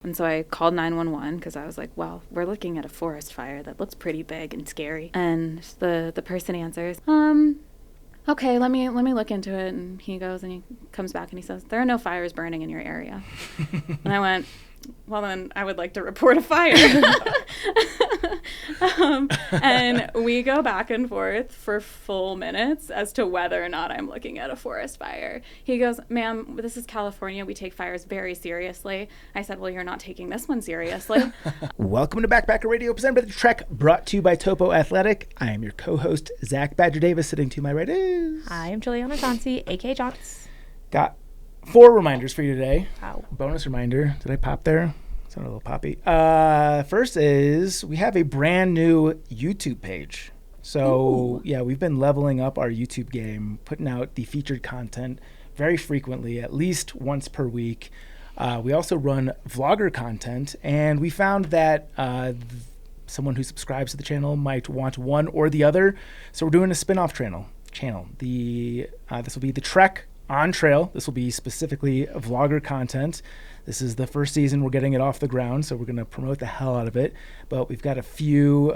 And so I called 911 because I was like, well, we're looking at a forest fire that looks pretty big and scary. And the person answers, okay, let me look into it. And he goes and he comes back and he says, there are no fires burning in your area. And I went, well, then I would like to report a fire. And we go back and forth for full minutes as to whether or not I'm looking at a forest fire. He goes, ma'am, this is California. We take fires very seriously. I said, well, you're not taking this one seriously. Welcome to Backpacker Radio, presented by The Trek, brought to you by Topo Athletic. I am your co-host, Zach Badger Davis. Sitting to my right is... Hi, I'm Juliana Chauncey, a.k.a. Jaunts. Got 4 reminders for you today. Wow. Bonus reminder. Did I pop there? Sounded a little poppy. First is we have a brand new YouTube page. So, yeah, we've been leveling up our YouTube game, putting out the featured content very frequently, at least once per week. We also run vlogger content, and we found that someone who subscribes to the channel might want one or the other. So we're doing a spin-off channel. This will be the Trek on Trail. This will be specifically vlogger content. This is the first season we're getting it off the ground, so we're going to promote the hell out of it. But we've got a few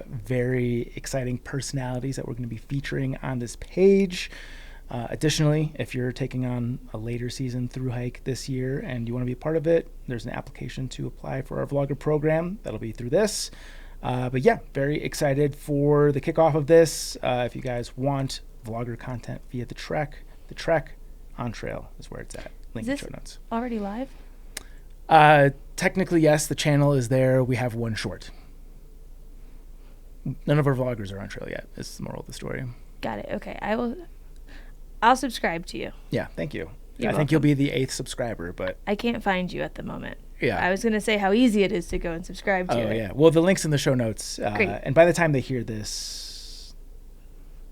very exciting personalities that we're going to be featuring on this page. Additionally, if you're taking on a later season Thru-Hike this year and you want to be a part of it, there's an application to apply for our vlogger program. That'll be through this. But yeah, very excited for the kickoff of this. If you guys want vlogger content via the Trek on Trail is where it's at. Link in show notes. Already live? Technically, yes, the channel is there. We have one short. None of our vloggers are on Trail yet. Is the moral of the story. Got it. Okay, I'll subscribe to you. Yeah, thank you. You're I think you'll be the 8th subscriber, but I can't find you at the moment. Yeah. I was going to say how easy it is to go and subscribe to it. Oh, yeah. Well, the link's in the show notes. Great. And by the time they hear this...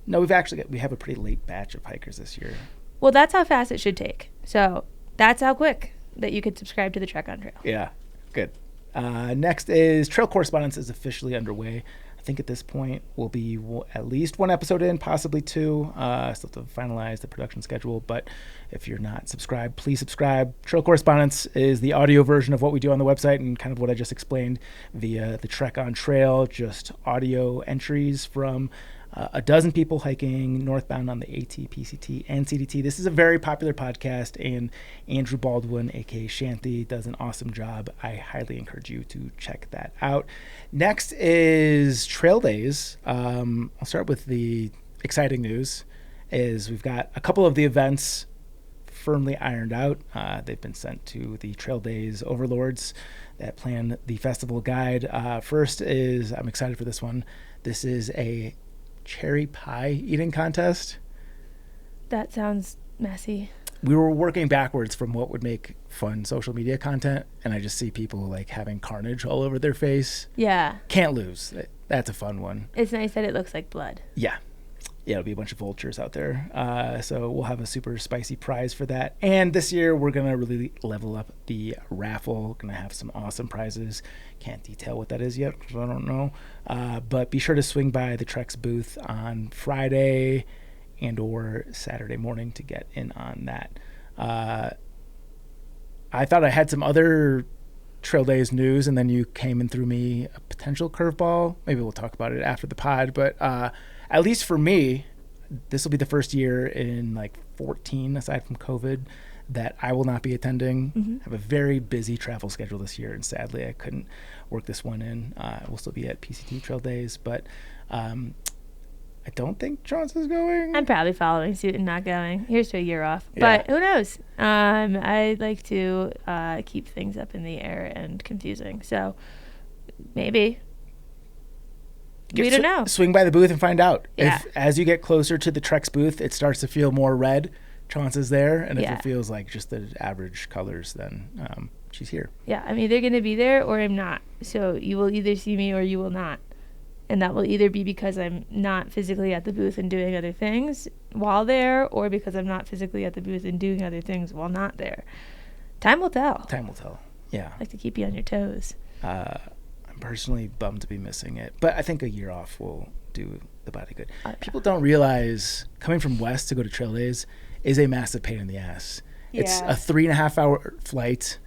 No, we have a pretty late batch of hikers this year. Well, that's how fast it should take. So that's how quick that you could subscribe to the Trek on Trail. Yeah, good. Next is Trail Correspondents is officially underway. I think at this point we'll be at least 1 episode in, possibly 2. Still have to finalize the production schedule, but if you're not subscribed, please subscribe. Trail Correspondents is the audio version of what we do on the website and kind of what I just explained via the Trek on Trail, just audio entries from a dozen people hiking northbound on the AT, PCT, and CDT. This is a very popular podcast, and Andrew Baldwin, a.k.a. Shanty, does an awesome job. I highly encourage you to check that out. Next is Trail Days. I'll start with the exciting news. We've got a couple of the events firmly ironed out. They've been sent to the Trail Days overlords that plan the festival guide. First is, I'm excited for this one. This is a cherry pie eating contest. That sounds messy. We were working backwards from what would make fun social media content, and I just see people like having carnage all over their face. Yeah. Can't lose. That's a fun one. It's nice that it looks like blood. Yeah, it'll be a bunch of vultures out there. So we'll have a super spicy prize for that. And this year we're going to really level up the raffle. Going to have some awesome prizes. Can't detail what that is yet because I don't know. But be sure to swing by the Trek's booth on Friday and or Saturday morning to get in on that. I thought I had some other Trail Days news, and then you came and threw me a potential curveball. Maybe we'll talk about it after the pod. But at least for me, this will be the first year in like 14, aside from COVID, that I will not be attending. Mm-hmm. I have a very busy travel schedule this year, and sadly I couldn't work this one in. We'll still be at PCT Trail Days, but I don't think Johnson's going. I'm probably following suit and not going. Here's to a year off. Yeah. But who knows? I like to keep things up in the air and confusing. So maybe. We don't know. Swing by the booth and find out. Yeah. If as you get closer to the Trek's booth, it starts to feel more red, Johnson's there. And if it feels like just the average colors, then she's here. Yeah, I'm either going to be there or I'm not. So you will either see me or you will not. And that will either be because I'm not physically at the booth and doing other things while there, or because I'm not physically at the booth and doing other things while not there. Time will tell. Time will tell. Yeah. I like to keep you on your toes. I'm personally bummed to be missing it, but I think a year off will do the body good. Yeah. People don't realize coming from west to go to Trail Days is a massive pain in the ass. Yeah. It's a 3.5 hour flight.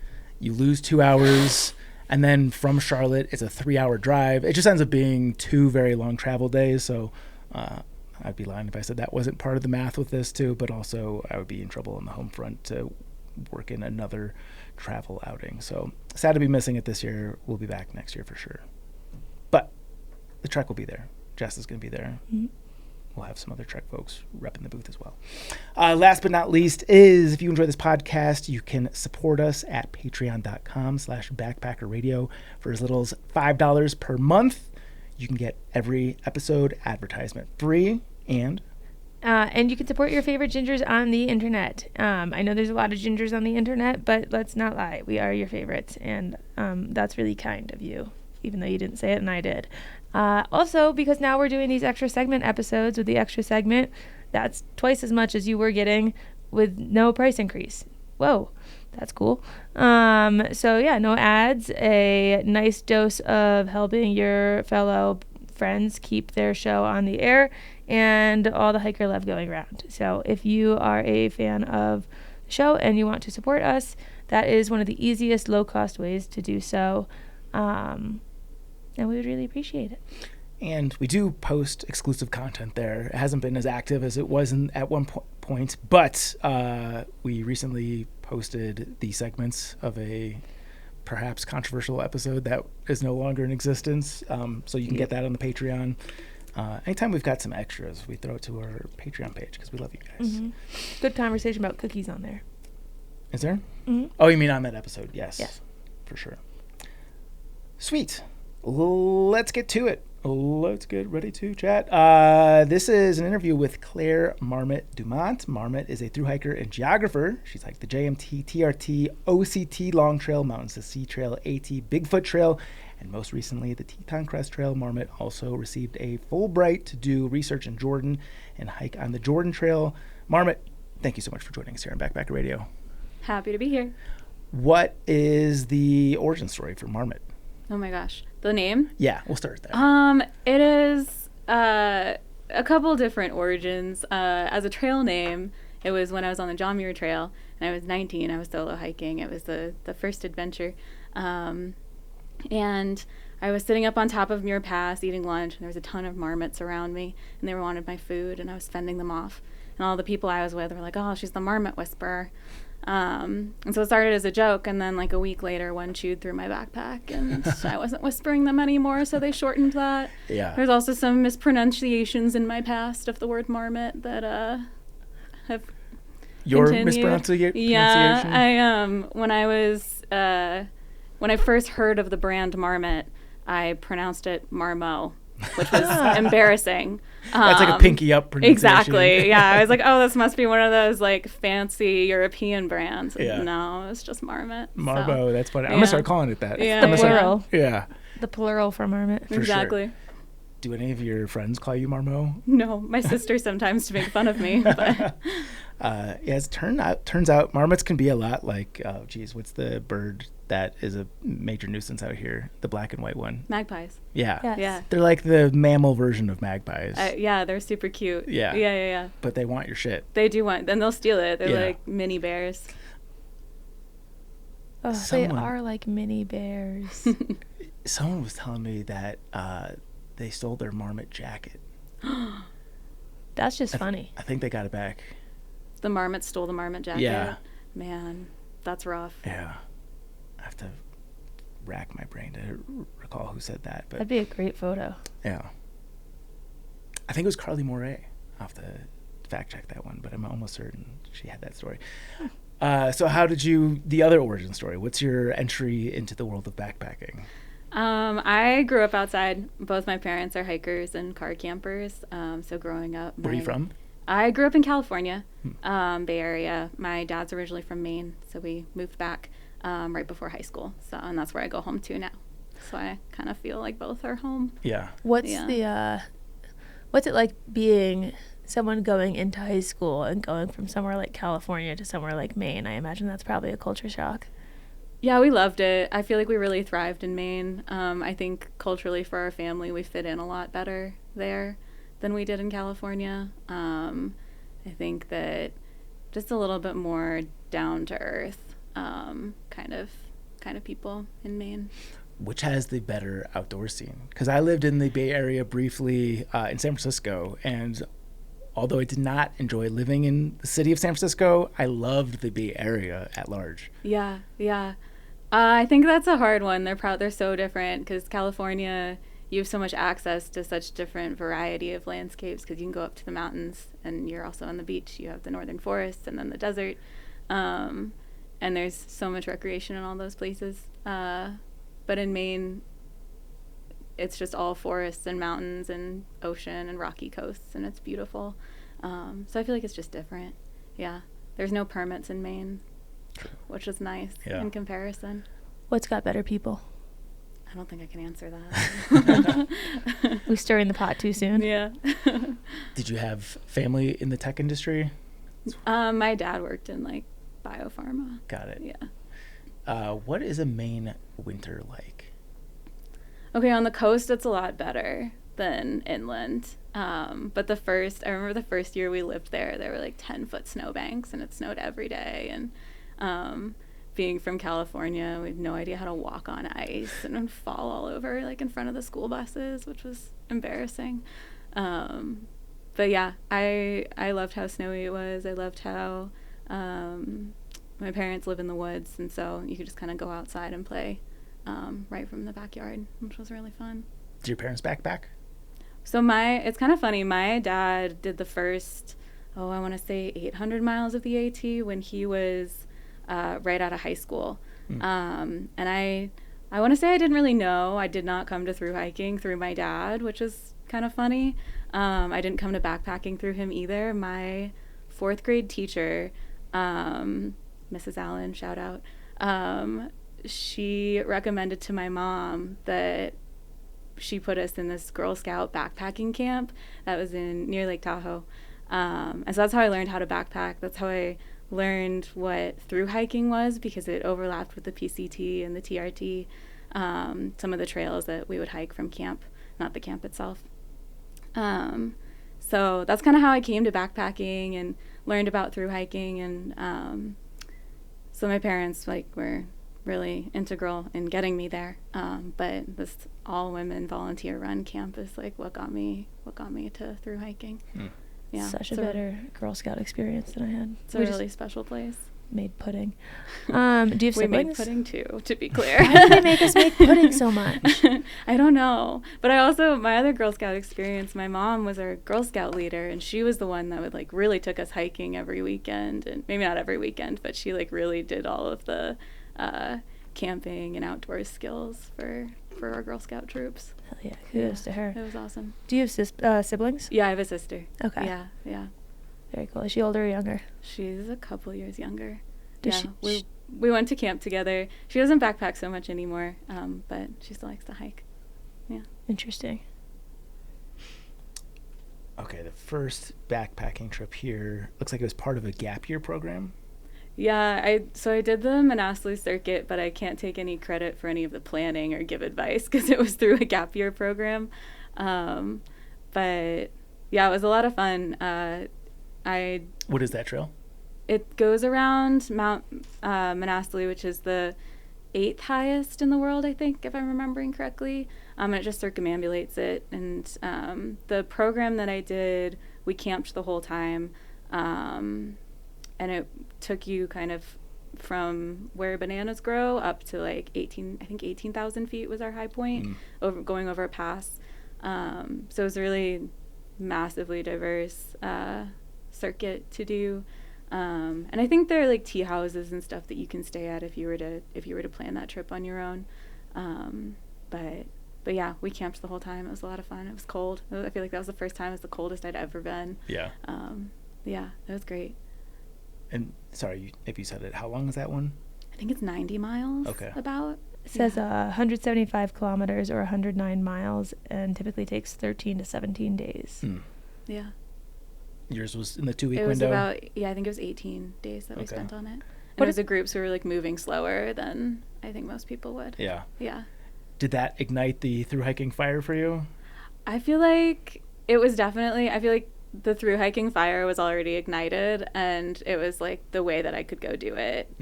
you lose 2 hours, and then from Charlotte, it's a 3-hour drive. It just ends up being 2 very long travel days. So I'd be lying if I said that wasn't part of the math with this too, but also I would be in trouble on the home front to work in another travel outing. So sad to be missing it this year. We'll be back next year for sure. But the Trek will be there. Jess is going to be there. Mm-hmm. We'll have some other Trek folks repping the booth as well. Last but not least is, if you enjoy this podcast, you can support us at patreon.com/backpackerradio for as little as $5 per month. You can get every episode advertisement free, and you can support your favorite gingers on the internet. I know there's a lot of gingers on the internet, but let's not lie. We are your favorites, and that's really kind of you, even though you didn't say it and I did. Also, because now we're doing these extra segment episodes with the extra segment, that's twice as much as you were getting with no price increase. Whoa, that's cool. So yeah, no ads, a nice dose of helping your fellow friends keep their show on the air, and all the hiker love going around. So if you are a fan of the show and you want to support us, that is one of the easiest low-cost ways to do so. And we would really appreciate it. And we do post exclusive content there. It hasn't been as active as it was at one point, but we recently posted the segments of a perhaps controversial episode that is no longer in existence. So you can get that on the Patreon. Anytime we've got some extras, we throw it to our Patreon page because we love you guys. Mm-hmm. Good conversation about cookies on there. Is there? Mm-hmm. Oh, you mean on that episode? Yes. Yes. For sure. Sweet. Let's get to it. Let's get ready to chat. This is an interview with Claire Marmot Dumont. Marmot is a thru-hiker and geographer. She's hiked the JMT, TRT, OCT Long Trail, Mountains to Sea Trail, AT, Bigfoot Trail, and most recently the Teton Crest Trail. Marmot also received a Fulbright to do research in Jordan and hike on the Jordan Trail. Marmot, thank you so much for joining us here on Backpacker Radio. Happy to be here. What is the origin story for Marmot? Oh my gosh. The name? Yeah, we'll start there. It is a couple different origins. As a trail name, it was when I was on the John Muir Trail, and I was 19. I was solo hiking. It was the first adventure. And I was sitting up on top of Muir Pass eating lunch, and there was a ton of marmots around me, and they wanted my food, and I was fending them off. And all the people I was with were like, oh, she's the marmot whisperer. And so it started as a joke, and then like a week later, one chewed through my backpack, and I wasn't whispering them anymore, so they shortened that. Yeah. There's also some mispronunciations in my past of the word marmot that have Your continued. mispronunciation? Yeah, when I first heard of the brand Marmot, I pronounced it Marmot, which was embarrassing. That's like a pinky up pronunciation. Exactly. Yeah, I was like, oh, this must be one of those like fancy European brands. Yeah. No, it's just Marmot. Marmot, that's funny. I'm Yeah. gonna start calling it that. Yeah, The plural. Yeah. The plural for marmot. For exactly. Sure. Do any of your friends call you Marmot? No, my sister sometimes to make fun of me. But As turns out, marmots can be a lot like, what's the bird that is a major nuisance out here? The black and white one. magpies. Yeah. Yes. Yeah. They're like the mammal version of magpies. Yeah, they're super cute. Yeah. Yeah. But they want your shit. They do want, then they'll steal it. They're Yeah. like mini bears. Oh, they Someone- are like mini bears. Someone was telling me that they stole their marmot jacket. That's just funny. I think they got it back. The marmot stole the marmot jacket. Yeah. Man, that's rough. Yeah. I have to rack my brain to recall who said that. But That'd be a great photo. yeah. I think it was Carly Moret. I'll have to fact check that one, but I'm almost certain she had that story. So how did the other origin story, what's your entry into the world of backpacking? I grew up outside. Both my parents are hikers and car campers. So growing up, Where are you from? I grew up in California, Bay Area. My dad's originally from Maine, so we moved back right before high school. So, and that's where I go home to now. So I kind of feel like both are home. Yeah. What's Yeah. what's it like being someone going into high school and going from somewhere like California to somewhere like Maine? I imagine that's probably a culture shock. Yeah, we loved it. I feel like we really thrived in Maine. I think culturally for our family, we fit in a lot better there than we did in California. I think that just a little bit more down to earth kind of kind of people in Maine. Which has the better outdoor scene? Because I lived in the Bay Area briefly in San Francisco, and although I did not enjoy living in the city of San Francisco, I loved the Bay Area at large. Yeah. I think that's a hard one. They're so different because California, you have so much access to such different variety of landscapes because you can go up to the mountains and you're also on the beach. You have the northern forests and then the desert. And there's so much recreation in all those places. But in Maine, it's just all forests and mountains and ocean and rocky coasts, and it's beautiful. So I feel like it's just different. Yeah. There's no permits in Maine, which is nice in comparison. What's got better people? I don't think I can answer that. We stirring the pot too soon? Yeah. Did you have family in the tech industry? My dad worked in like biopharma. Got it. Yeah. What is a Maine winter like? Okay, on the coast it's a lot better than inland. But I remember the first year we lived there were like 10-foot snowbanks and it snowed every day. And being from California, we had no idea how to walk on ice and would fall all over like in front of the school buses, which was embarrassing. But yeah, I loved how snowy it was. I loved how my parents live in the woods, and so you could just kind of go outside and play right from the backyard, which was really fun. Did your parents backpack? So it's kind of funny. My dad did the first, I want to say 800 miles of the AT when he was right out of high school. And I want to say I didn't really know. I did not come to Thru-Hiking through my dad, which is kind of funny. I didn't come to backpacking through him either. My 4th grade teacher, Mrs. Allen, shout out, she recommended to my mom that she put us in this Girl Scout backpacking camp that was near Lake Tahoe. And so that's how I learned how to backpack. That's how I learned what thru-hiking was, because it overlapped with the PCT and the TRT, some of the trails that we would hike from camp, not the camp itself. So that's kind of how I came to backpacking and learned about thru-hiking. And so my parents were really integral in getting me there. But this all-women volunteer-run camp is what got me to thru-hiking. Yeah, such a better Girl Scout experience than I had. It's a really special place. Made pudding. Do you have siblings? We made pudding too, to be clear. Why do they make us make pudding so much? I don't know. But my other Girl Scout experience, my mom was our Girl Scout leader, and she was the one that would really took us hiking every weekend, and maybe not every weekend, but she really did all of the camping and outdoors skills for our Girl Scout troops. Hell yeah, kudos to her. It was awesome. Do you have siblings? Yeah, I have a sister. Okay. Yeah. Very cool. Is she older or younger? She's a couple years younger. Does we went to camp together. She doesn't backpack so much anymore, but she still likes to hike. Yeah. Interesting. Okay, the first backpacking trip here looks like it was part of a gap year program. Yeah, I did the Manaslu circuit, but I can't take any credit for any of the planning or give advice because it was through a gap year program. But yeah, it was a lot of fun. What is that trail? It goes around Mount Manaslu, which is the 8th highest in the world, I think, if I'm remembering correctly. And it just circumambulates it. And the program that I did, we camped the whole time. And it took you kind of from where bananas grow up to 18,000 feet was our high point, going over a pass. So it was a really massively diverse circuit to do. And I think there are tea houses and stuff that you can stay at if you were to plan that trip on your own. But yeah, we camped the whole time. It was a lot of fun. It was cold. I feel like that was the first time it was the coldest I'd ever been. Yeah. Yeah, it was great. And sorry, if you said it, how long is that one? I think it's 90 miles. Okay. About. It says 175 kilometers or 109 miles, and typically takes 13 to 17 days. Yeah. Yours was in the 2-week window? It was about, I think it was 18 days that we spent on it. And it was a group, so we were moving slower than I think most people would. Yeah. Yeah. Did that ignite the thru-hiking fire for you? I feel like it was definitely, the thru-hiking fire was already ignited, and it was the way that I could go do it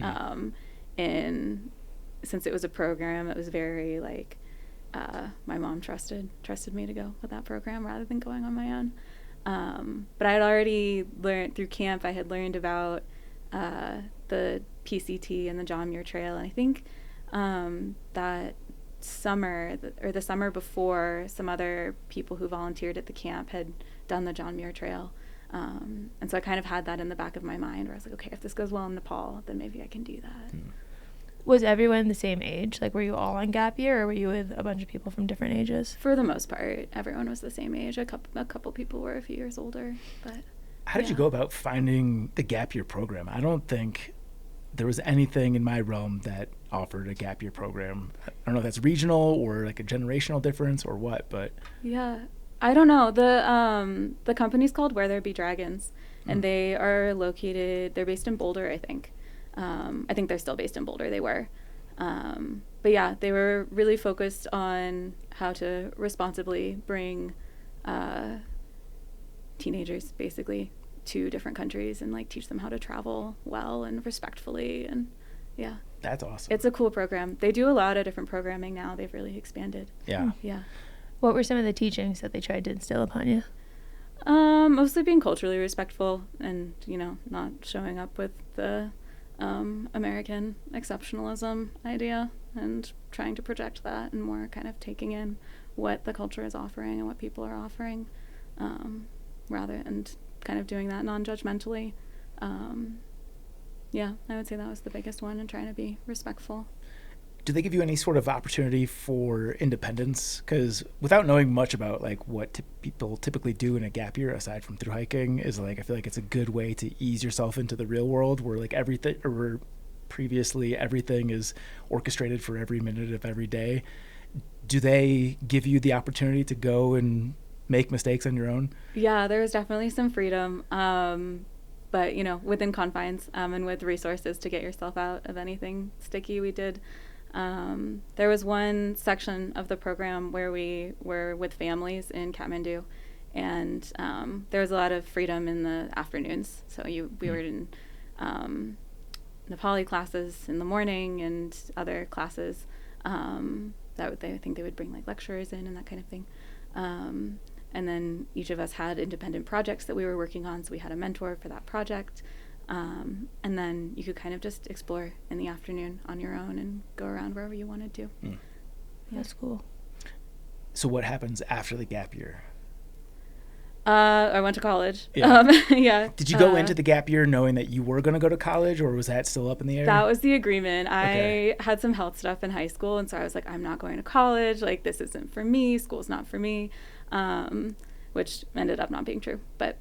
in since it was a program, it was very like, my mom trusted me to go with that program rather than going on my own. But I had already learned through camp, I had learned about the PCT and the John Muir Trail. And I think that summer, or the summer before, some other people who volunteered at the camp had done the John Muir Trail. And so I kind of had that in the back of my mind where I was like, okay, if this goes well in Nepal, then maybe I can do that. Was everyone the same age? Like, were you all on gap year, or were you with a bunch of people from different ages? For the most part, everyone was the same age. A couple people were a few years older. But how did you go about finding the gap year program? I don't think there was anything in my realm that offered a gap year program. I don't know if that's regional or like a generational difference or what, but yeah, I don't know. The company's called Where There Be Dragons, and they're based in Boulder, I think. I think they're still based in Boulder. They were. But yeah, they were really focused on how to responsibly bring teenagers basically to different countries and like teach them how to travel well and respectfully. And yeah. That's awesome. It's a cool program. They do a lot of different programming now. They've really expanded. Yeah. Yeah. What were some of the teachings that they tried to instill upon you? Mostly being culturally respectful and, not showing up with the American exceptionalism idea and trying to project that, and more kind of taking in what the culture is offering and what people are offering, and kind of doing that non-judgmentally. Yeah, I would say that was the biggest one, and trying to be respectful. Do they give you any sort of opportunity for independence? Because without knowing much about like what people typically do in a gap year, aside from through hiking, is like I feel like it's a good way to ease yourself into the real world, where like previously everything is orchestrated for every minute of every day. Do they give you the opportunity to go and make mistakes on your own? Yeah, there was definitely some freedom, but within confines, and with resources to get yourself out of anything sticky. We did. There was one section of the program where we were with families in Kathmandu, and there was a lot of freedom in the afternoons. So we were in Nepali classes in the morning, and other classes I think they would bring like lecturers in and that kind of thing. And then each of us had independent projects that we were working on, so we had a mentor for that project. And then you could kind of just explore in the afternoon on your own and go around wherever you wanted to. Yeah. That's cool. So what happens after the gap year? I went to college. Yeah. Yeah. Did you go into the gap year knowing that you were going to go to college, or was that still up in the air? That was the agreement. Okay. I had some health stuff in high school, and so I was like, I'm not going to college. Like, this isn't for me. School's not for me, which ended up not being true. But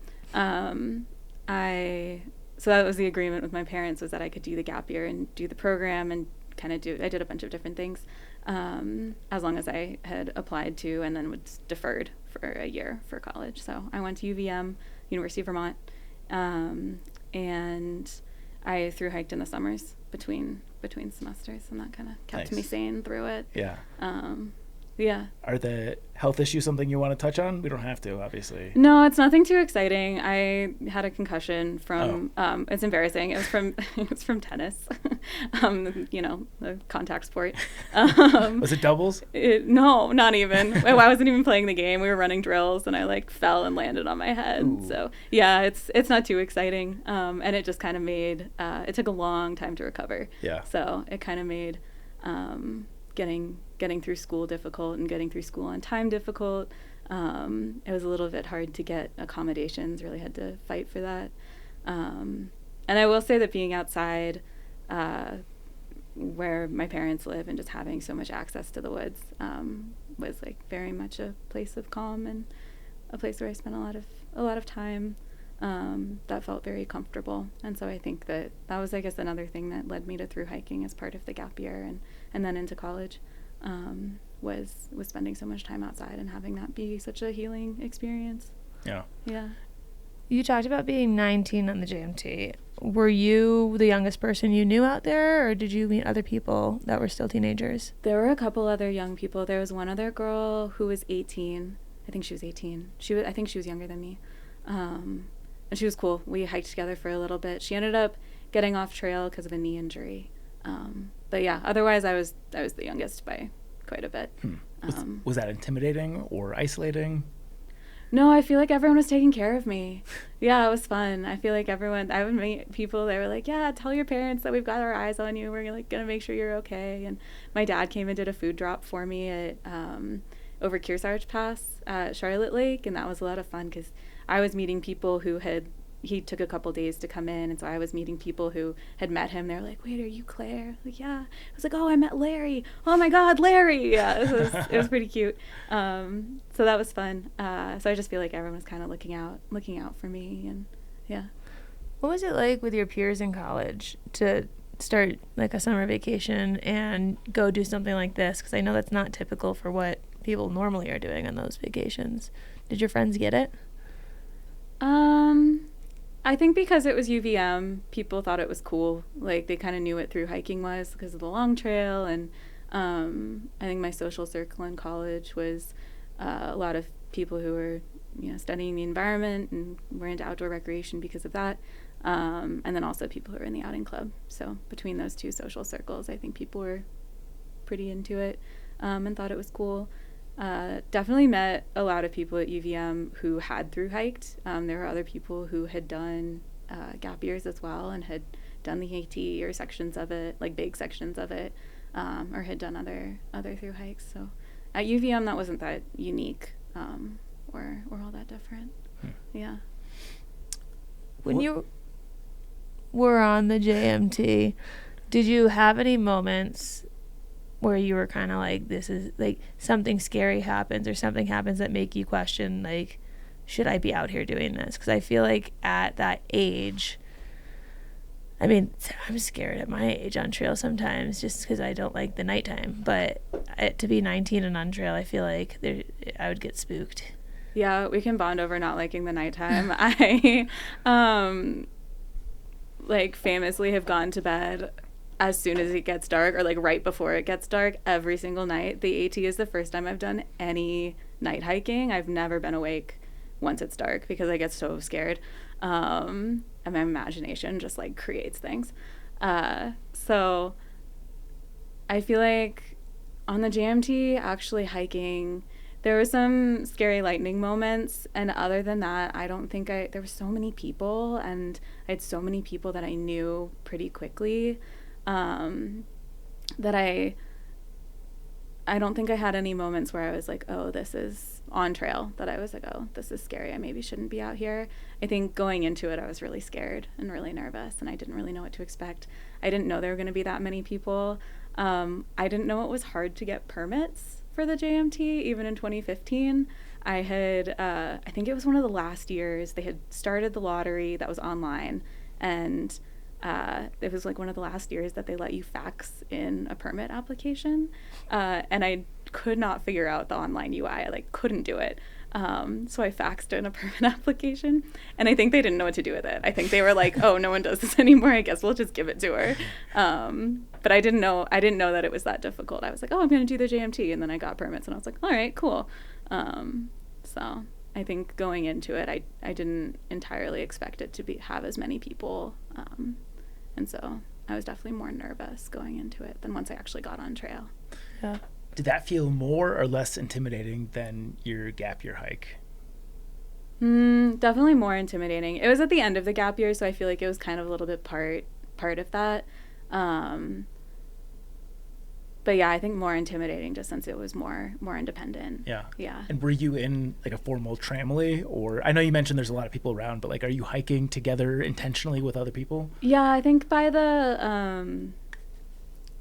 so that was the agreement with my parents, was that I could do the gap year and do the program and I did a bunch of different things, as long as I had applied to and then was deferred for a year for college. So I went to UVM, University of Vermont, and I thru-hiked in the summers between semesters, and that kind of kept me sane through it. Yeah. Yeah. Are the health issues something you want to touch on? We don't have to, obviously. No, it's nothing too exciting. I had a concussion from, it's embarrassing. It was from tennis, the contact sport. Was it doubles? No, not even. I wasn't even playing the game. We were running drills, and I fell and landed on my head. Ooh. So yeah, it's not too exciting. And it just kind of made, it took a long time to recover. Yeah. So it kind of made, getting through school difficult, and getting through school on time difficult. It was a little bit hard to get accommodations, really had to fight for that. And I will say that being outside where my parents live and just having so much access to the woods was very much a place of calm, and a place where I spent a lot of time that felt very comfortable. And so I think that was, I guess, another thing that led me to thru-hiking as part of the gap year and then into college, was spending so much time outside and having that be such a healing experience. Yeah. Yeah. You talked about being 19 on the JMT. Were you the youngest person you knew out there, or did you meet other people that were still teenagers? There were a couple other young people. There was one other girl who was 18. I think she was 18. I think she was younger than me. And she was cool. We hiked together for a little bit. She ended up getting off trail because of a knee injury. But yeah, otherwise I was the youngest by quite a bit. Was that intimidating or isolating? No, I feel like everyone was taking care of me. Yeah, it was fun. I feel like I would meet people, they were like, yeah, tell your parents that we've got our eyes on you. We're like going to make sure you're okay. And my dad came and did a food drop for me at over Kearsarge Pass at Charlotte Lake. And that was a lot of fun because I was meeting people he took a couple days to come in, and so I was meeting people who had met him. They were like, wait, are you Claire? Like, yeah. I was like, oh, I met Larry. Oh my God, Larry. Yeah, it was pretty cute. So that was fun. So I just feel like everyone was kind of looking out for me, and yeah. What was it like with your peers in college to start like a summer vacation and go do something like this? Because I know that's not typical for what people normally are doing on those vacations. Did your friends get it? I think because it was UVM, people thought it was cool. Like, they kind of knew what thru-hiking was because of the long trail. And I think my social circle in college was a lot of people who were, studying the environment and were into outdoor recreation because of that. And then also people who were in the outing club. So between those two social circles, I think people were pretty into it and thought it was cool. Definitely met a lot of people at UVM who had thru-hiked. There were other people who had done gap years as well and had done the AT or sections of it, like big sections of it, or had done other thru-hikes. So at UVM, that wasn't that unique or all that different. Yeah. When you were on the JMT, did you have any moments where you were kind of like, this is like something scary happens or something happens that make you question, like, should I be out here doing this? Because I feel like at that age, I mean, I'm scared at my age on trail sometimes just because I don't like the nighttime. But to be 19 and on trail, I feel like I would get spooked. Yeah, we can bond over not liking the nighttime. I like famously have gone to bed as soon as it gets dark or like right before it gets dark every single night. The AT is the first time I've done any night hiking. I've never been awake once it's dark because I get so scared. And my imagination just like creates things. So I feel like on the JMT, actually hiking, there were some scary lightning moments. And other than that, I don't think there were so many people, and I had so many people that I knew pretty quickly. That I don't think I had any moments where I was like, oh, this is on trail, that I was like, oh, this is scary, I maybe shouldn't be out here. I think going into it, I was really scared and really nervous, and I didn't really know what to expect. I didn't know there were going to be that many people. I didn't know it was hard to get permits for the JMT, even in 2015. I had, I think it was one of the last years, they had started the lottery that was online, and it was like one of the last years that they let you fax in a permit application. And I could not figure out the online UI. I like couldn't do it. So I faxed in a permit application, and I think they didn't know what to do with it. I think they were like, oh, no one does this anymore. I guess we'll just give it to her. But I didn't know that it was that difficult. I was like, oh, I'm going to do the JMT. And then I got permits, and I was like, all right, cool. So I think going into it, I didn't entirely expect it to have as many people. And so I was definitely more nervous going into it than once I actually got on trail. Yeah. Did that feel more or less intimidating than your gap year hike? Definitely more intimidating. It was at the end of the gap year, so I feel like it was kind of a little bit part of that. But yeah, I think more intimidating just since it was more independent. Yeah. Yeah. And were you in like a formal tramily, or I know you mentioned there's a lot of people around, but like, are you hiking together intentionally with other people? Yeah, I think by the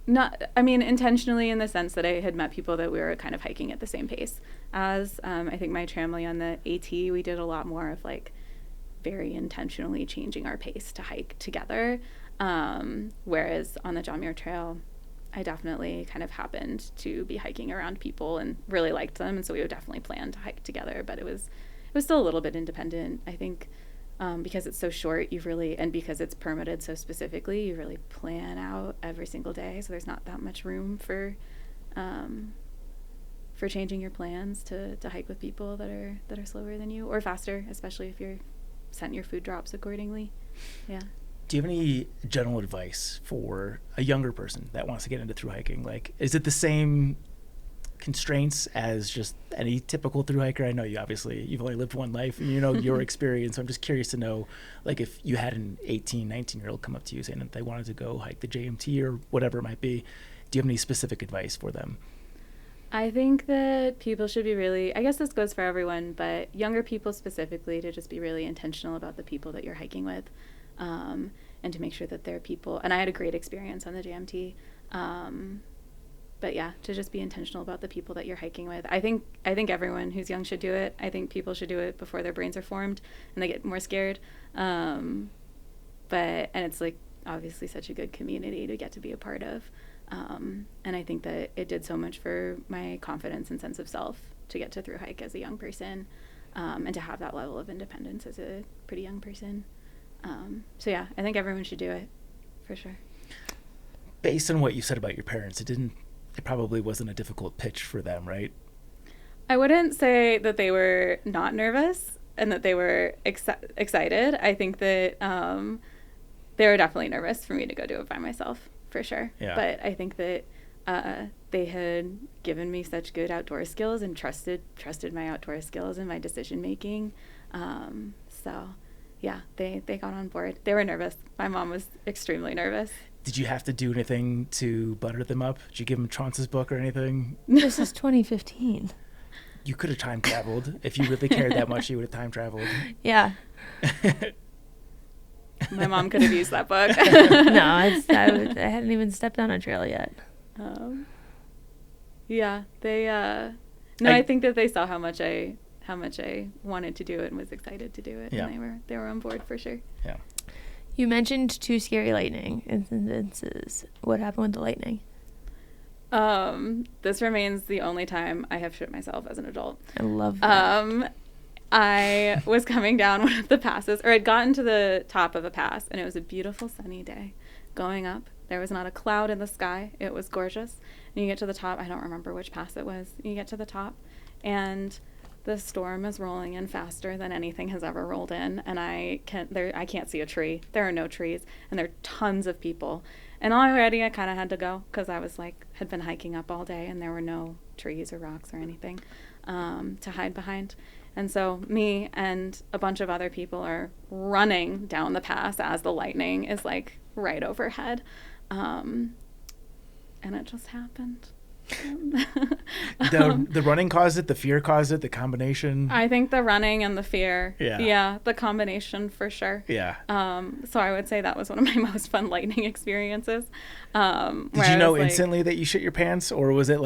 intentionally in the sense that I had met people that we were kind of hiking at the same pace as. I think my tramily on the AT, we did a lot more of like very intentionally changing our pace to hike together. Whereas on the John Muir Trail, I definitely kind of happened to be hiking around people and really liked them, and so we would definitely plan to hike together, but it was still a little bit independent. I think because it's so short, and because it's permitted so specifically, you really plan out every single day, so there's not that much room for changing your plans to hike with people that are slower than you or faster, especially if you're setting your food drops accordingly. Yeah. Do you have any general advice for a younger person that wants to get into thru hiking? Like, is it the same constraints as just any typical thru hiker? I know you've only lived one life and you know your experience. So I'm just curious to know, like, if you had an 18, 19-year-old come up to you saying that they wanted to go hike the JMT or whatever it might be, do you have any specific advice for them? I think that people should be really, I guess this goes for everyone, but younger people specifically, to just be really intentional about the people that you're hiking with, and to make sure that they're people. And I had a great experience on the JMT. But yeah, to just be intentional about the people that you're hiking with. I think everyone who's young should do it. I think people should do it before their brains are formed and they get more scared. And it's like obviously such a good community to get to be a part of. And I think that it did so much for my confidence and sense of self to get to Thru-Hike as a young person, and to have that level of independence as a pretty young person. So yeah, I think everyone should do it for sure. Based on what you said about your parents, it probably wasn't a difficult pitch for them, right? I wouldn't say that they were not nervous and that they were excited. I think that they were definitely nervous for me to go do it by myself, for sure. Yeah. But I think that they had given me such good outdoor skills and trusted my outdoor skills and my decision making. So yeah, they got on board. They were nervous. My mom was extremely nervous. Did you have to do anything to butter them up? Did you give them Traunce's book or anything? This is 2015. You could have time traveled. If you really cared that much, you would have time traveled. Yeah. My mom could have used that book. No, I hadn't even stepped on a trail yet. Yeah, they. I think that they saw how much I wanted to do it and was excited to do it, yeah. And they were on board for sure. Yeah. You mentioned 2 scary lightning incidences. What happened with the lightning? This remains the only time I have shit myself as an adult. I love that. I was coming down one of the passes, or I'd gotten to the top of a pass, and it was a beautiful sunny day. Going up, there was not a cloud in the sky. It was gorgeous. And you get to the top, I don't remember which pass it was. You get to the top, and the storm is rolling in faster than anything has ever rolled in, and I can't see a tree. There are no trees, and there are tons of people. And already I kind of had to go because I was had been hiking up all day, and there were no trees or rocks or anything to hide behind. And so me and a bunch of other people are running down the pass as the lightning is right overhead. And it just happened. The running caused it, the fear caused it, the combination. I think the running and the fear. Yeah. Yeah, the combination for sure. Yeah. So I would say that was one of my most fun lightning experiences. Did you know instantly that you shit your pants, or was it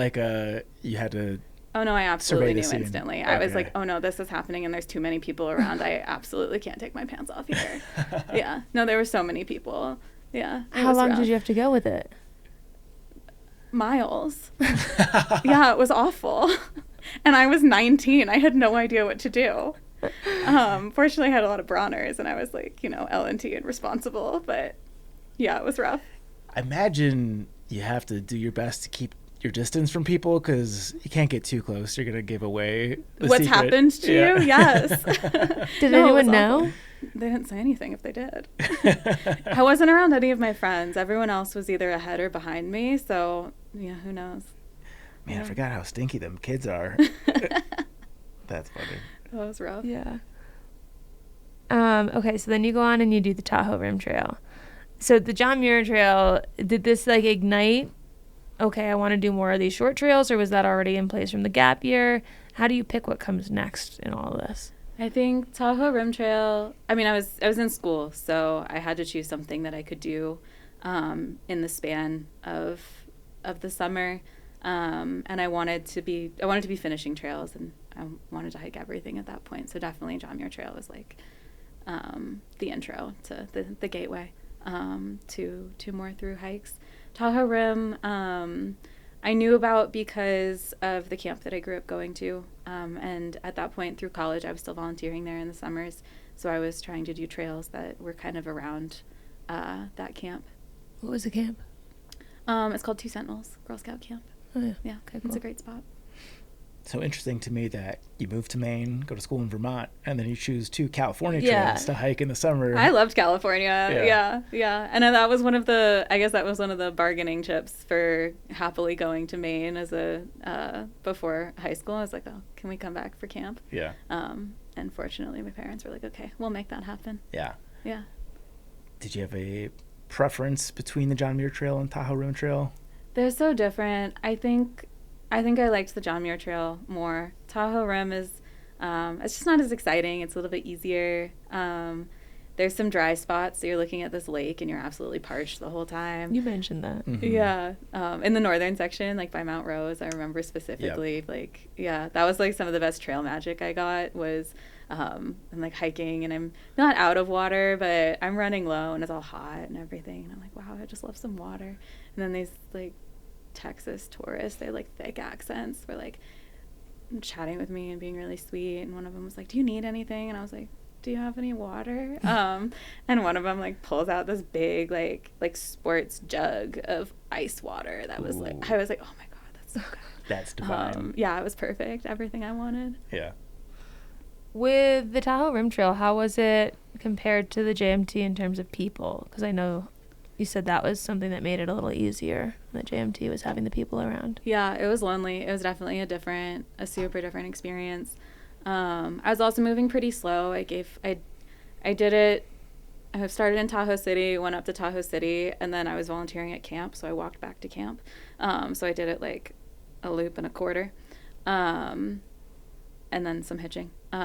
you had to? Oh no, I absolutely knew instantly. Okay. I was like, oh no, this is happening and there's too many people around. I absolutely can't take my pants off here. Yeah. No, there were so many people. Yeah. How long did you have to go with it? Miles. Yeah, it was awful. And I was 19. I had no idea what to do. Fortunately, I had a lot of Brauners and I was L&T and responsible. But yeah, it was rough. I imagine you have to do your best to keep your distance from people because you can't get too close. You're going to give away the what's secret. Happened to you? Yes. Did anyone know? Awful. They didn't say anything if they did. I wasn't around any of my friends. Everyone else was either ahead or behind me. So, yeah, who knows? Man, I forgot how stinky them kids are. That's funny. That was rough. Yeah. Okay, so then you go on and you do the Tahoe Rim Trail. So the John Muir Trail, did this ignite? Okay, I want to do more of these short trails, or was that already in place from the gap year? How do you pick what comes next in all of this? I think Tahoe Rim Trail, I was in school, so I had to choose something that I could do in the span of the summer. And I wanted to be finishing trails, and I wanted to hike everything at that point. So definitely John Muir Trail was the intro to the gateway to more through hikes. Tahoe Rim, I knew about because of the camp that I grew up going to. And at that point through college, I was still volunteering there in the summers. So I was trying to do trails that were kind of around that camp. What was the camp? It's called Two Sentinels, Girl Scout camp. Oh, yeah. Yeah, okay, it's cool. a great spot. so interesting to me that you moved to Maine, go to school in Vermont, and then you choose 2 California Yeah. trails to hike in the summer. I loved California. Yeah. And that was one of the bargaining chips for happily going to Maine as before high school. I was like, oh, can we come back for camp? Yeah. And fortunately, my parents were like, okay, we'll make that happen. Yeah. Yeah. Did you have a preference between the John Muir Trail and Tahoe Rim Trail? They're so different. I think I liked the John Muir Trail more. Tahoe Rim is, it's just not as exciting. It's a little bit easier. There's some dry spots, so you're looking at this lake and you're absolutely parched the whole time. You mentioned that. Mm-hmm. Yeah. In the northern section, like by Mount Rose, I remember specifically, that was like some of the best trail magic I got was, I'm like hiking and I'm not out of water, but I'm running low and it's all hot and everything. And I'm like, wow, I just love some water. And then these like Texas tourists, they had like thick accents, were like chatting with me and being really sweet. And one of them was like, do you need anything? And I was like, do you have any water? And one of them like pulls out this big like sports jug of ice water that was like, I was like, oh my God, that's so good. That's divine. Yeah, it was perfect. Everything I wanted. Yeah. With the Tahoe Rim Trail, how was it compared to the JMT in terms of people? Because I know you said that was something that made it a little easier. The JMT was having the people around. Yeah, it was lonely. It was definitely a super different experience. I was also moving pretty slow. I started in Tahoe City, went up to Tahoe City, and then I was volunteering at camp, so I walked back to camp. So I did it like a loop and a quarter, and then some hitching. So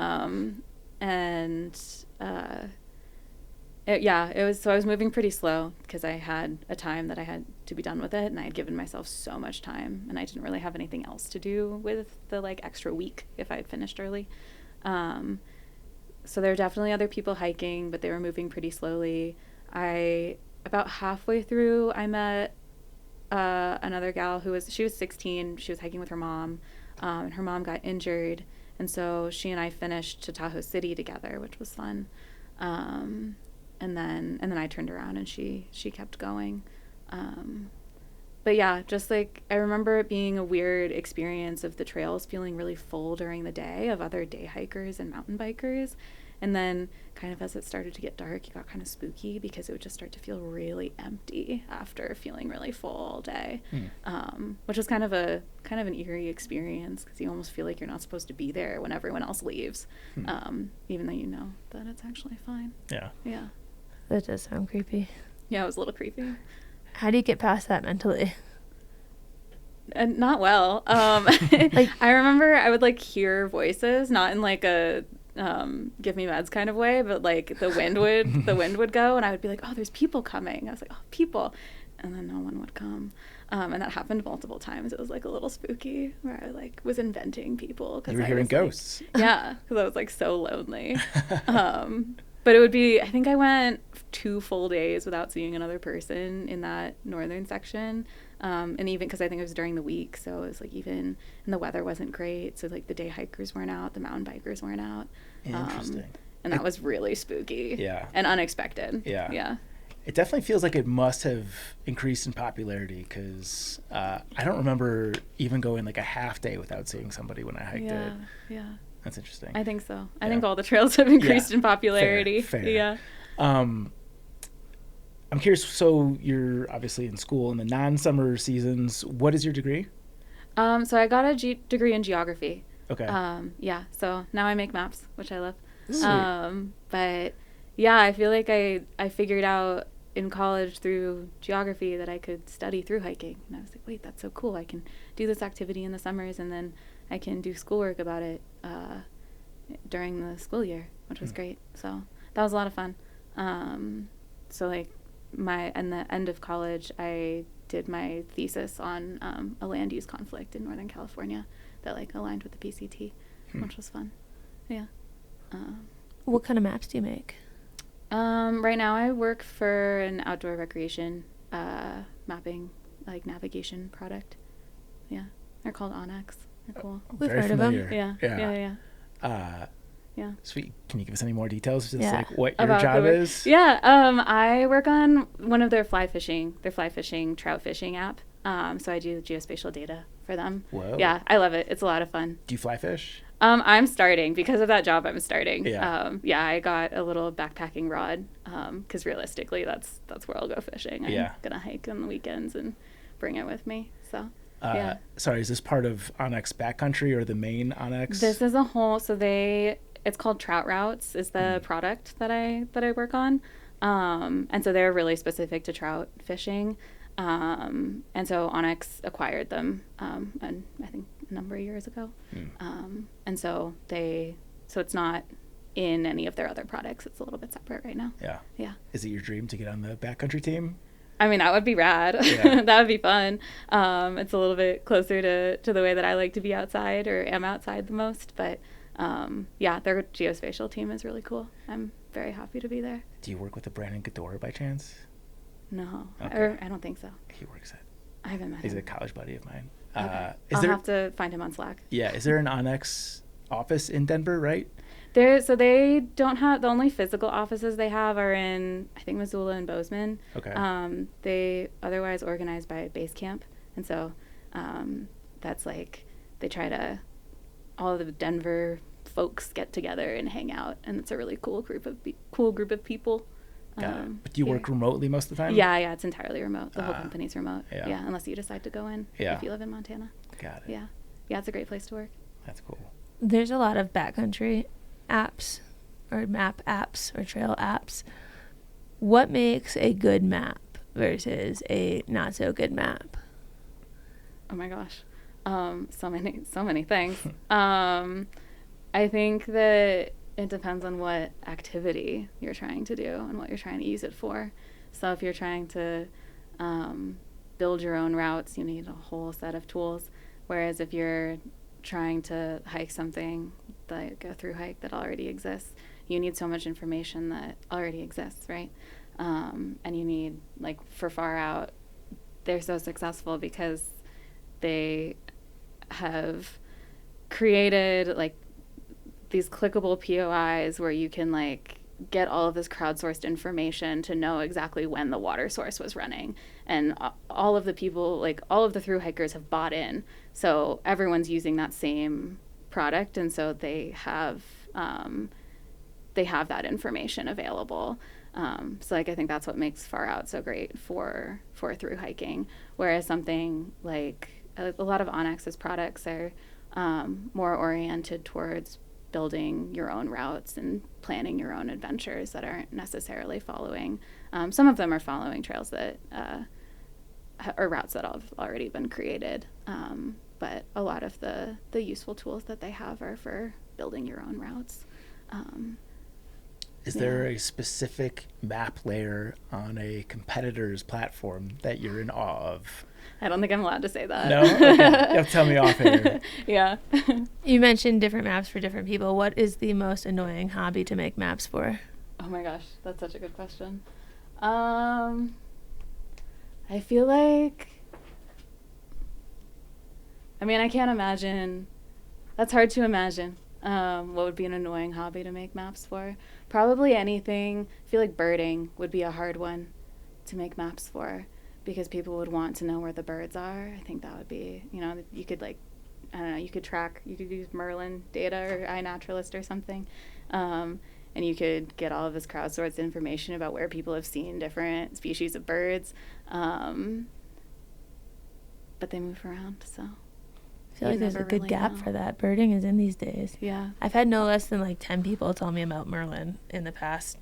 I was moving pretty slow because I had a time that I had to be done with it, and I had given myself so much time, and I didn't really have anything else to do with the like extra week if I had finished early. So there were definitely other people hiking, but they were moving pretty slowly. About halfway through, I met another gal she was 16. She was hiking with her mom, and her mom got injured, and so she and I finished to Tahoe City together, which was fun. And then I turned around and she kept going. But yeah, just like I remember it being a weird experience of the trails feeling really full during the day of other day hikers and mountain bikers. And then kind of as it started to get dark, it got kind of spooky because it would just start to feel really empty after feeling really full all day, which was kind of an eerie experience because you almost feel like you're not supposed to be there when everyone else leaves, even though you know that it's actually fine. Yeah. Yeah. That does sound creepy. Yeah, it was a little creepy. How do you get past that mentally? Not well. I remember I would like hear voices, not in like a give me meds kind of way, but like the wind would go and I would be like, oh, there's people coming. I was like, oh, people. And then no one would come. And that happened multiple times. It was like a little spooky where I like was inventing people. You were hearing ghosts. Like, yeah, because I was like so lonely. But it would be, I think I went 2 full days without seeing another person in that northern section. And even because I think it was during the week, so it was like even, and the weather wasn't great. So like the day hikers weren't out, the mountain bikers weren't out. Interesting. And that was really spooky. Yeah. And unexpected. Yeah. Yeah. It definitely feels like it must have increased in popularity because I don't remember even going like a half day without seeing somebody when I hiked it. Yeah. That's interesting. I think so. I think all the trails have increased in popularity. Fair. Yeah. I'm curious, so you're obviously in school in the non-summer seasons. What is your degree? So I got a degree in geography. Okay. Yeah, so now I make maps, which I love. Sweet. But yeah, I feel like I figured out in college through geography that I could study through hiking. And I was like, wait, that's so cool. I can do this activity in the summers and then I can do schoolwork about it during the school year, which was great. So that was a lot of fun. So like in the end of college, I did my thesis on a land use conflict in Northern California that like aligned with the PCT, which was fun. Yeah. What kind of maps do you make? Right now I work for an outdoor recreation mapping, like navigation product. Yeah. They're called Onyx. They're cool. We've Very heard familiar. of them. Yeah. Yeah. Sweet. Can you give us any more details? Just Yeah. like what your About job the work. is? Yeah. I work on one of their fly fishing trout fishing app. So I do geospatial data for them. Whoa. Yeah, I love it. It's a lot of fun. Do you fly fish? I'm starting because of that job. I'm starting. Yeah. I got a little backpacking rod because realistically, that's where I'll go fishing. I'm gonna hike on the weekends and bring it with me. So. Yeah. Sorry, is this part of Onyx Backcountry or the main Onyx? This is a whole. So it's called Trout Routes is the product that I work on, and so they're really specific to trout fishing, and so Onyx acquired them, and I think a number of years ago, and so it's not in any of their other products. It's a little bit separate right now. Yeah. Yeah. Is it your dream to get on the backcountry team? I mean, that would be rad. Yeah. That would be fun. It's a little bit closer to the way that I like to be outside or am outside the most. But their geospatial team is really cool. I'm very happy to be there. Do you work with a Brandon Gador by chance? No, Okay. I don't think so. He works at. I haven't met him. He's a college buddy of mine. Okay. I'll have to find him on Slack. Yeah. Is there an Onyx office in Denver, right? So they don't have, the only physical offices they have are in, I think, Missoula and Bozeman. Okay. They otherwise organized by base camp. And so that's like, they try to, all of the Denver folks get together and hang out. And it's a really cool group of people. Got it. But do you work remotely most of the time? Yeah, it's entirely remote. The whole company's remote. Yeah. Unless you decide to go in if you live in Montana. Got it. Yeah, it's a great place to work. That's cool. There's a lot of backcountry apps or map apps or trail apps. What makes a good map versus a not so good map? Oh my gosh. So many things. I think that it depends on what activity you're trying to do and what you're trying to use it for. So if you're trying to build your own routes, you need a whole set of tools. Whereas if you're trying to hike something like a Thru-Hike that already exists, you need so much information that already exists, right? And you need, like, for far out, they're so successful because they have created, like, these clickable POIs where you can, like, get all of this crowdsourced information to know exactly when the water source was running. And all of the people, like, all of the Thru-Hikers have bought in. So everyone's using that same product, and so they have that information available. So, like, I think that's what makes Far Out so great for Thru-Hiking. Whereas something like a lot of Onyx's products are more oriented towards building your own routes and planning your own adventures that aren't necessarily following. Some of them are following trails that or routes that have already been created. But a lot of the useful tools that they have are for building your own routes. Is there a specific map layer on a competitor's platform that you're in awe of? I don't think I'm allowed to say that. No? Okay. You have to tell me off here. Yeah. You mentioned different maps for different people. What is the most annoying hobby to make maps for? Oh my gosh, that's such a good question. I feel like, I mean, I can't imagine. That's hard to imagine. What would be an annoying hobby to make maps for? Probably anything. I feel like birding would be a hard one to make maps for because people would want to know where the birds are. I think that would be, you could, like, I don't know, you could use Merlin data or iNaturalist or something. And you could get all of this crowdsourced information about where people have seen different species of birds. But they move around, so. I feel like there's a good gap for that. Birding is in these days. Yeah. I've had no less than, like, 10 people tell me about Merlin in the past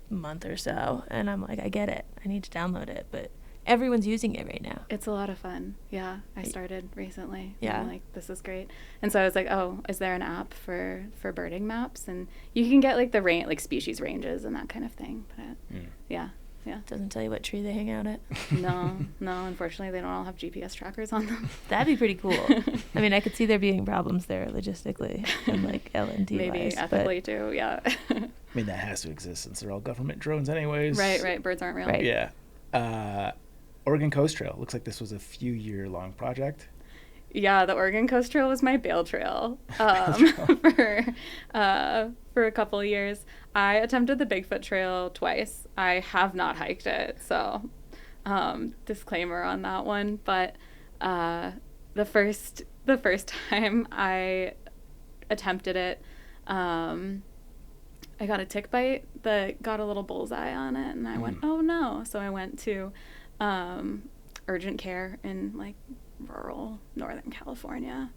month or so. And I'm like, I get it. I need to download it. But everyone's using it right now. It's a lot of fun. Yeah. I started recently. Yeah. I'm like, this is great. And so I was like, oh, is there an app for birding maps? And you can get, like, the species ranges and that kind of thing. But yeah. Doesn't tell you what tree they hang out at. No, unfortunately they don't all have GPS trackers on them. That'd be pretty cool. I mean, I could see there being problems there logistically and, like, L&D maybe wise, ethically too. Yeah. I mean, that has to exist since they're all government drones anyways. Right. Birds aren't real. Right. Yeah. Oregon Coast Trail. Looks like this was a few year long project. Yeah, the Oregon Coast Trail was my bail trail, for a couple of years. I attempted the Bigfoot Trail twice. I have not hiked it, so disclaimer on that one. But the first time I attempted it, I got a tick bite that got a little bullseye on it, and I went, oh no. So I went to urgent care in like rural Northern California,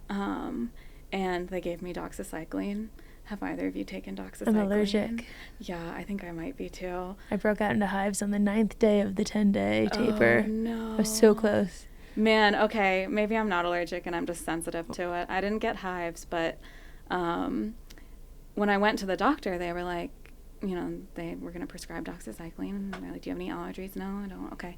and they gave me doxycycline. Have either of you taken doxycycline? I'm allergic. Yeah, I think I might be too. I broke out into hives on the 9th day of the 10-day taper. Oh no. I was so close. Man, okay, maybe I'm not allergic and I'm just sensitive to it. I didn't get hives, but when I went to the doctor, they were like, you know, they were going to prescribe doxycycline. And they're like, do you have any allergies? No, I don't. Okay.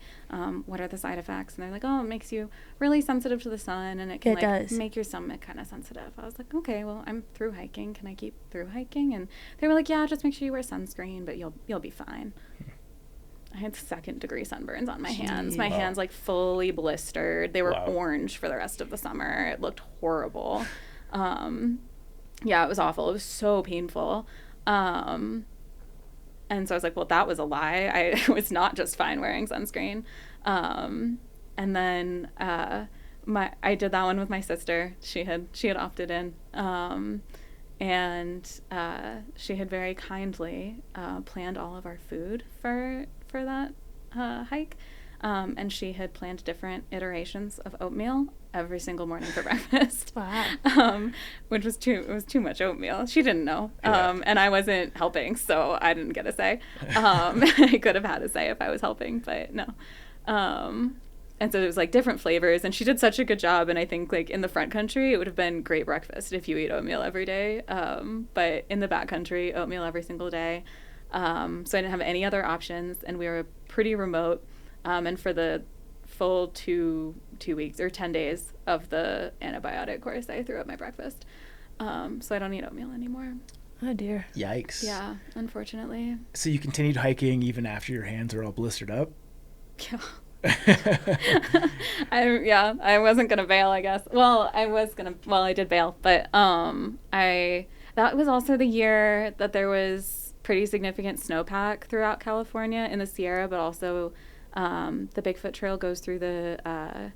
What are the side effects? And they're like, oh, it makes you really sensitive to the sun, and it can make your stomach kind of sensitive. I was like, okay, well, I'm through hiking. Can I keep through hiking? And they were like, yeah, just make sure you wear sunscreen, but you'll be fine. I had 2nd-degree sunburns on my hands. My hands like fully blistered. They were orange for the rest of the summer. It looked horrible. Yeah, it was awful. It was so painful. And so I was like, well, that was a lie. I was not just fine wearing sunscreen. And then I did that one with my sister. She had opted in. And she had very kindly planned all of our food for that hike. And she had planned different iterations of oatmeal every single morning for breakfast. Wow. Which was too much oatmeal. She didn't know. And I wasn't helping, so I didn't get a say. I could have had a say if I was helping, but no. And so it was like different flavors, and she did such a good job. And I think like in the front country, it would have been great breakfast if you eat oatmeal every day. But in the back country, oatmeal every single day. So I didn't have any other options, and we were pretty remote. And for the full two weeks or 10 days of the antibiotic course, I threw up my breakfast. So I don't eat oatmeal anymore. Oh dear. Yikes. Yeah, unfortunately. So you continued hiking even after your hands are all blistered up? Yeah. I wasn't gonna bail, I guess. Well, I did bail, but that was also the year that there was pretty significant snowpack throughout California in the Sierra, but also the Bigfoot Trail goes through the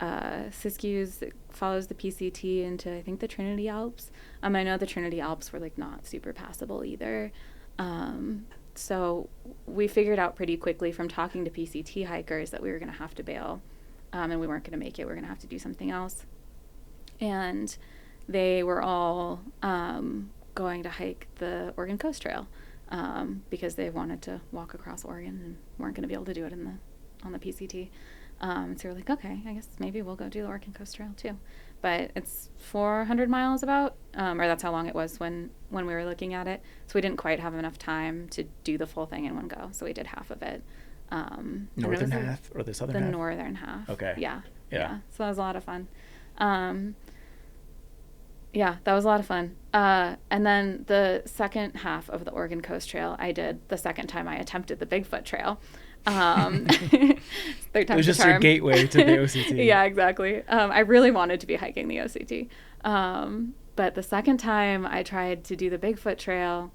Siskiyous. It follows the PCT into, I think, the Trinity Alps. I know the Trinity Alps were like not super passable either. So we figured out pretty quickly from talking to PCT hikers that we were going to have to bail, and we weren't going to make it. We were going to have to do something else. And they were all going to hike the Oregon Coast Trail because they wanted to walk across Oregon and weren't going to be able to do it on the PCT. So we're like, okay, I guess maybe we'll go do the Oregon Coast Trail too. But it's 400 miles about, or that's how long it was when we were looking at it. So we didn't quite have enough time to do the full thing in one go. So we did half of it. Northern half or the southern half? The northern half. Okay. Yeah. So that was a lot of fun. Yeah, that was a lot of fun. And then the second half of the Oregon Coast Trail, I did the second time I attempted the Bigfoot Trail. Third it time's was just the charm. your gateway to the OCT. Yeah, exactly. I really wanted to be hiking the OCT. But the second time I tried to do the Bigfoot Trail,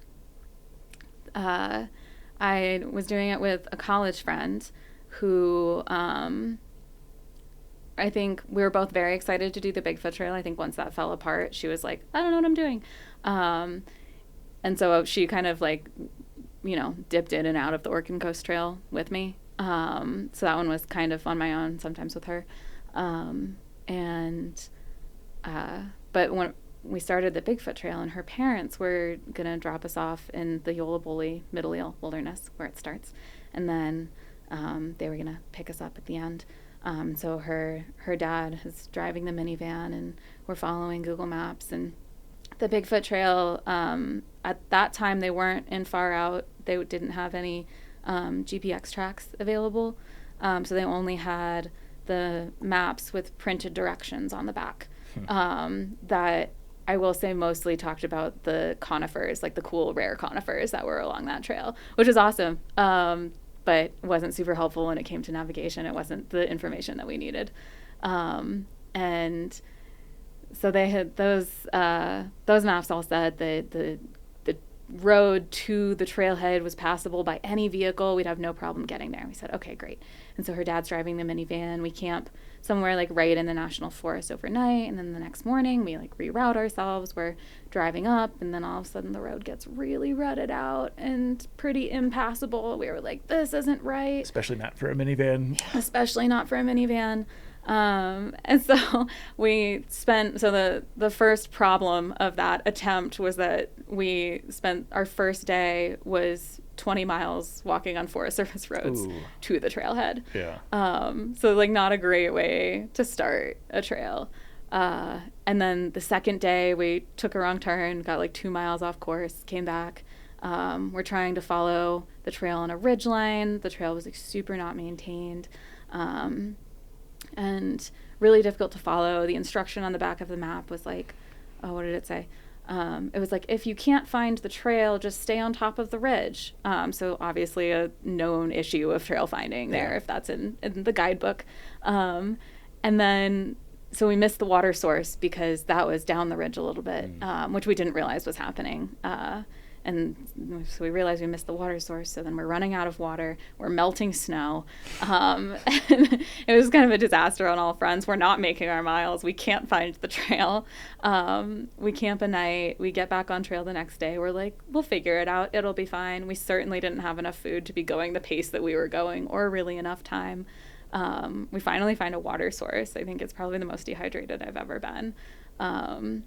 I was doing it with a college friend who I think we were both very excited to do the Bigfoot Trail. I think once that fell apart, she was like, I don't know what I'm doing. And so she kind of like, dipped in and out of the Oregon Coast Trail with me. So that one was kind of on my own, sometimes with her. But when we started the Bigfoot Trail, and her parents were going to drop us off in the Yola-Bully Middle Eel Wilderness, where it starts. And then they were going to pick us up at the end. So her dad is driving the minivan, and we're following Google Maps. And the Bigfoot Trail, at that time, they weren't in far out. They didn't have any GPX tracks available. So they only had the maps with printed directions on the back. That I will say mostly talked about the conifers, like the cool rare conifers that were along that trail, which is awesome. But wasn't super helpful when it came to navigation. It wasn't the information that we needed. And so they had those maps all said the road to the trailhead was passable by any vehicle. We'd have no problem getting there. We said, okay, great. And so her dad's driving the minivan. We camp somewhere like right in the national forest overnight. And then the next morning we like reroute ourselves. We're driving up, and then all of a sudden the road gets really rutted out and pretty impassable. We were like, this isn't right. Especially not for a minivan. Especially not for a minivan. And so we spent, so the first problem of that attempt was that we spent our first day was 20 miles walking on Forest Service roads to the trailhead. Yeah. So like not a great way to start a trail. And then the second day we took a wrong turn, got like 2 miles off course, came back. We're trying to follow the trail on a ridge line. The trail was like super not maintained. And really difficult to follow. The instruction on the back of the map was like, oh, what did it say? It was like, if you can't find the trail, just stay on top of the ridge. So obviously a known issue of trail finding there, if that's in the guidebook. And then, so we missed the water source because that was down the ridge a little bit, which we didn't realize was happening. And so we realized we missed the water source. So then we're running out of water. We're melting snow. And it was kind of a disaster on all fronts. We're not making our miles. We can't find the trail. We camp a night. We get back on trail the next day. We're like, we'll figure it out. It'll be fine. We certainly didn't have enough food to be going the pace that we were going, or really enough time. We finally find a water source. I think it's probably the most dehydrated I've ever been. And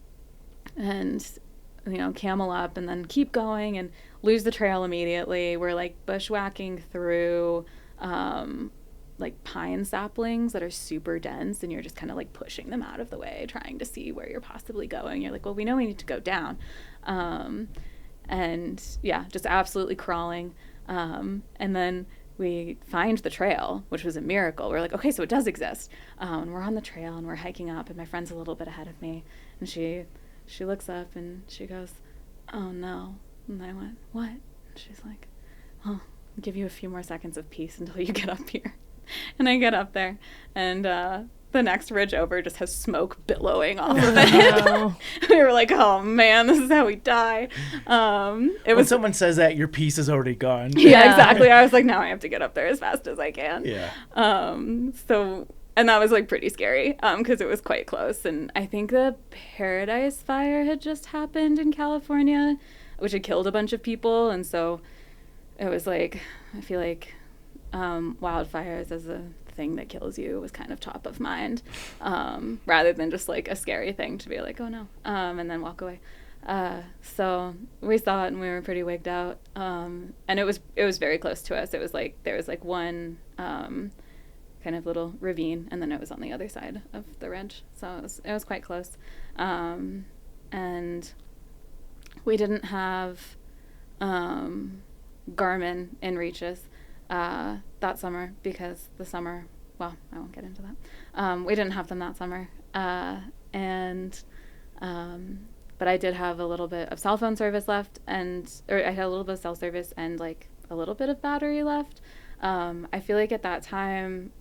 camel up and then keep going and lose the trail immediately. We're like bushwhacking through like pine saplings that are super dense, and you're just kind of like pushing them out of the way, trying to see where you're possibly going. You're like, well, we know we need to go down. And yeah, just absolutely crawling. And then we find the trail, which was a miracle. We're like, okay, so it does exist. And we're on the trail and we're hiking up, and my friend's a little bit ahead of me, and she looks up and she goes, oh no. And I went, what? And she's like, well, I'll give you a few more seconds of peace until you get up here. And I get up there, and the next ridge over just has smoke billowing off of it. We were like, oh man, this is how we die. When someone says that, your peace is already gone. Yeah, exactly. I was like, now I have to get up there as fast as I can. Yeah. And that was like pretty scary because it was quite close. And I think the Paradise Fire had just happened in California, which had killed a bunch of people. And so it was like, I feel like wildfires as a thing that kills you was kind of top of mind, rather than just like a scary thing to be like, oh no, and then walk away. So we saw it and we were pretty wigged out. And it was very close to us. It was like, there was like one kind of little ravine, and then it was on the other side of the ridge. So it was quite close. And we didn't have Garmin in reaches that summer because the summer, well, I won't get into that. We didn't have them that summer. But I did have a little bit of cell phone service left, or I had a little bit of cell service and like a little bit of battery left. I feel like at that time,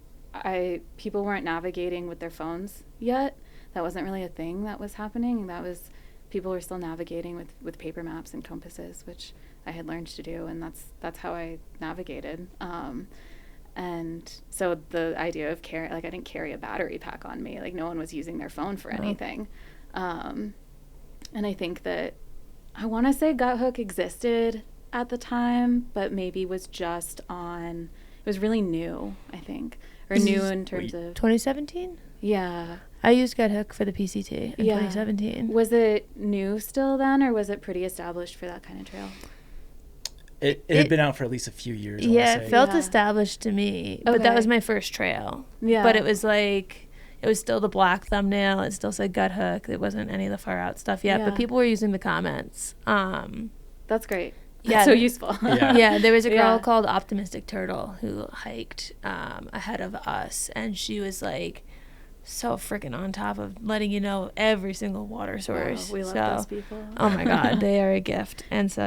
people weren't navigating with their phones yet. That wasn't really a thing that was happening. People were still navigating with paper maps and compasses, which I had learned to do, and that's how I navigated. And so the idea of I didn't carry a battery pack on me. Like no one was using their phone for anything. And I think that I want to say Gut Hook existed at the time, but maybe was just on. It was really new, I think. Or new in terms of 2017? Yeah. I used Gut Hook for the PCT in 2017. Was it new still then, or was it pretty established for that kind of trail? It had been out for at least a few years. Yeah, it felt established to me. But that was my first trail. Yeah. But it was like, it was still the black thumbnail. It still said Gut Hook. It wasn't any of the far out stuff yet. Yeah. But people were using the comments. That's great. Yeah, so useful. Yeah, there was a girl called Optimistic Turtle who hiked ahead of us, and she was like so freaking on top of letting you know every single water source. Wow, we love those people. Oh my God, they are a gift. And so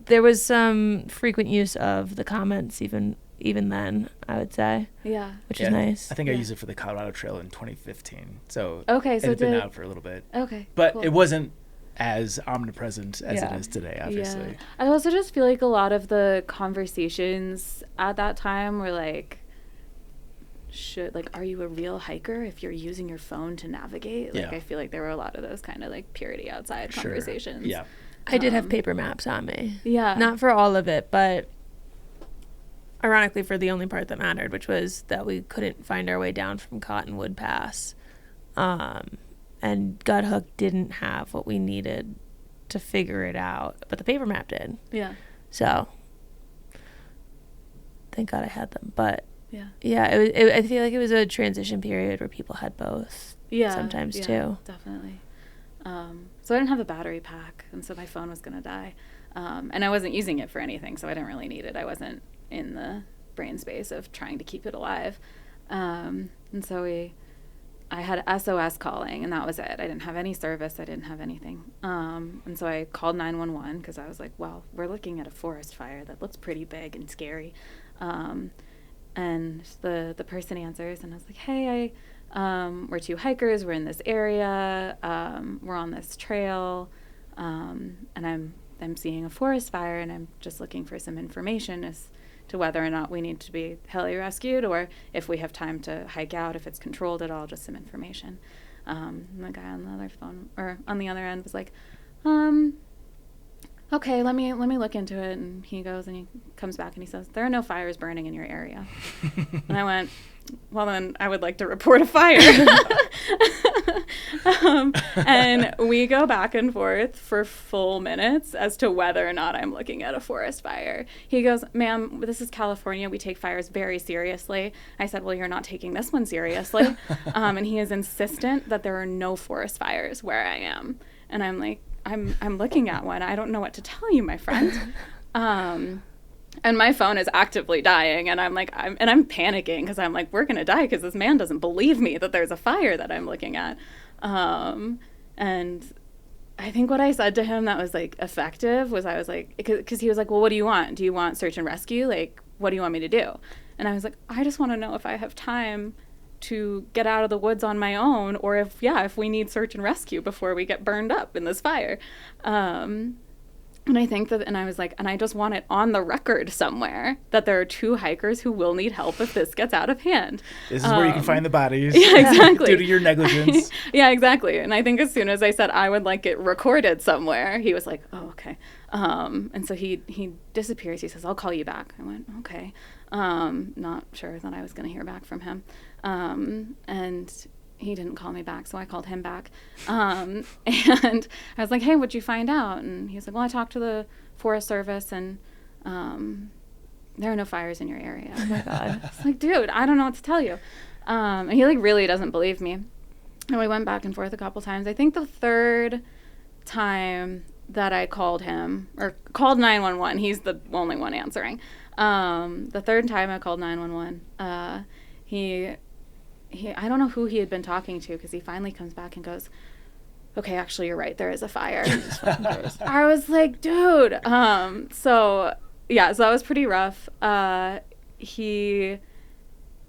there was some frequent use of the comments even then, I would say. Yeah. Which is nice. I think I used it for the Colorado Trail in 2015. So it had been out for a little bit. Okay. But cool. it wasn't as omnipresent as it is today, obviously. Yeah. I also just feel like a lot of the conversations at that time were like, are you a real hiker if you're using your phone to navigate? Like, I feel like there were a lot of those kind of like purity outside conversations. Yeah. I did have paper maps on me. Yeah. Not for all of it, but ironically for the only part that mattered, which was that we couldn't find our way down from Cottonwood Pass. And Guthook didn't have what we needed to figure it out, but the paper map did. Yeah. So, thank God I had them. But yeah, I feel like it was a transition period where people had both. Yeah, sometimes too. Definitely. So I didn't have a battery pack, and so my phone was gonna die, and I wasn't using it for anything, so I didn't really need it. I wasn't in the brain space of trying to keep it alive, and so I had SOS calling, and that was it. I didn't have any service. I didn't have anything. And so I called 911 because I was like, well, we're looking at a forest fire that looks pretty big and scary. And the person answers, and I was like, hey, we're two hikers. We're in this area. We're on this trail. And I'm seeing a forest fire, and I'm just looking for some information as to whether or not we need to be heli rescued, or if we have time to hike out, if it's controlled at all, just some information. And the guy on the other phone, or on the other end, was like, okay, let me look into it. And he goes and he comes back and he says, there are no fires burning in your area. And I went, well, then I would like to report a fire. And we go back and forth for full minutes as to whether or not I'm looking at a forest fire. He goes, ma'am, this is California. We take fires very seriously. I said, well, you're not taking this one seriously. And he is insistent that there are no forest fires where I am. And I'm like, I'm looking at one. I don't know what to tell you, my friend. And my phone is actively dying, and I'm panicking because I'm like, we're gonna die because this man doesn't believe me that there's a fire that I'm looking at. And I think what I said to him that was like effective was, I was like, because he was like, well, what do you want? Do you want search and rescue? Like, what do you want me to do? And I was like, I just want to know if I have time to get out of the woods on my own, or if we need search and rescue before we get burned up in this fire. And I think that, and I was like, and I just want it on the record somewhere that there are two hikers who will need help if this gets out of hand. This is where you can find the bodies. Yeah, exactly. Due to your negligence. Yeah, exactly. And I think as soon as I said I would like it recorded somewhere, he was like, oh, okay. And so he disappears. He says, I'll call you back. I went, okay. Not sure that I was going to hear back from him. And he didn't call me back, so I called him back. And I was like, hey, what'd you find out? And he was like, well, I talked to the Forest Service, and there are no fires in your area. Oh, my God. It's like, dude, I don't know what to tell you. And he, like, really doesn't believe me. And we went back and forth a couple times. I think the third time that I called him, or called 911, he's the only one answering. The third time I called 911, he I don't know who he had been talking to, because he finally comes back and goes, okay, actually, you're right. There is a fire. I was like, dude. So that was pretty rough. He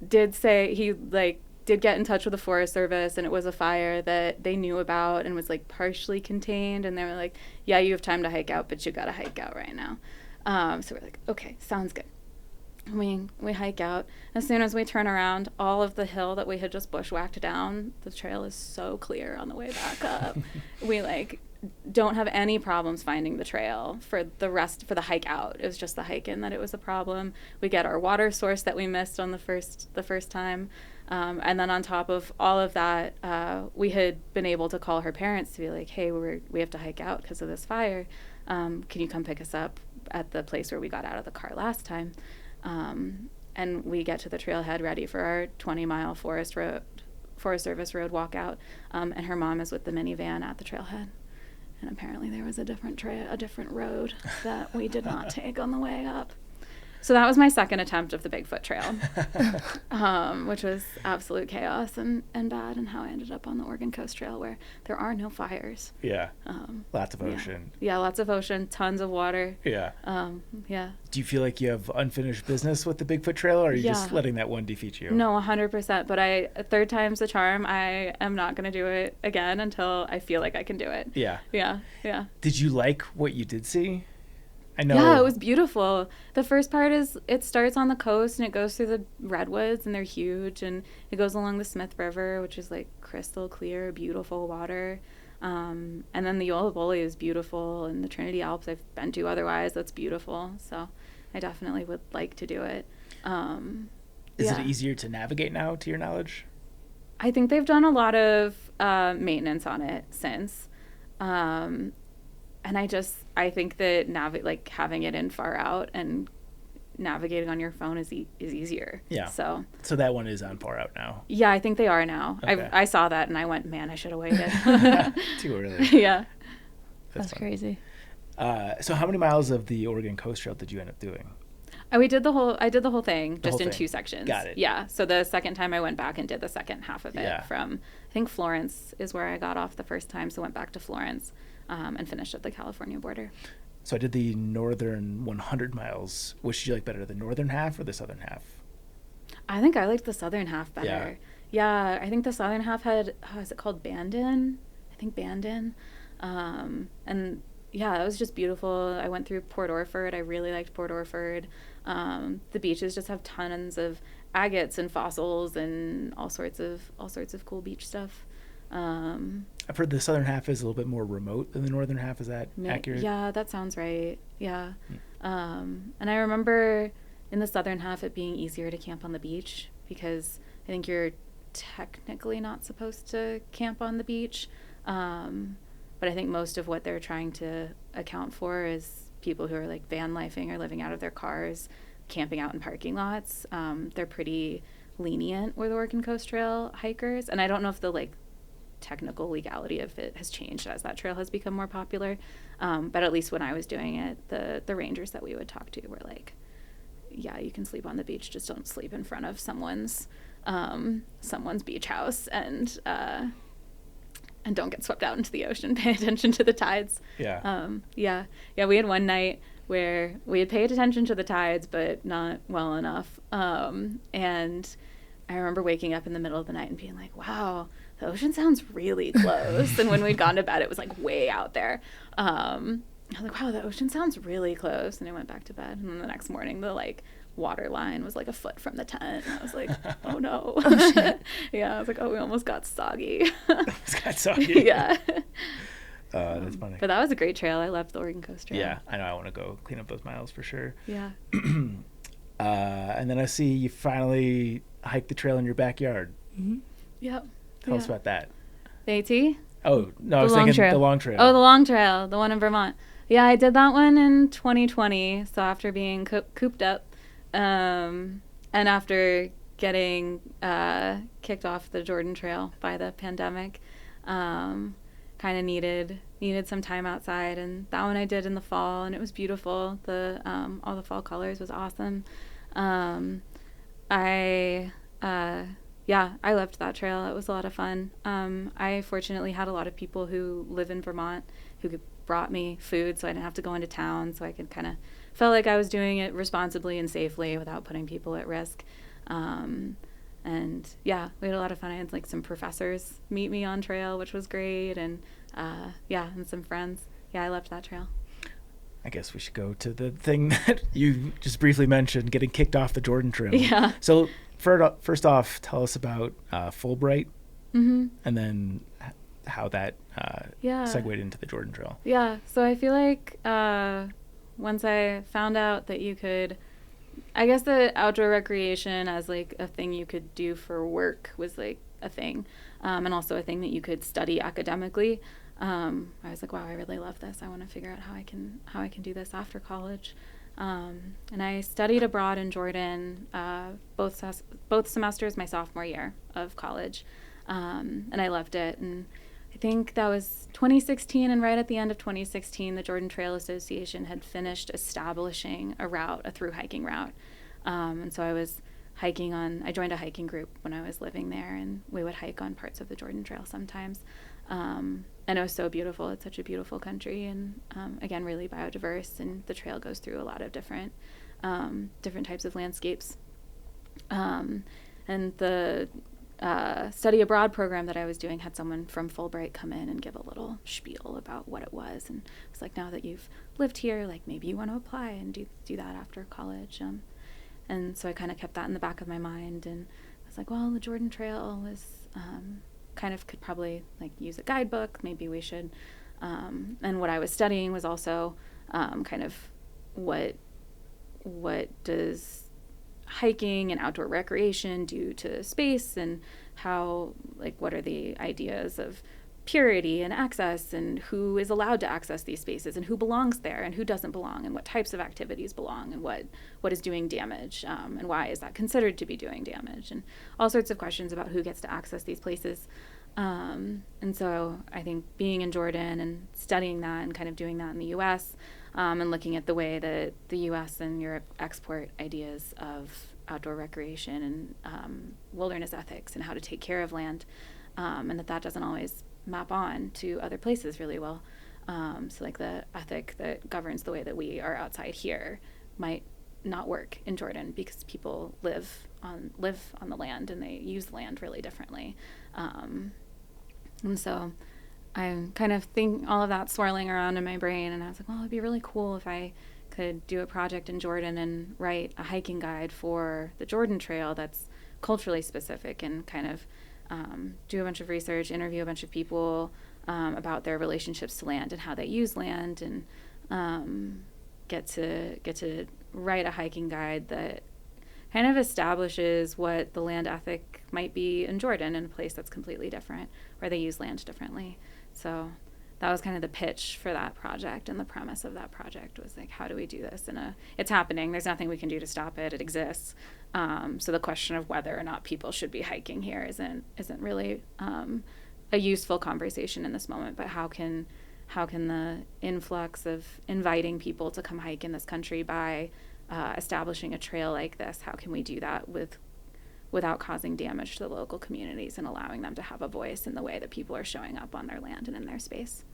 did say he did get in touch with the Forest Service, and it was a fire that they knew about and was like partially contained. And they were like, yeah, you have time to hike out, but you got to hike out right now. So we're like, okay, sounds good. We hike out. As soon as we turn around, all of the hill that we had just bushwhacked down, the trail is so clear on the way back up. We don't have any problems finding the trail for the hike out. It was just the hike in that it was a problem. We get our water source that we missed on the first time. And then on top of all of that, we had been able to call her parents to be like, hey, we have to hike out because of this fire. Can you come pick us up at the place where we got out of the car last time? And we get to the trailhead ready for our 20-mile Forest Service road walkout. And her mom is with the minivan at the trailhead. And apparently there was a different road that we did not take on the way up. So that was my second attempt of the Bigfoot Trail, which was absolute chaos and bad, and how I ended up on the Oregon Coast Trail where there are no fires. Yeah. Lots of ocean. Yeah, lots of ocean, tons of water. Yeah. Yeah. Do you feel like you have unfinished business with the Bigfoot Trail, or are you just letting that one defeat you? No, 100%. But third time's the charm. I am not going to do it again until I feel like I can do it. Yeah. Yeah. Yeah. Did you like what you did see? I know. Yeah, it was beautiful. The first part is it starts on the coast and it goes through the redwoods, and they're huge, and it goes along the Smith River, which is like crystal clear, beautiful water. And then the Yola is beautiful, and the Trinity Alps I've been to otherwise. That's beautiful. So I definitely would like to do it. Is it easier to navigate now, to your knowledge? I think they've done a lot of maintenance on it since. And I think that having it in far out and navigating on your phone is easier. Yeah. So that one is on far out now. Yeah, I think they are now. Okay. I saw that and I went, man, I should have waited. Too early. Yeah. That's crazy. So how many miles of the Oregon Coast Trail did you end up doing? I did the whole thing just in 2 sections. Got it. Yeah. So the second time I went back and did the second half of it Yeah. from, I think Florence is where I got off the first time. So went back to Florence and finished at the California border. So I did the northern 100 miles. Which did you like better, the northern half or the southern half? I think I liked the southern half better. Yeah, I think the southern half had, is it called Bandon? I think Bandon. And yeah, it was just beautiful. I went through Port Orford. I really liked Port Orford. The beaches just have tons of agates and fossils and all sorts of cool beach stuff. I've heard the southern half is a little bit more remote than the northern half. Is that accurate? Yeah, that sounds right. Yeah. And I remember in the southern half it being easier to camp on the beach because I think you're technically not supposed to camp on the beach. But I think most of what they're trying to account for is people who are like van lifing or living out of their cars, camping out in parking lots. They're pretty lenient with Oregon Coast Trail hikers. And I don't know if the technical legality of it has changed as that trail has become more popular. But at least when I was doing it, the rangers that we would talk to were like, yeah, you can sleep on the beach, just don't sleep in front of someone's beach house and don't get swept out into the ocean. Pay attention to the tides. Yeah. Yeah. We had one night where we had paid attention to the tides, but not well enough. And I remember waking up in the middle of the night and being like, wow, the ocean sounds really close. And when we'd gone to bed, it was like way out there. I was like, wow, the ocean sounds really close. And I went back to bed. And then the next morning, the water line was like a foot from the tent. And I was like, oh no. Yeah, I was like, oh, we almost got soggy. Yeah. That's funny. But that was a great trail. I loved the Oregon Coast Trail. Yeah, I know. I want to go clean up those miles for sure. Yeah. And then I see you finally hiked the trail in your backyard. Mm-hmm. Yep. Tell us about that. The AT? Oh, no, I was thinking the long trail. Oh, the long trail, the one in Vermont. Yeah, I did that one in 2020. So after being cooped up, and after getting kicked off the Jordan Trail by the pandemic, kind of needed some time outside, and that one I did in the fall, and it was beautiful. All the fall colors was awesome. I loved that trail. It was a lot of fun. I fortunately had a lot of people who live in Vermont who brought me food, so I didn't have to go into town, so I could kind of felt like I was doing it responsibly and safely without putting people at risk. And yeah, we had a lot of fun. I had some professors meet me on trail, which was great, and and some friends. Yeah, I loved that trail. I guess we should go to the thing that you just briefly mentioned, getting kicked off the Jordan Trail. Yeah. So first off, tell us about Fulbright, mm-hmm. and then how that segued into the Jordan Trail. Yeah, so I feel like once I found out that you could, I guess the outdoor recreation as a thing you could do for work was a thing, and also a thing that you could study academically. I was like, wow, I really love this. I want to figure out how I can do this after college. And I studied abroad in Jordan both semesters my sophomore year of college, and I loved it. And I think that was 2016, and right at the end of 2016, the Jordan Trail Association had finished establishing a route, a thru-hiking route. And so I joined a hiking group when I was living there, and we would hike on parts of the Jordan Trail sometimes. And it was so beautiful. It's such a beautiful country, and again, really biodiverse, and the trail goes through a lot of different types of landscapes. And the study abroad program that I was doing had someone from Fulbright come in and give a little spiel about what it was, and it was like, now that you've lived here, like maybe you want to apply and do that after college. And so I kind of kept that in the back of my mind, and I was like, well, the Jordan Trail is kind of could probably like use a guidebook. Maybe we should. And what I was studying was also kind of what does hiking and outdoor recreation do to space, and how, like, what are the ideas of purity and access, and who is allowed to access these spaces, and who belongs there and who doesn't belong, and what types of activities belong, and what is doing damage, and why is that considered to be doing damage, and all sorts of questions about who gets to access these places. And so I think being in Jordan and studying that and kind of doing that in the U.S., and looking at the way that the U.S. and Europe export ideas of outdoor recreation and wilderness ethics and how to take care of land, and that doesn't always map on to other places really well. So like the ethic that governs the way that we are outside here might not work in Jordan, because people live on the land and they use the land really differently. And so I'm kind of all of that swirling around in my brain, and I was like, well, it'd be really cool if I could do a project in Jordan and write a hiking guide for the Jordan Trail that's culturally specific, and kind of do a bunch of research, interview a bunch of people about their relationships to land and how they use land, and get to write a hiking guide that kind of establishes what the land ethic might be in Jordan, in a place that's completely different, where they use land differently. So that was kind of the pitch for that project, and the premise of that project was like, how do we do this? It's happening. There's nothing we can do to stop it. It exists. So the question of whether or not people should be hiking here isn't really a useful conversation in this moment. But how can the influx of inviting people to come hike in this country by establishing a trail like this, how can we do that without causing damage to the local communities, and allowing them to have a voice in the way that people are showing up on their land and in their space?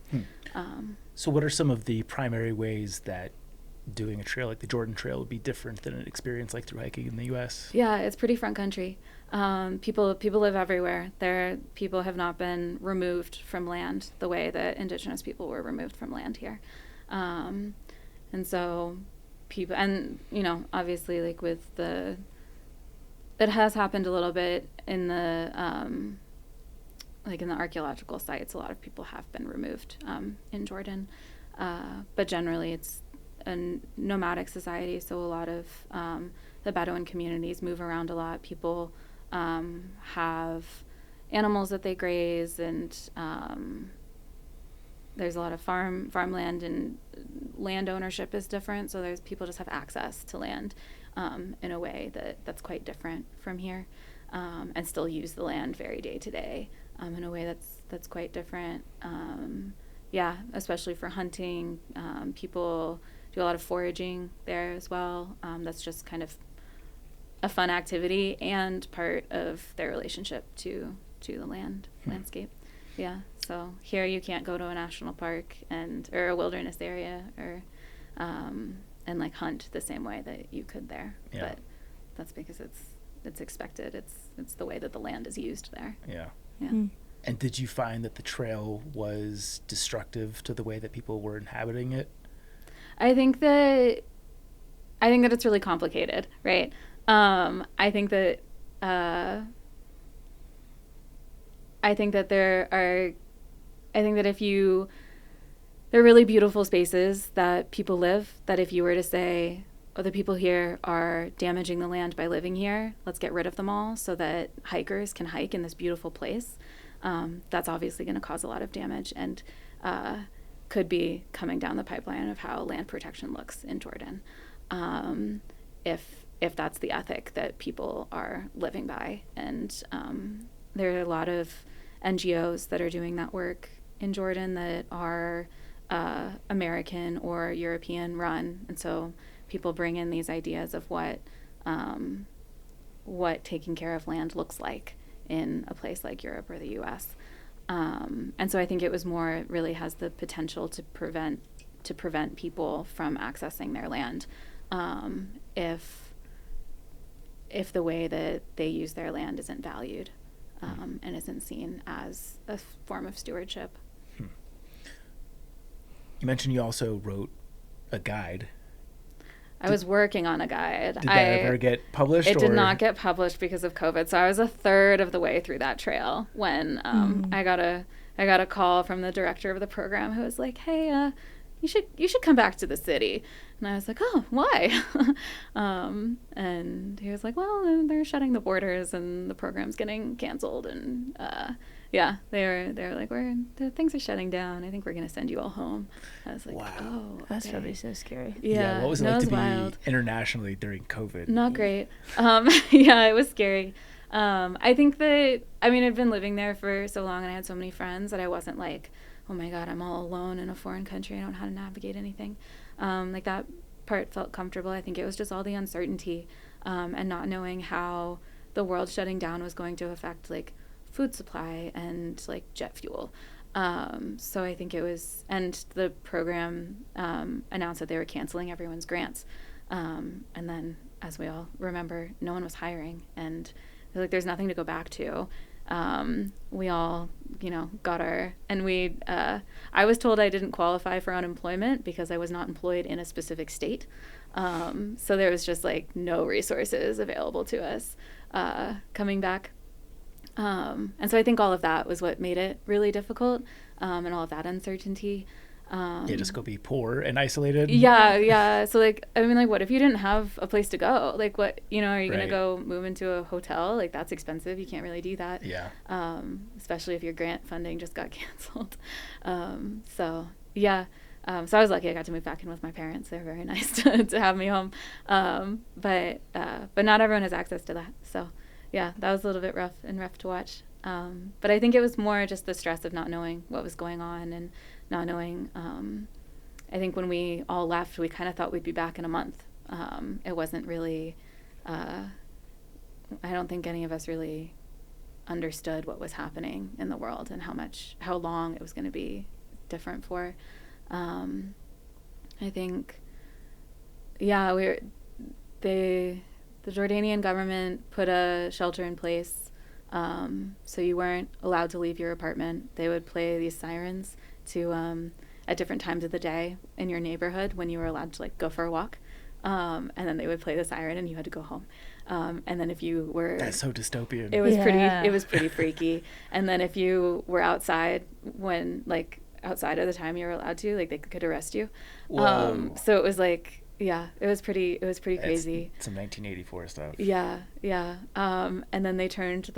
So what are some of the primary ways that doing a trail like the Jordan Trail would be different than an experience like thru-hiking in the U.S.? Yeah, it's pretty front country. People live everywhere. People have not been removed from land the way that indigenous people were removed from land here. And so people, and, obviously, like it has happened a little bit in the, like in the archaeological sites, a lot of people have been removed in Jordan. But generally it's a nomadic society, so a lot of the Bedouin communities move around a lot. People have animals that they graze, and there's a lot of farmland, and land ownership is different, so people just have access to land in a way that's quite different from here, and still use the land very day to day in a way that's quite different. Especially for hunting. People do a lot of foraging there as well. That's just kind of a fun activity and part of their relationship to the landscape. Yeah. So here you can't go to a national park or a wilderness area and like hunt the same way that you could there. Yeah. But that's because it's expected. It's the way that the land is used there. Yeah. Yeah. And did you find that the trail was destructive to the way that people were inhabiting it? I think that it's really complicated, right? I think that there are really beautiful spaces that people live, that if you were to say, oh, the people here are damaging the land by living here, let's get rid of them all so that hikers can hike in this beautiful place, that's obviously going to cause a lot of damage, and could be coming down the pipeline of how land protection looks in Jordan, if that's the ethic that people are living by. And there are a lot of NGOs that are doing that work in Jordan that are American or European run, and so people bring in these ideas of what taking care of land looks like in a place like Europe or the U.S. And so I think it was more, it really has the potential to prevent people from accessing their land if the way that they use their land isn't valued and isn't seen as a form of stewardship. You mentioned you also wrote a guide. I was working on a guide. Did that ever get published? It did not get published because of COVID. So I was a third of the way through that trail when I got a call from the director of the program who was like, "Hey, you should come back to the city." And I was like, "Oh, why?" And he was like, "Well, they're shutting the borders and the program's getting canceled, and yeah, they're like, things are shutting down. I think we're gonna send you all home." I was like, wow. "Oh, okay." That's probably so scary. Yeah. What was it like to wild. be internationally during COVID? Not great. Yeah, it was scary. I think that, I mean, I'd been living there for so long and I had so many friends that I wasn't like, oh my God, I'm all alone in a foreign country. I don't know how to navigate anything. Like that part felt comfortable. I think it was just all the uncertainty and not knowing how the world shutting down was going to affect like food supply and like jet fuel. So I think it was, and the program announced that they were canceling everyone's grants. And then, as we all remember, no one was hiring, and like there's nothing to go back to. We all, got our, and I was told I didn't qualify for unemployment because I was not employed in a specific state. So there was just like no resources available to us coming back. And so I think all of that was what made it really difficult, and all of that uncertainty. Just go be poor and isolated. Yeah. So like, I mean, like, what if you didn't have a place to go? Like, what, are you Right. gonna go move into a hotel? Like, that's expensive. You can't really do that. Yeah. Especially if your grant funding just got canceled. So yeah. So I was lucky I got to move back in with my parents. They were very nice to have me home. But not everyone has access to that. So yeah, that was a little bit rough to watch. But I think it was more just the stress of not knowing what was going on and not knowing. I think when we all left, we kind of thought we'd be back in a month. It wasn't really, I don't think any of us really understood what was happening in the world and how long it was going to be different for. I think, yeah, the Jordanian government put a shelter in place. So you weren't allowed to leave your apartment. They would play these sirens to at different times of the day in your neighborhood when you were allowed to like go for a walk. And then they would play the siren and you had to go home. And then if you were, that's so dystopian. it was pretty freaky. And then if you were outside outside of the time you were allowed to, like they could arrest you. So it was like, yeah, it was pretty crazy. It's some 1984 stuff. Yeah. And then they turned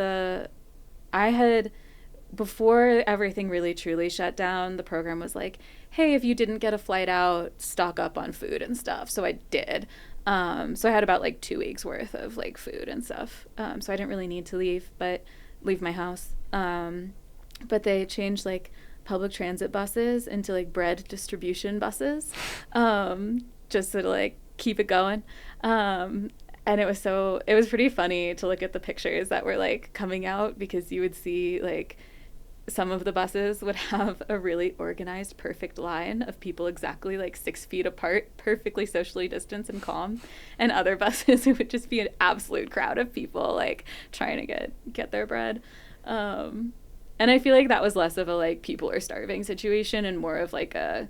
before everything really truly shut down, the program was like, hey, if you didn't get a flight out, stock up on food and stuff. So I did. So I had about like 2 weeks worth of like food and stuff. So I didn't really need to leave my house. But they changed like public transit buses into like bread distribution buses. Just to like keep it going. And it was pretty funny to look at the pictures that were like coming out, because you would see like some of the buses would have a really organized, perfect line of people exactly like 6 feet apart, perfectly socially distanced and calm. And other buses, it would just be an absolute crowd of people like trying to get their bread. And I feel like that was less of a like people are starving situation and more of like a,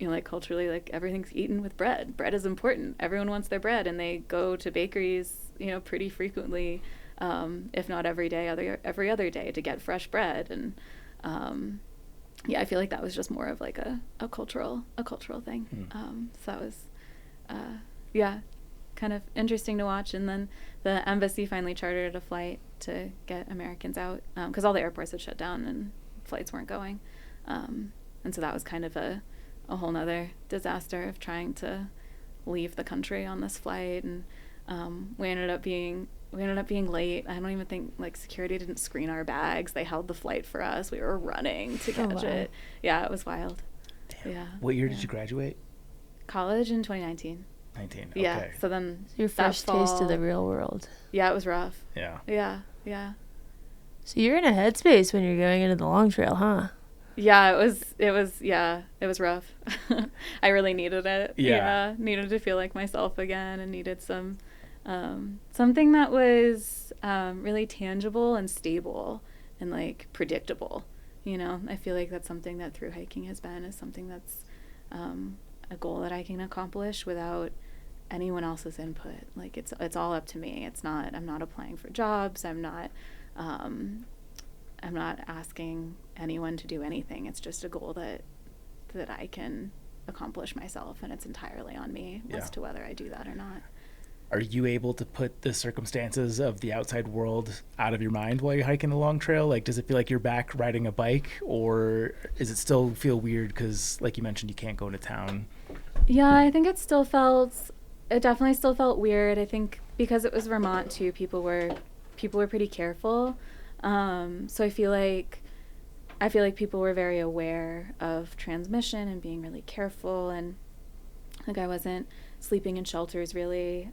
like culturally, like everything's eaten with bread. Bread is important. Everyone wants their bread, and they go to bakeries, pretty frequently, if not every day, every other day, to get fresh bread. And yeah, I feel like that was just more of like a cultural thing. So that was, yeah, kind of interesting to watch. And then the embassy finally chartered a flight to get Americans out, because all the airports had shut down and flights weren't going. And so that was kind of a whole nother disaster of trying to leave the country on this flight. And we ended up being we ended up being late. I don't even think, like, security didn't screen our bags. They held the flight for us. We were running to catch it. Yeah, it was wild. Damn. Yeah. What year did you graduate? College in 2019. 19. Okay. Yeah. So then Your first taste of the real world. Yeah, it was rough. Yeah. Yeah. Yeah. So you're in a headspace when you're going into the long trail, huh? Yeah, it was rough. I really needed it. Yeah. Needed to feel like myself again, and needed some something that was really tangible and stable and, like, predictable. You know, I feel like that's something that Thru-Hiking has been, is something that's a goal that I can accomplish without anyone else's input. Like, it's all up to me. I'm not applying for jobs. I'm not asking anyone to do anything. It's just a goal that I can accomplish myself, and it's entirely on me as to whether I do that or not. Are you able to put the circumstances of the outside world out of your mind while you're hiking the long trail? Like, does it feel like you're back riding a bike, or does it still feel weird because, like you mentioned, you can't go into town? Yeah, I think it definitely still felt weird. I think because it was Vermont too, people were pretty careful. So I feel like people were very aware of transmission and being really careful, and, like, I wasn't sleeping in shelters really,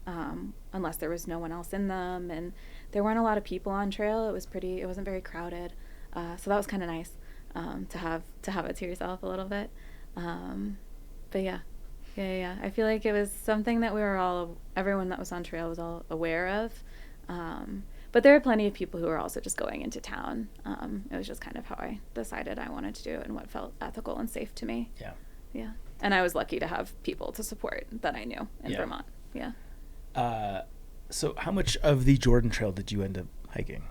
unless there was no one else in them, and there weren't a lot of people on trail. It wasn't very crowded, so that was kind of nice, to have it to yourself a little bit. But yeah, I feel like it was something that everyone that was on trail was all aware of. But there are plenty of people who are also just going into town. It was just kind of how I decided I wanted to do it and what felt ethical and safe to me. Yeah. Yeah. And I was lucky to have people to support that I knew in Vermont. Yeah. So how much of the Jordan Trail did you end up hiking?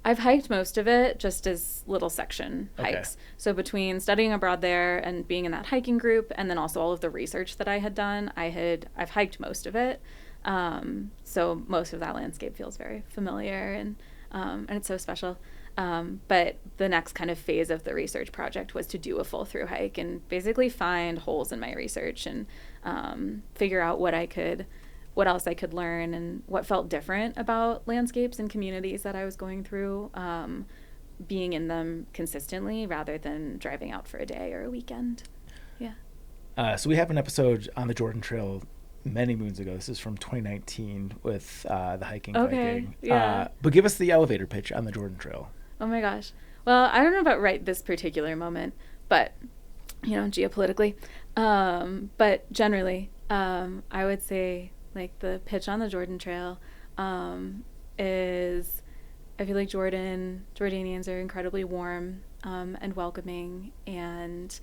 I've hiked most of it just as little section hikes. Okay. So between studying abroad there and being in that hiking group, and then also all of the research that I had done, I've hiked most of it. So most of that landscape feels very familiar, and it's so special. But the next kind of phase of the research project was to do a full through hike and basically find holes in my research and figure out what else I could learn and what felt different about landscapes and communities that I was going through, being in them consistently rather than driving out for a day or a weekend. Yeah. So we have an episode on the Jordan Trail many moons ago. This is from 2019 with the hiking. Viking. Yeah. But give us the elevator pitch on the Jordan Trail. Oh my gosh. Well, I don't know about right this particular moment, but, geopolitically. But generally, I would say, like, the pitch on the Jordan Trail is, I feel like Jordanians are incredibly warm and welcoming, and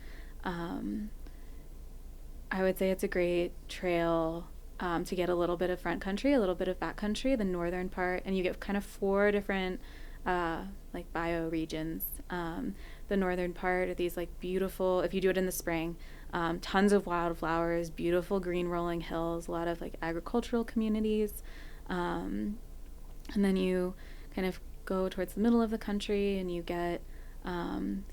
I would say it's a great trail to get a little bit of front country, a little bit of back country, the northern part, and you get kind of 4 different bioregions. The northern part are these, like, beautiful, if you do it in the spring, tons of wildflowers, beautiful green rolling hills, a lot of, like, agricultural communities, and then you kind of go towards the middle of the country and you get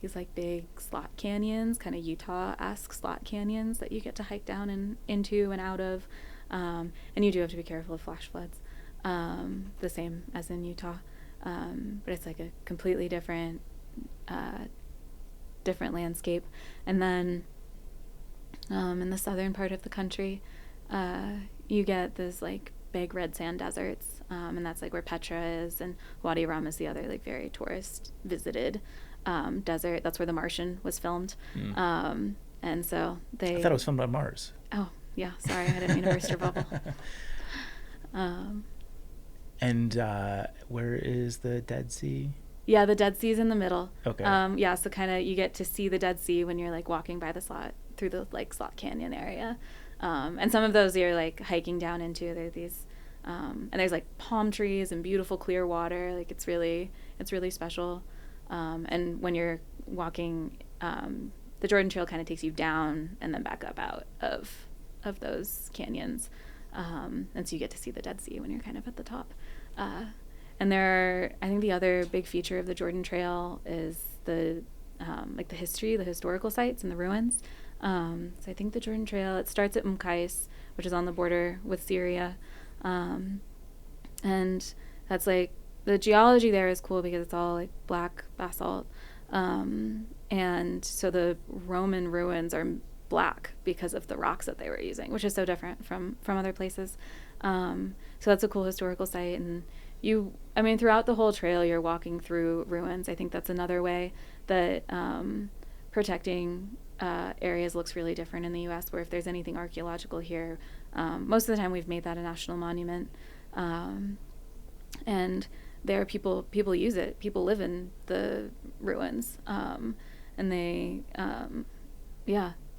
these, like, big slot canyons, kind of Utah-esque slot canyons that you get to hike down and into and out of, and you do have to be careful of flash floods, the same as in Utah, but it's like a completely different landscape. And then in the southern part of the country, you get this, like, big red sand deserts, and that's, like, where Petra is, and Wadi Rum is the other, like, very tourist visited desert. That's where The Martian was filmed. And so I thought it was filmed on Mars. Oh yeah, sorry, I didn't mean to burst your bubble. And where is the Dead Sea? Yeah, the Dead Sea's in the middle. Okay. Yeah, so kind of you get to see the Dead Sea when you're, like, walking by the slot through the, like, slot canyon area, and some of those you're, like, hiking down into. There are these, and there's, like, palm trees and beautiful clear water. Like, it's really special. And when you're walking, the Jordan Trail kind of takes you down and then back up out of those canyons, and so you get to see the Dead Sea when you're kind of at the top. And I think the other big feature of the Jordan Trail is the historical sites and the ruins. So I think the Jordan Trail, it starts at Mkais, which is on the border with Syria, and that's like, the geology there is cool because it's all like black basalt. And so the Roman ruins are black because of the rocks that they were using, which is so different from other places. So that's a cool historical site. And throughout the whole trail, you're walking through ruins. I think that's another way that protecting areas looks really different in the U.S., where if there's anything archaeological here, most of the time we've made that a national monument. And there people use it. People live in the ruins. And they,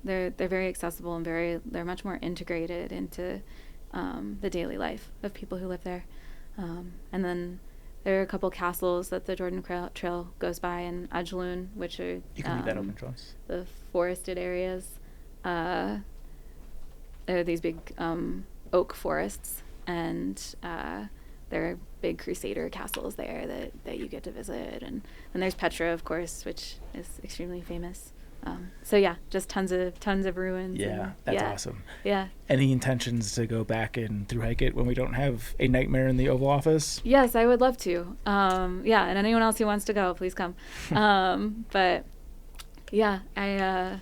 they're very accessible and they're much more integrated into the daily life of people who live there. And then there are a couple castles that the Jordan Trail goes by in Ajloon, which are You can leave that open, Jones. the forested areas. There are these big oak forests, and there are big crusader castles there that you get to visit. And then there's Petra, of course, which is extremely famous. So yeah, just tons of ruins. Yeah, that's awesome. Yeah. Any intentions to go back and thru-hike it when we don't have a nightmare in the Oval Office? Yes, I would love to. And anyone else who wants to go, please come. But yeah, I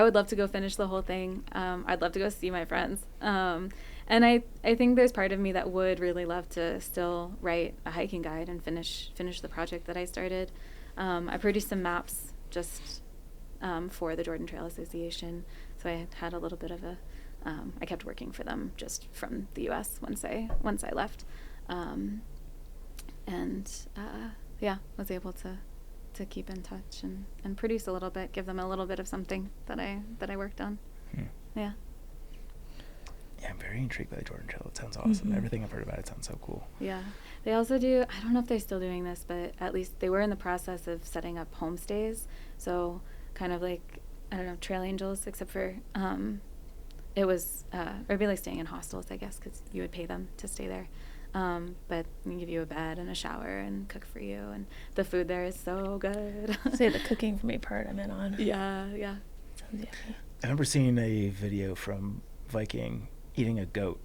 would love to go finish the whole thing. I'd love to go see my friends. And I think there's part of me that would really love to still write a hiking guide and finish the project that I started. I produced some maps just for the Jordan Trail Association, so I had a little bit of I kept working for them just from the U.S. once I left, was able to keep in touch and produce a little bit, give them a little bit of something that I worked on. Yeah. Yeah, I'm very intrigued by the Jordan Trail. It sounds awesome. Mhm. Everything I've heard about it sounds so cool. Yeah. They also do, I don't know if they're still doing this, but at least they were in the process of setting up homestays. So kind of like, I don't know, Trail Angels, except for it was, it'd be like staying in hostels, I guess, because you would pay them to stay there. But they give you a bed and a shower and cook for you. And the food there is so good. Say the cooking for me part I'm in on. Yeah. Sounds yummy. I remember seeing a video from Viking eating a goat.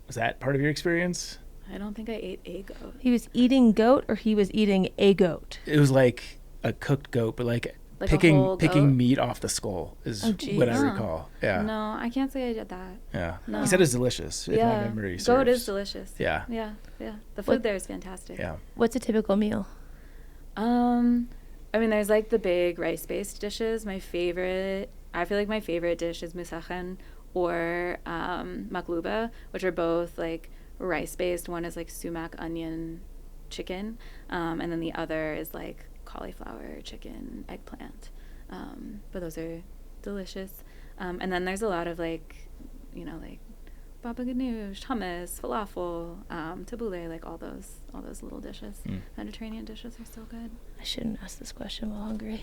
Was that part of your experience? I don't think I ate a goat. He was eating goat, or he was eating a goat? It was like a cooked goat, but like Like a whole picking goat? meat off the skull is Oh, geez. what I Huh. recall. Yeah. No, I can't say I did that. Yeah. No. He said it's delicious, if my memory serves. Goat is delicious. Yeah. Yeah. The food What- there is fantastic. Yeah. What's a typical meal? There's like the big rice-based dishes. I feel like my favorite dish is musachen or makluba, which are both like rice-based. One is like sumac onion chicken, and then the other is like cauliflower chicken eggplant. But those are delicious. And then there's a lot of like baba ganoush, hummus, falafel, tabbouleh, like all those little dishes. Mediterranean dishes are so good. I shouldn't ask this question while hungry.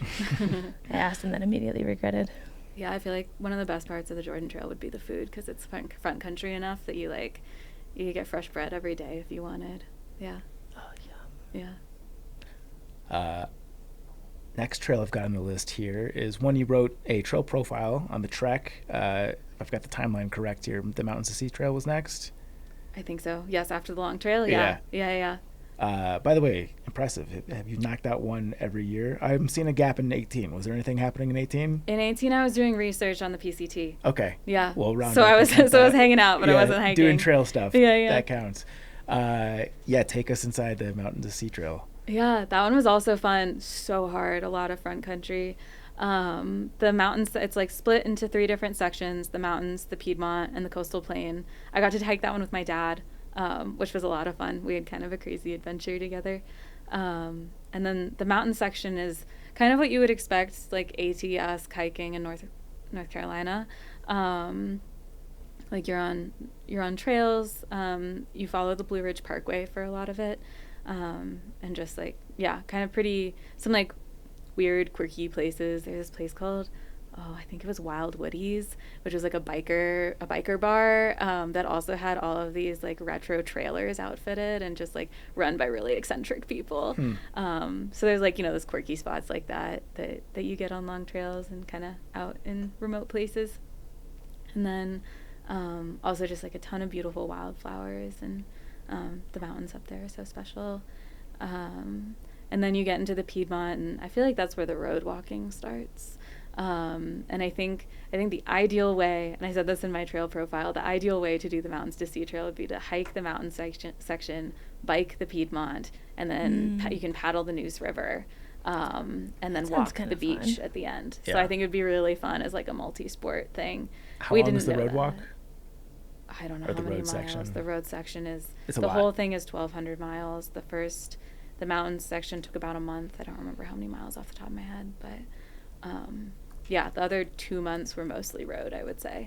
I asked and then immediately regretted. Yeah, I feel like one of the best parts of the Jordan Trail would be the food, because it's front country enough that you could get fresh bread every day if you wanted. Yeah. Oh, yeah. Yeah. Next trail I've got on the list here is one you wrote a trail profile on the trek. If I've got the timeline correct here, the Mountains to Sea Trail was next. I think so. Yes, after the long trail. Yeah. By the way, impressive. Have you knocked out one every year? I'm seeing a gap in 18. Was there anything happening in 18? In 18, I was doing research on the PCT. Okay. Yeah. Well, round so up I was against so I was that. hanging out, but I Yeah, wasn't hiking. doing trail stuff. Yeah. That counts. Take us inside the Mountains to Sea Trail. Yeah, that one was also fun. So hard. A lot of front country. The mountains, it's like split into 3 different sections: the mountains, the Piedmont, and the coastal plain. I got to hike that one with my dad, which was a lot of fun. We had kind of a crazy adventure together. And then the mountain section is kind of what you would expect, like AT-esque hiking in North Carolina. Like you're on trails. You follow the Blue Ridge Parkway for a lot of it. And just kind of pretty, some like weird, quirky places. There's this place called, I think it was Wild Woodies, which was like a biker bar that also had all of these like retro trailers outfitted and just like run by really eccentric people. So there's those quirky spots like that you get on long trails and kind of out in remote places. And then also just like a ton of beautiful wildflowers and The mountains up there are so special. And then you get into the Piedmont, and I feel like that's where the road walking starts. And I think the ideal way, and I said this in my trail profile, the ideal way to do the Mountains to Sea Trail would be to hike the mountain section, bike the Piedmont, and then you can paddle the Neuse River, and then walk the beach at the end. Yeah. So I think it would be really fun as like a multi-sport thing. How long is the road walk? I don't know how many miles. Section? The road section is, the whole thing is 1,200 miles. The mountains section took about a month. I don't remember how many miles off the top of my head, but yeah, the other 2 months were mostly road, I would say,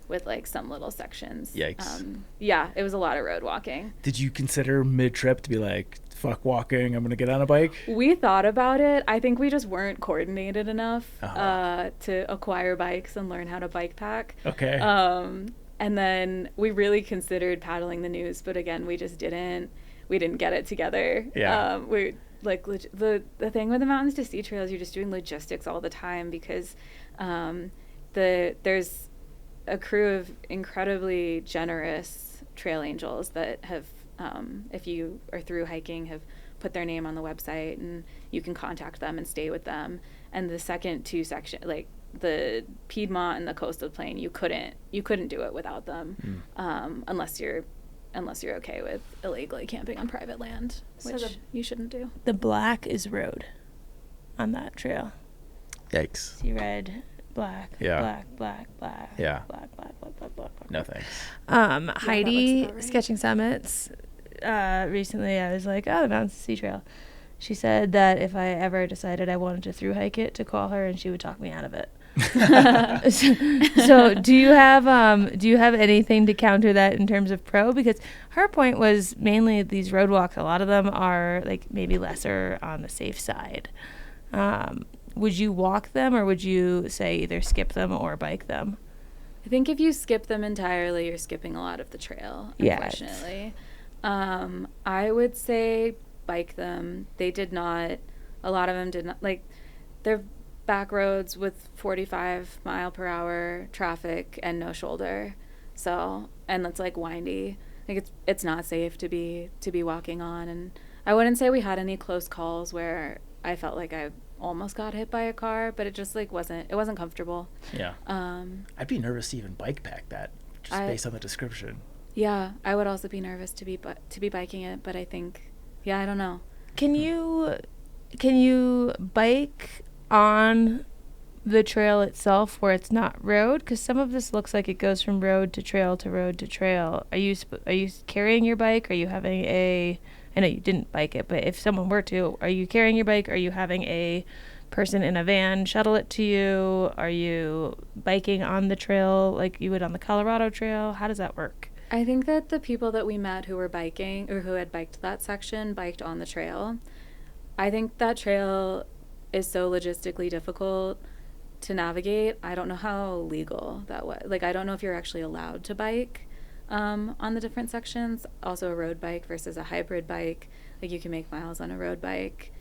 with like some little sections. Yikes. Yeah, it was a lot of road walking. Did you consider mid-trip to be like, fuck walking, I'm going to get on a bike? We thought about it. I think we just weren't coordinated enough to acquire bikes and learn how to bike pack. Okay. And then we really considered paddling the Neuse, but again, we just didn't. We didn't get it together. Yeah. We like the thing with the Mountains to Sea Trails, you're just doing logistics all the time because there's a crew of incredibly generous trail angels that have, if you are through hiking, have put their name on the website, and you can contact them and stay with them. And the second two section, like the Piedmont and the coastal plain, you couldn't do it without them, unless you're okay with illegally camping on private land, which you shouldn't do. The black is road on that trail. Yikes. See red, black, yeah. black, yeah. black. No thanks. Heidi, Sketching Summits, recently I was like, the Mountains to Sea Trail. She said that if I ever decided I wanted to thru-hike it, to call her and she would talk me out of it. So do you have anything to counter that in terms of pro? Because her point was mainly these road walks, a lot of them are like maybe lesser on the safe side. Would you walk them, or would you say either skip them or bike them? I think if you skip them entirely, you're skipping a lot of the trail, unfortunately. I would say bike them. A lot of them did not, like, they're back roads with 45 mile per hour traffic and no shoulder, so, and it's like windy. Like it's not safe to be walking on. And I wouldn't say we had any close calls where I felt like I almost got hit by a car, but it just like wasn't comfortable. Yeah. I'd be nervous to even bike pack that, just based on the description. Yeah, I would also be nervous to be biking it, but I think, I don't know. Can you bike on the trail itself where it's not road? Because some of this looks like it goes from road to trail to road to trail. Are you carrying your bike? Are you having I know you didn't bike it, but if someone were to, are you carrying your bike? Are you having a person in a van shuttle it to you? Are you biking on the trail like you would on the Colorado Trail? How does that work? I think that the people that we met who were biking, or who had biked that section, biked on the trail. I think that trail is so logistically difficult to navigate. I don't know how legal that was. Like, I don't know if you're actually allowed to bike on the different sections. Also, a road bike versus a hybrid bike. Like, you can make miles on a road bike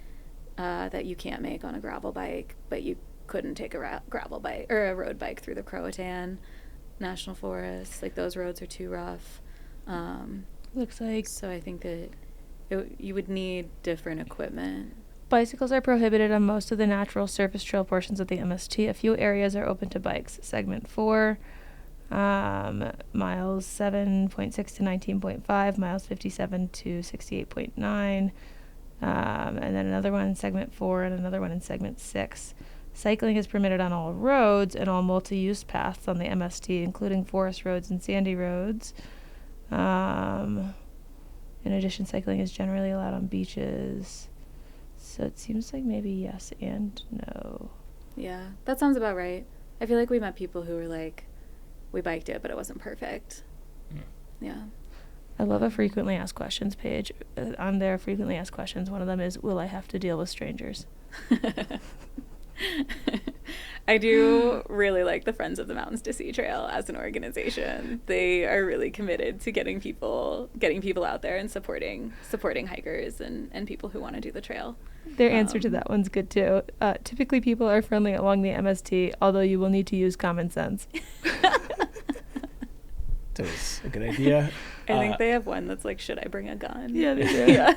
that you can't make on a gravel bike, but you couldn't take a gravel bike or a road bike through the Croatan National Forest. Like, those roads are too rough. Looks like. So I think that you would need different equipment. Bicycles are prohibited on most of the natural surface trail portions of the MST. A few areas are open to bikes. Segment 4, miles 7.6 to 19.5, miles 57 to 68.9, and then another one in segment 4 and another one in segment 6. Cycling is permitted on all roads and all multi-use paths on the MST, including forest roads and sandy roads. In addition, cycling is generally allowed on beaches. So it seems like maybe yes and no. Yeah, that sounds about right. I feel like we met people who were like, we biked it, but it wasn't perfect. Yeah. I love a frequently asked questions page. On their frequently asked questions, one of them is, will I have to deal with strangers? I do really like the Friends of the Mountains to Sea Trail as an organization. They are really committed to getting people out there and supporting hikers and people who want to do the trail. Their answer to that one's good too. Typically people are friendly along the MST, although you will need to use common sense. That was a good idea. I think they have one that's like, should I bring a gun? Yeah, they do. Yeah.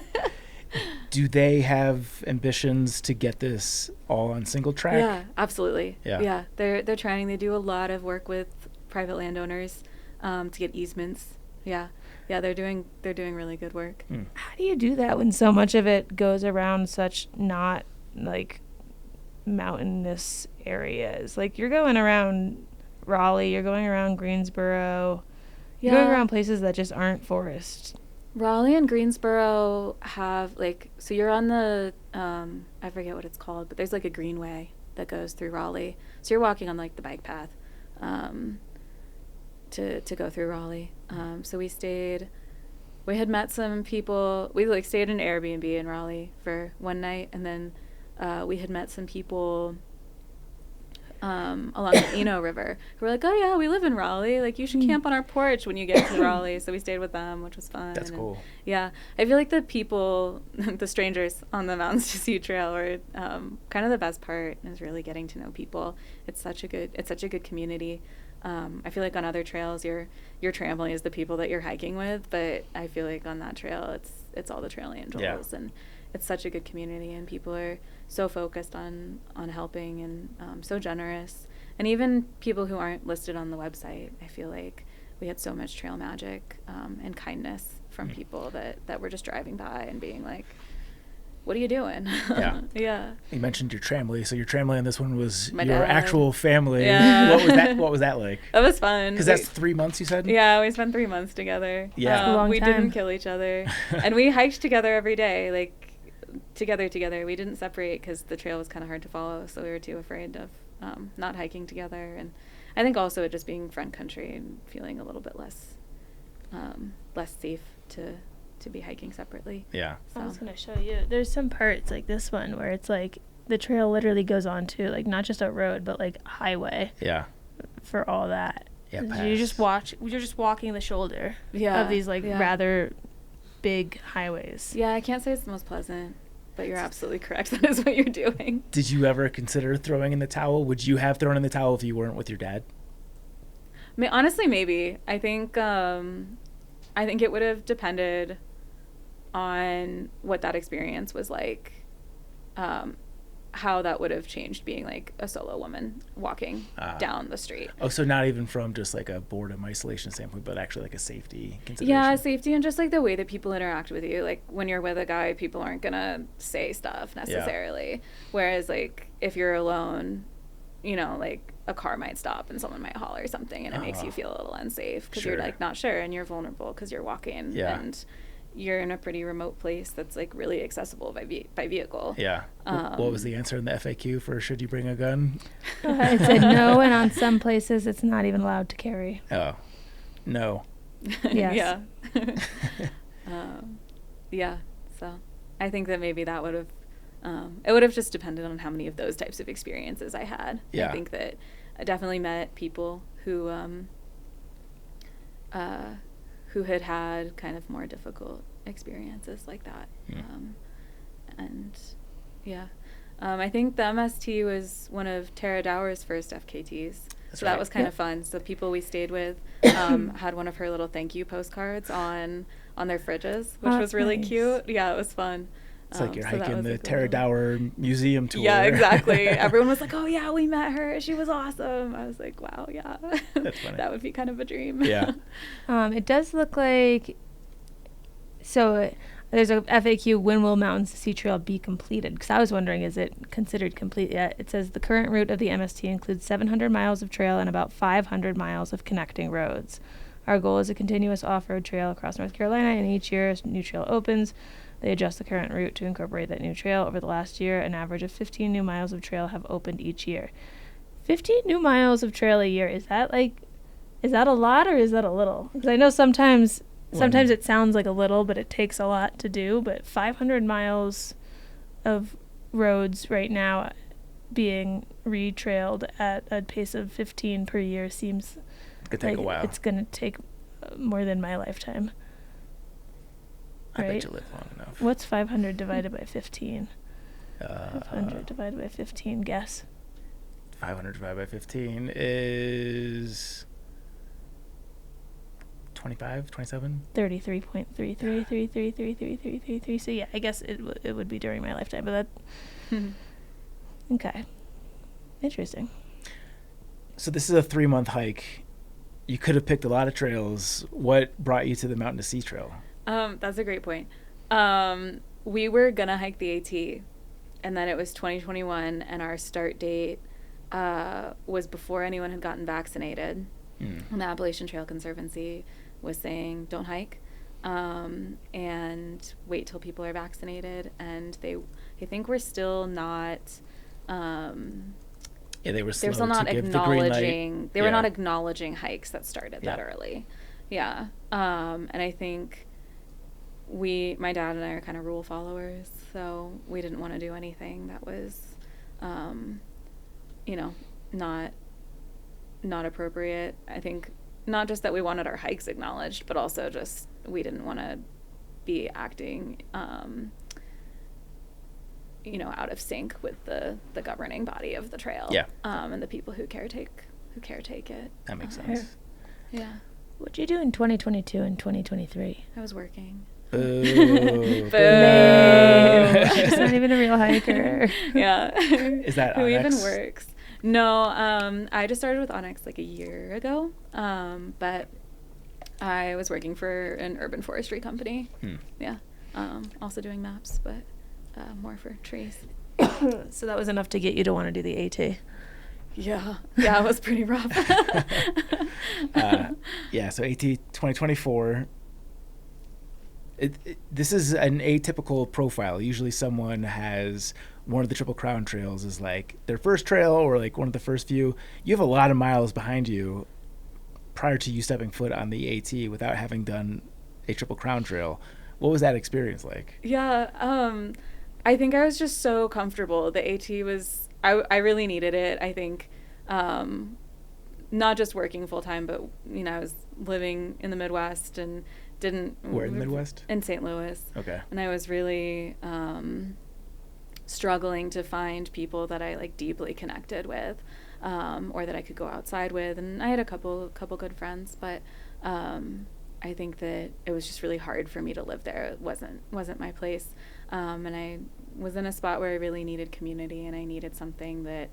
Do they have ambitions to get this all on single track? Yeah, absolutely. Yeah. They're trying. They do a lot of work with private landowners to get easements. Yeah, they're doing really good work. How do you do that when so much of it goes around such not like mountainous areas? Like you're going around Raleigh, you're going around Greensboro, you're going around places that just aren't forest. Raleigh and Greensboro have so you're on the I forget what it's called, but there's like a greenway that goes through Raleigh. So you're walking on like the bike path to go through Raleigh. So we had met some people. We like stayed in an Airbnb in Raleigh for one night, and then we had met some people along the Eno River who were like, oh yeah, we live in Raleigh, like you should camp on our porch when you get to Raleigh. So we stayed with them, which was fun. That's cool. Yeah, I feel like the people, the strangers on the Mountains to Sea Trail were kind of the best part, is really getting to know people. It's such a good community. I feel like on other trails your tramily is the people that you're hiking with, but I feel like on that trail it's all the trail angels, and it's such a good community, and people are so focused on helping, and so generous. And even people who aren't listed on the website, I feel like we had so much trail magic and kindness from people that were just driving by and being like, what are you doing? Yeah. Yeah. You mentioned your tramily. So your tramily on this one was My your dad. actual family. Yeah. What was that like? That was fun. Because that's 3 months, you said? Yeah, we spent 3 months together. Yeah. A long we time. didn't kill each other. And we hiked together every day, like together. We didn't separate because the trail was kind of hard to follow, so we were too afraid of not hiking together. And I think also it just being front country and feeling a little bit less safe to be hiking separately. Yeah. I was going to show you. There's some parts like this one where it's like the trail literally goes on to like not just a road, but like a highway. Yeah. For all that. Yeah. So you're just walking the shoulder Yeah. of these like Yeah. rather big highways. Yeah, I can't say it's the most pleasant, but you're absolutely correct. That is what you're doing. Did you ever consider throwing in the towel? Would you have thrown in the towel if you weren't with your dad? Honestly, maybe. I think it would have depended on what that experience was like, how that would have changed being like a solo woman walking down the street. Oh, so not even from just like a boredom isolation standpoint, but actually like a safety consideration. Yeah, safety and just like the way that people interact with you. Like when you're with a guy, people aren't gonna say stuff necessarily. Yeah. Whereas like if you're alone, you know, like a car might stop and someone might holler or something, and it makes you feel a little unsafe because you're like not sure, and you're vulnerable because you're walking and you're in a pretty remote place that's like really accessible by vehicle. Yeah. What was the answer in the FAQ for should you bring a gun? It said no, and on some places it's not even allowed to carry. Oh, no. Yes. Yeah. So I think that maybe that would have, it would have just depended on how many of those types of experiences I had. Yeah. I think that I definitely met people who had kind of more difficult experiences like that. And yeah, I think the MST was one of Tara Dower's first FKTs. So that was kind of fun. So the people we stayed with had one of her little thank you postcards on their fridges, which was really cute. Yeah, it was fun. It's like you're hiking the Tara Dower Museum tour. Yeah, exactly. Everyone was like, oh yeah, we met her. She was awesome. I was like, wow, yeah. That's funny. That would be kind of a dream. Yeah. It does look like, so there's a FAQ, when will Mountains to Sea Trail be completed? Because I was wondering, is it considered complete yet? It says the current route of the MST includes 700 miles of trail and about 500 miles of connecting roads. Our goal is a continuous off-road trail across North Carolina, and each year as new trail opens, they adjust the current route to incorporate that new trail. Over the last year, an average of 15 new miles of trail have opened each year. 15 new miles of trail a year, is that a lot or is that a little? Because I know sometimes it sounds like a little, but it takes a lot to do. But 500 miles of roads right now being retrailed at a pace of 15 per year seems It could take a while. It's going to take more than my lifetime. I right? bet you live long enough. What's 500 divided by 15? 500 divided by 15, guess. 500 divided by 15 is 25, 27? 33.33333333. So yeah, I guess it would be during my lifetime, but that... Okay. Interesting. So this is a 3-month hike. You could have picked a lot of trails. What brought you to the Mountain to Sea Trail? That's a great point. We were gonna hike the AT, and then it was 2021, and our start date was before anyone had gotten vaccinated. And the Appalachian Trail Conservancy was saying, don't hike, and wait till people are vaccinated. And I think we're still not... they were slow they're still not to give the green light. They were not acknowledging hikes that started that Yeah. early. Yeah. And I think my dad and I are kind of rule followers, so we didn't want to do anything that was, not appropriate. I think not just that we wanted our hikes acknowledged, but also just we didn't want to be acting, out of sync with the governing body of the trail. Yeah. And the people who caretake it. That makes sense. Yeah. What'd you do in 2022 and 2023? I was working. Boo. She's not even a real hiker. Yeah. Is that Who Onyx? even works? No, I just started with Onyx like a year ago, but I was working for an urban forestry company. Yeah. Also doing maps, but more for trees. So that was enough to get you to want to do the AT. Yeah, it was pretty rough. So AT 2024. This is an atypical profile. Usually someone has one of the Triple Crown trails is like their first trail or like one of the first few. You have a lot of miles behind you prior to you stepping foot on the AT without having done a Triple Crown trail. What was that experience like? Yeah, I think I was just so comfortable. The AT was, I really needed it. I think not just working full time, but, I was living in the Midwest and didn't... Where in the Midwest? In St. Louis. Okay. And I was really struggling to find people that I deeply connected with, or that I could go outside with. And I had a couple good friends, but I think that it was just really hard for me to live there. It wasn't my place. And I was in a spot where I really needed community, and I needed something that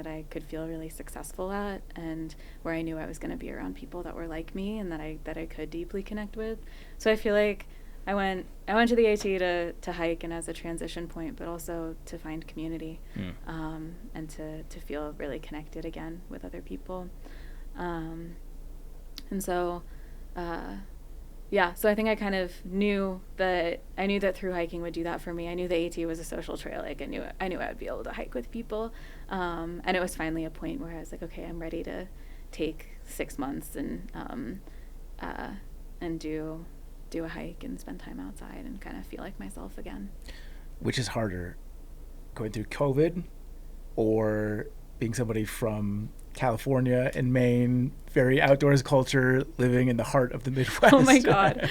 I could feel really successful at, and where I knew I was going to be around people that were like me and that I could deeply connect with. So I feel like I went to the AT to hike and as a transition point, but also to find community, and to feel really connected again with other people. And so, so I think I kind of knew that Thru-Hiking would do that for me. I knew the AT was a social trail. I knew I would be able to hike with people. And it was finally a point where I was like, okay, I'm ready to take 6 months and do a hike and spend time outside and kind of feel like myself again. Which is harder, going through COVID or being somebody from California and Maine, very outdoors culture, living in the heart of the Midwest? Oh my God.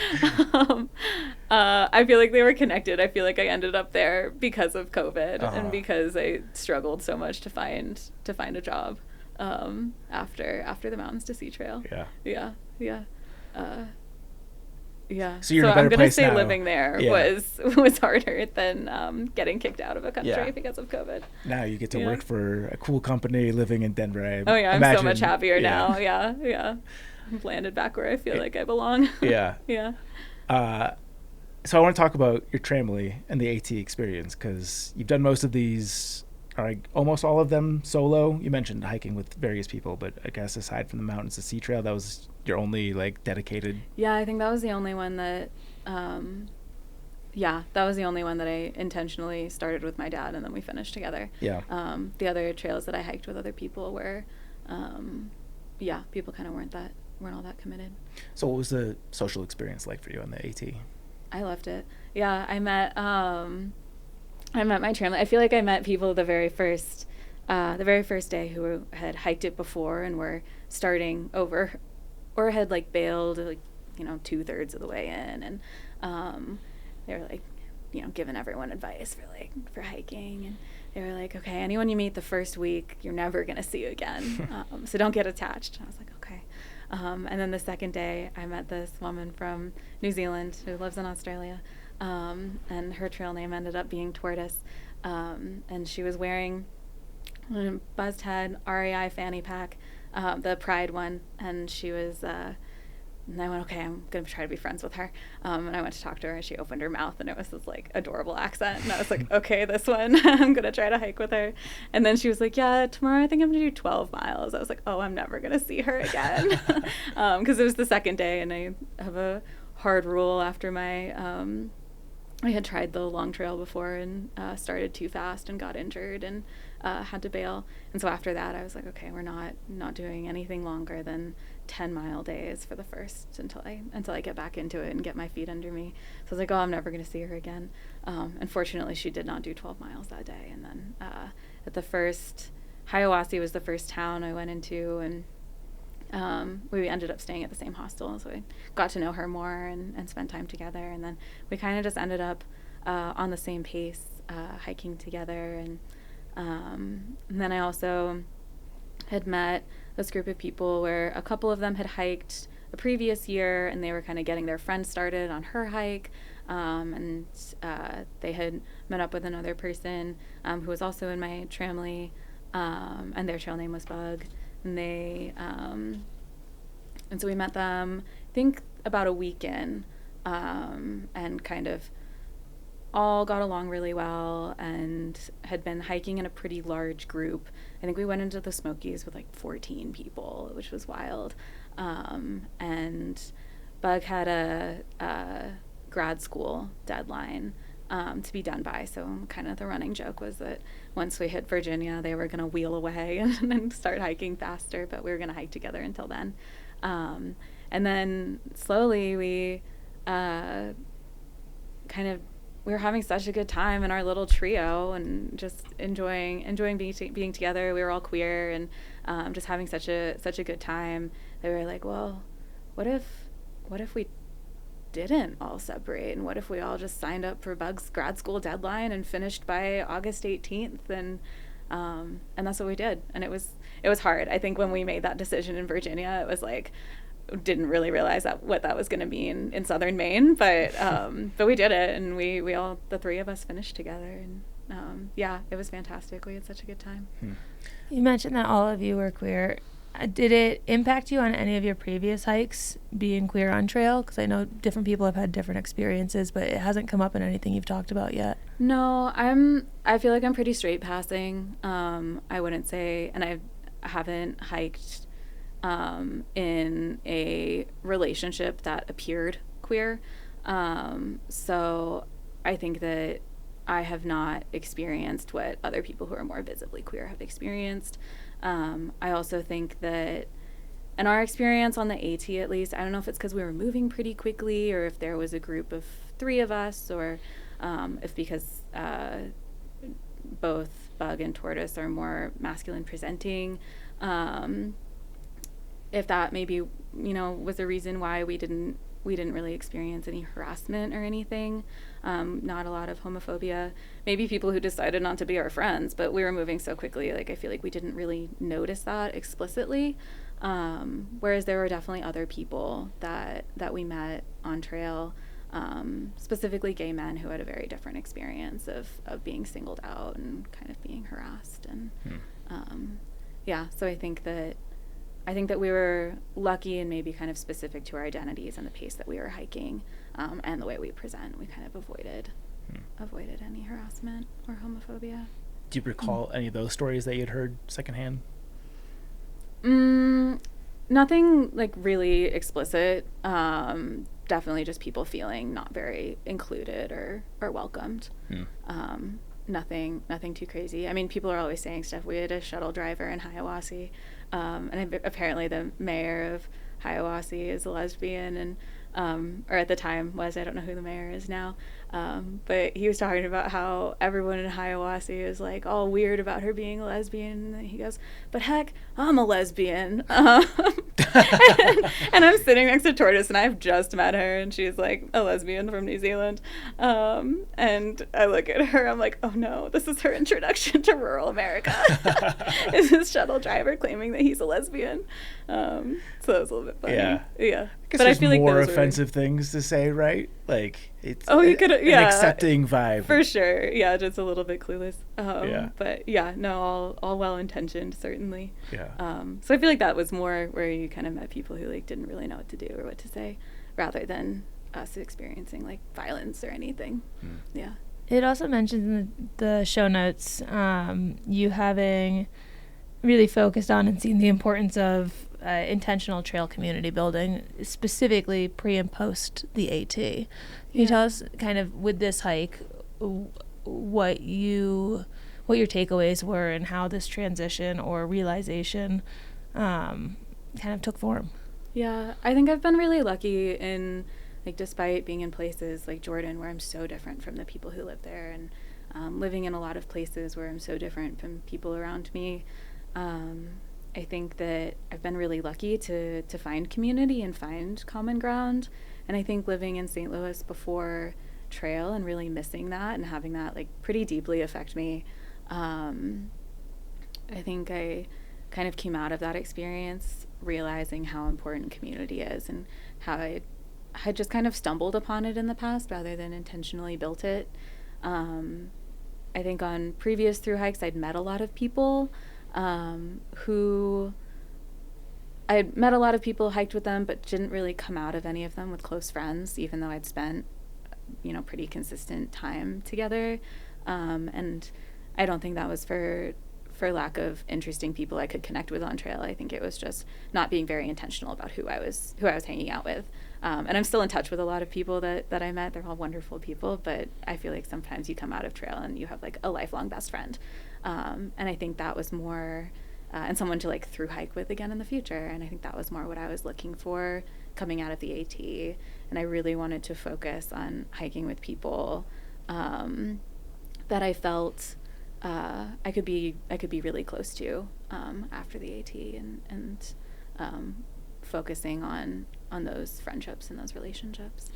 I feel like they were connected. I feel like I ended up there because of COVID and because I struggled so much to find a job after the Mountains to Sea Trail. Yeah. So you're in a better I'm gonna place say now. living there was harder than getting kicked out of a country because of COVID. Now you get to work for a cool company living in Denver. I'm so much happier now. Yeah. I've landed back where I feel like I belong. Yeah. So I want to talk about your tramily and the AT experience, because you've done most of these, or almost all of them solo. You mentioned hiking with various people, but I guess aside from the Mountains to Sea Trail, that was your only dedicated. Yeah, I think that was the only one that that was the only one that I intentionally started with my dad, and then we finished together. The other trails that I hiked with other people were people kind of weren't all that committed. So what was the social experience like for you on the AT? I loved it. Yeah, I met my tramily. I feel like I met people the very first day who had hiked it before and were starting over, or had bailed 2/3 of the way in, and they were giving everyone advice for hiking, and they were like, okay, anyone you meet the first week, you're never gonna see again, so don't get attached. And I was like, okay. And then the second day, I met this woman from New Zealand who lives in Australia, and her trail name ended up being Tortoise. And she was wearing a buzzed head REI fanny pack, the Pride one, and she was... and I went, okay, I'm going to try to be friends with her. And I went to talk to her, and she opened her mouth, and it was this, like, adorable accent. And I was like, okay, this one, I'm going to try to hike with her. And then she was like, yeah, tomorrow I think I'm going to do 12 miles. I was like, oh, I'm never going to see her again. Because it was the second day, and I have a hard rule after my... I had tried the long trail before and started too fast and got injured and had to bail. And so after that, I was like, okay, we're not doing anything longer than 10-mile days for the first until I get back into it and get my feet under me. So I was like, oh, I'm never going to see her again. Unfortunately, she did not do 12 miles that day. And then at the first, Hiawassee was the first town I went into, and we ended up staying at the same hostel, so I got to know her more and spent time together. And then we kind of just ended up on the same pace, hiking together. And then I also had met this group of people where a couple of them had hiked the previous year, and they were kind of getting their friend started on her hike. And they had met up with another person who was also in my tramily, and their trail name was Bug. And and so we met them, I think, about a week in, and kind of all got along really well and had been hiking in a pretty large group. I think we went into the Smokies with like 14 people, which was wild. And Bug had a grad school deadline to be done by. So kind of the running joke was that once we hit Virginia, they were going to wheel away and start hiking faster, but we were going to hike together until then. And then slowly we we were having such a good time in our little trio and just enjoying being together. We were all queer and just having such a good time. They were like, well, what if we didn't all separate, and what if we all just signed up for Bug's grad school deadline and finished by August 18th? And that's what we did. And it was hard. I think when we made that decision in Virginia, it was like, didn't really realize what that was going to mean in southern Maine, but we did it, and we all, the three of us, finished together, and yeah, it was fantastic. We had such a good time. You mentioned that all of you were queer. Did it impact you on any of your previous hikes, being queer on trail? Because I know different people have had different experiences, but it hasn't come up in anything you've talked about yet. No, I feel like I'm pretty straight passing. I wouldn't say, and I haven't hiked in a relationship that appeared queer. So I think that I have not experienced what other people who are more visibly queer have experienced. I also think that in our experience on the AT, at least, I don't know if it's because we were moving pretty quickly, or if there was a group of three of us, or if because both Bug and Tortoise are more masculine presenting, if that maybe, was a reason why we didn't really experience any harassment or anything. Not a lot of homophobia. Maybe people who decided not to be our friends, but we were moving so quickly, like, I feel like we didn't really notice that explicitly. Whereas there were definitely other people that we met on trail, specifically gay men who had a very different experience of being singled out and kind of being harassed. And yeah, so I think that we were lucky and maybe kind of specific to our identities and the pace that we were hiking, and the way we present. We kind of avoided any harassment or homophobia. Do you recall any of those stories that you'd heard secondhand? Nothing like really explicit. Definitely just people feeling not very included or welcomed. Nothing too crazy. I mean, people are always saying stuff. We had a shuttle driver in Hiawassee, and apparently the mayor of Hiawassee is a lesbian, and or at the time was. I don't know who the mayor is now. But he was talking about how everyone in Hiawassee is like all weird about her being a lesbian. And he goes, but heck, I'm a lesbian. And I'm sitting next to Tortoise, and I've just met her, and she's like a lesbian from New Zealand. And I look at her, I'm like, oh no, this is her introduction to rural America. Is this shuttle driver claiming that he's a lesbian? So that was a little bit funny. Yeah. I guess there's more offensive things to say, right? Like, it's an accepting vibe. For sure. Yeah, just a little bit clueless. But yeah, no, all well-intentioned, certainly. Yeah. So I feel like that was more where you kind of met people who like didn't really know what to do or what to say, rather than us experiencing like violence or anything. Yeah. It also mentions in the show notes you having really focused on and seen the importance of intentional trail community building, specifically pre and post the AT. Can you tell us kind of with this hike what your takeaways were and how this transition or realization kind of took form? Yeah, I think I've been really lucky in, like, despite being in places like Jordan where I'm so different from the people who live there, and living in a lot of places where I'm so different from people around me, I think that I've been really lucky to find community and find common ground. And I think living in St. Louis before trail and really missing that and having that like pretty deeply affect me, I think I kind of came out of that experience realizing how important community is, and how I had just kind of stumbled upon it in the past rather than intentionally built it. I think on previous thru hikes I'd met a lot of people who I'd met a lot of people, hiked with them, but didn't really come out of any of them with close friends, even though I'd spent, pretty consistent time together. And I don't think that was for lack of interesting people I could connect with on trail. I think it was just not being very intentional about who I was hanging out with. And I'm still in touch with a lot of people that I met. They're all wonderful people, but I feel like sometimes you come out of trail and you have like a lifelong best friend. And I think that was more, and someone to like thru hike with again in the future. And I think that was more what I was looking for coming out of the AT. And I really wanted to focus on hiking with people that I felt I could be really close to after the AT, and focusing on those friendships and those relationships.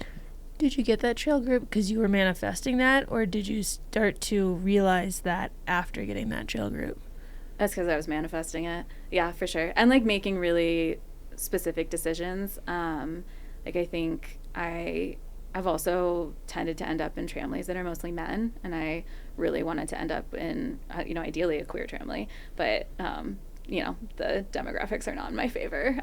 Did you get that trail group because you were manifesting that, or did you start to realize that after getting that trail group? That's because I was manifesting it. Yeah, for sure. And like making really specific decisions. Like I think I've also tended to end up in tramilies that are mostly men, and I really wanted to end up in, ideally a queer tramily, but the demographics are not in my favor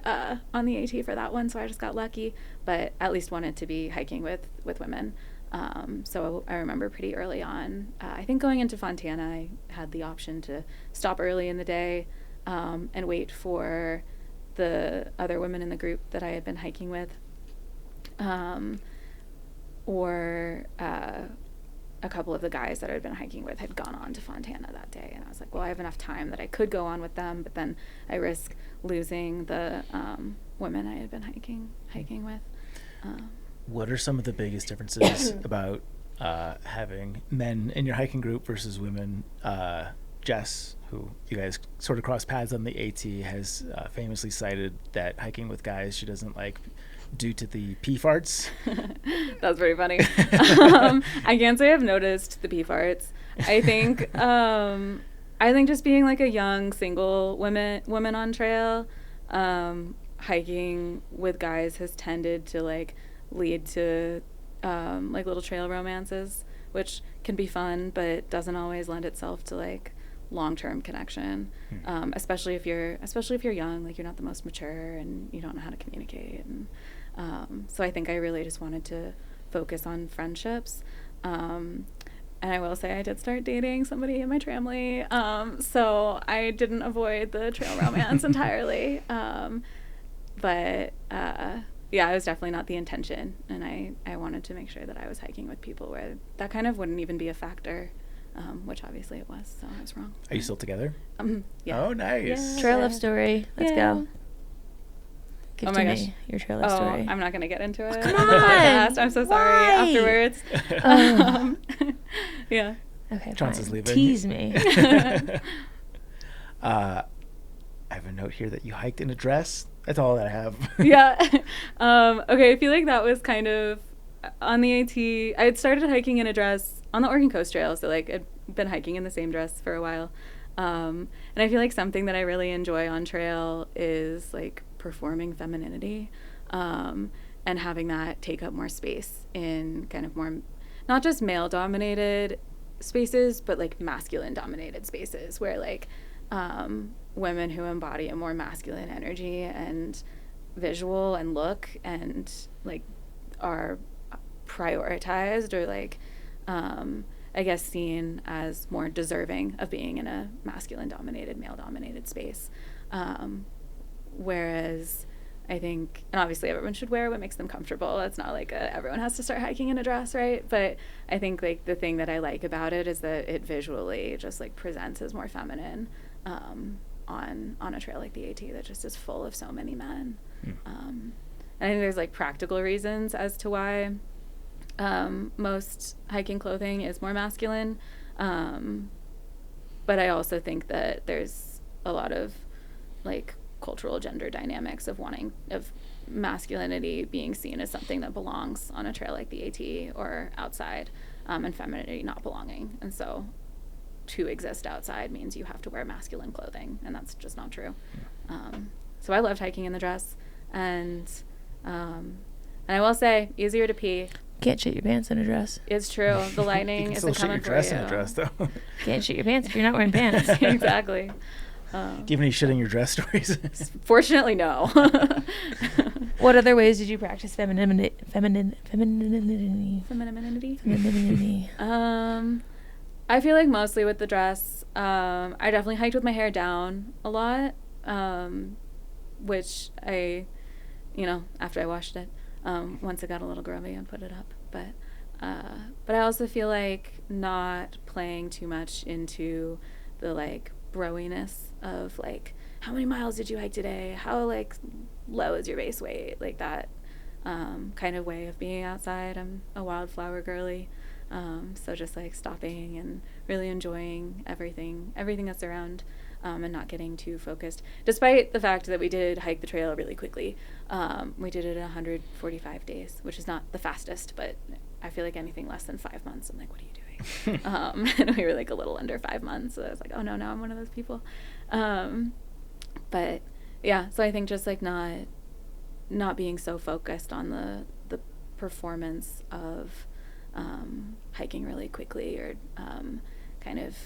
on the AT for that one, so I just got lucky, but at least wanted to be hiking with women. So I remember pretty early on, I think going into Fontana, I had the option to stop early in the day and wait for the other women in the group that I had been hiking with, or a couple of the guys that I'd been hiking with had gone on to Fontana that day, and I was like, well, I have enough time that I could go on with them, but then I risk losing the women I had been hiking with. What are some of the biggest differences about having men in your hiking group versus women? Jess, who you guys sort of crossed paths on the AT, has famously cited that hiking with guys she doesn't like due to the pee farts. That's pretty funny. I can't say I've noticed the pee farts. I think just being like a young single woman on trail, hiking with guys has tended to like lead to like little trail romances, which can be fun, but doesn't always lend itself to like long-term connection, especially if you're young, like you're not the most mature and you don't know how to communicate, and so I think I really just wanted to focus on friendships, and I will say I did start dating somebody in my tramily, so I didn't avoid the trail romance entirely, but yeah, it was definitely not the intention, and I wanted to make sure that I was hiking with people where that kind of wouldn't even be a factor. Which obviously it was, so I was wrong. Are you still together? Yeah. Oh, nice. Yeah. Trail love story. Let's go. Give Oh to my me gosh. your trailer story. I'm not going to get into it. Come on the podcast. on. I'm so sorry. Why? Afterwards. Yeah. Okay, Johnson's fine. leaving. Tease me. I have a note here that you hiked in a dress. That's all that I have. Yeah. Okay, I feel like that was kind of on the AT. I had started hiking in a dress on the Oregon Coast Trail, so like I'd been hiking in the same dress for a while. And I feel like something that I really enjoy on trail is like performing femininity, and having that take up more space in kind of more, not just male dominated spaces, but like masculine dominated spaces where like women who embody a more masculine energy and visual and look and like are prioritized or like I guess seen as more deserving of being in a masculine dominated, male dominated space, whereas I think, and obviously everyone should wear what makes them comfortable. It's not like everyone has to start hiking in a dress, right? But I think like the thing that I like about it is that it visually just like presents as more feminine on a trail like the AT that just is full of so many men. And I think there's like practical reasons as to why most hiking clothing is more masculine. But I also think that there's a lot of like cultural gender dynamics of masculinity being seen as something that belongs on a trail like the AT or outside, and femininity not belonging. And so to exist outside means you have to wear masculine clothing, and that's just not true. So I loved hiking in the dress, and I will say, easier to pee. Can't shit your pants in a dress. It's true. The lighting you can isn't still coming shit your dress for you. in a dress, though. Can't shit your pants if you're not wearing pants. Exactly. Do you have any shit in your dress stories? Fortunately, no. What other ways did you practice femininity? Femininity. Femininity. I feel like mostly with the dress, I definitely hiked with my hair down a lot, which I, after I washed it, once it got a little grubby, I put it up. But I also feel like not playing too much into the like browiness of like, how many miles did you hike today? How like low is your base weight? Like that kind of way of being outside. I'm a wildflower girly. So just like stopping and really enjoying everything that's around, and not getting too focused. Despite the fact that we did hike the trail really quickly. We did it in 145 days, which is not the fastest, but I feel like anything less than 5 months, I'm like, what are you doing? And we were like a little under 5 months. So I was like, oh no, now I'm one of those people. But yeah, so I think just like not being so focused on the performance of hiking really quickly or kind of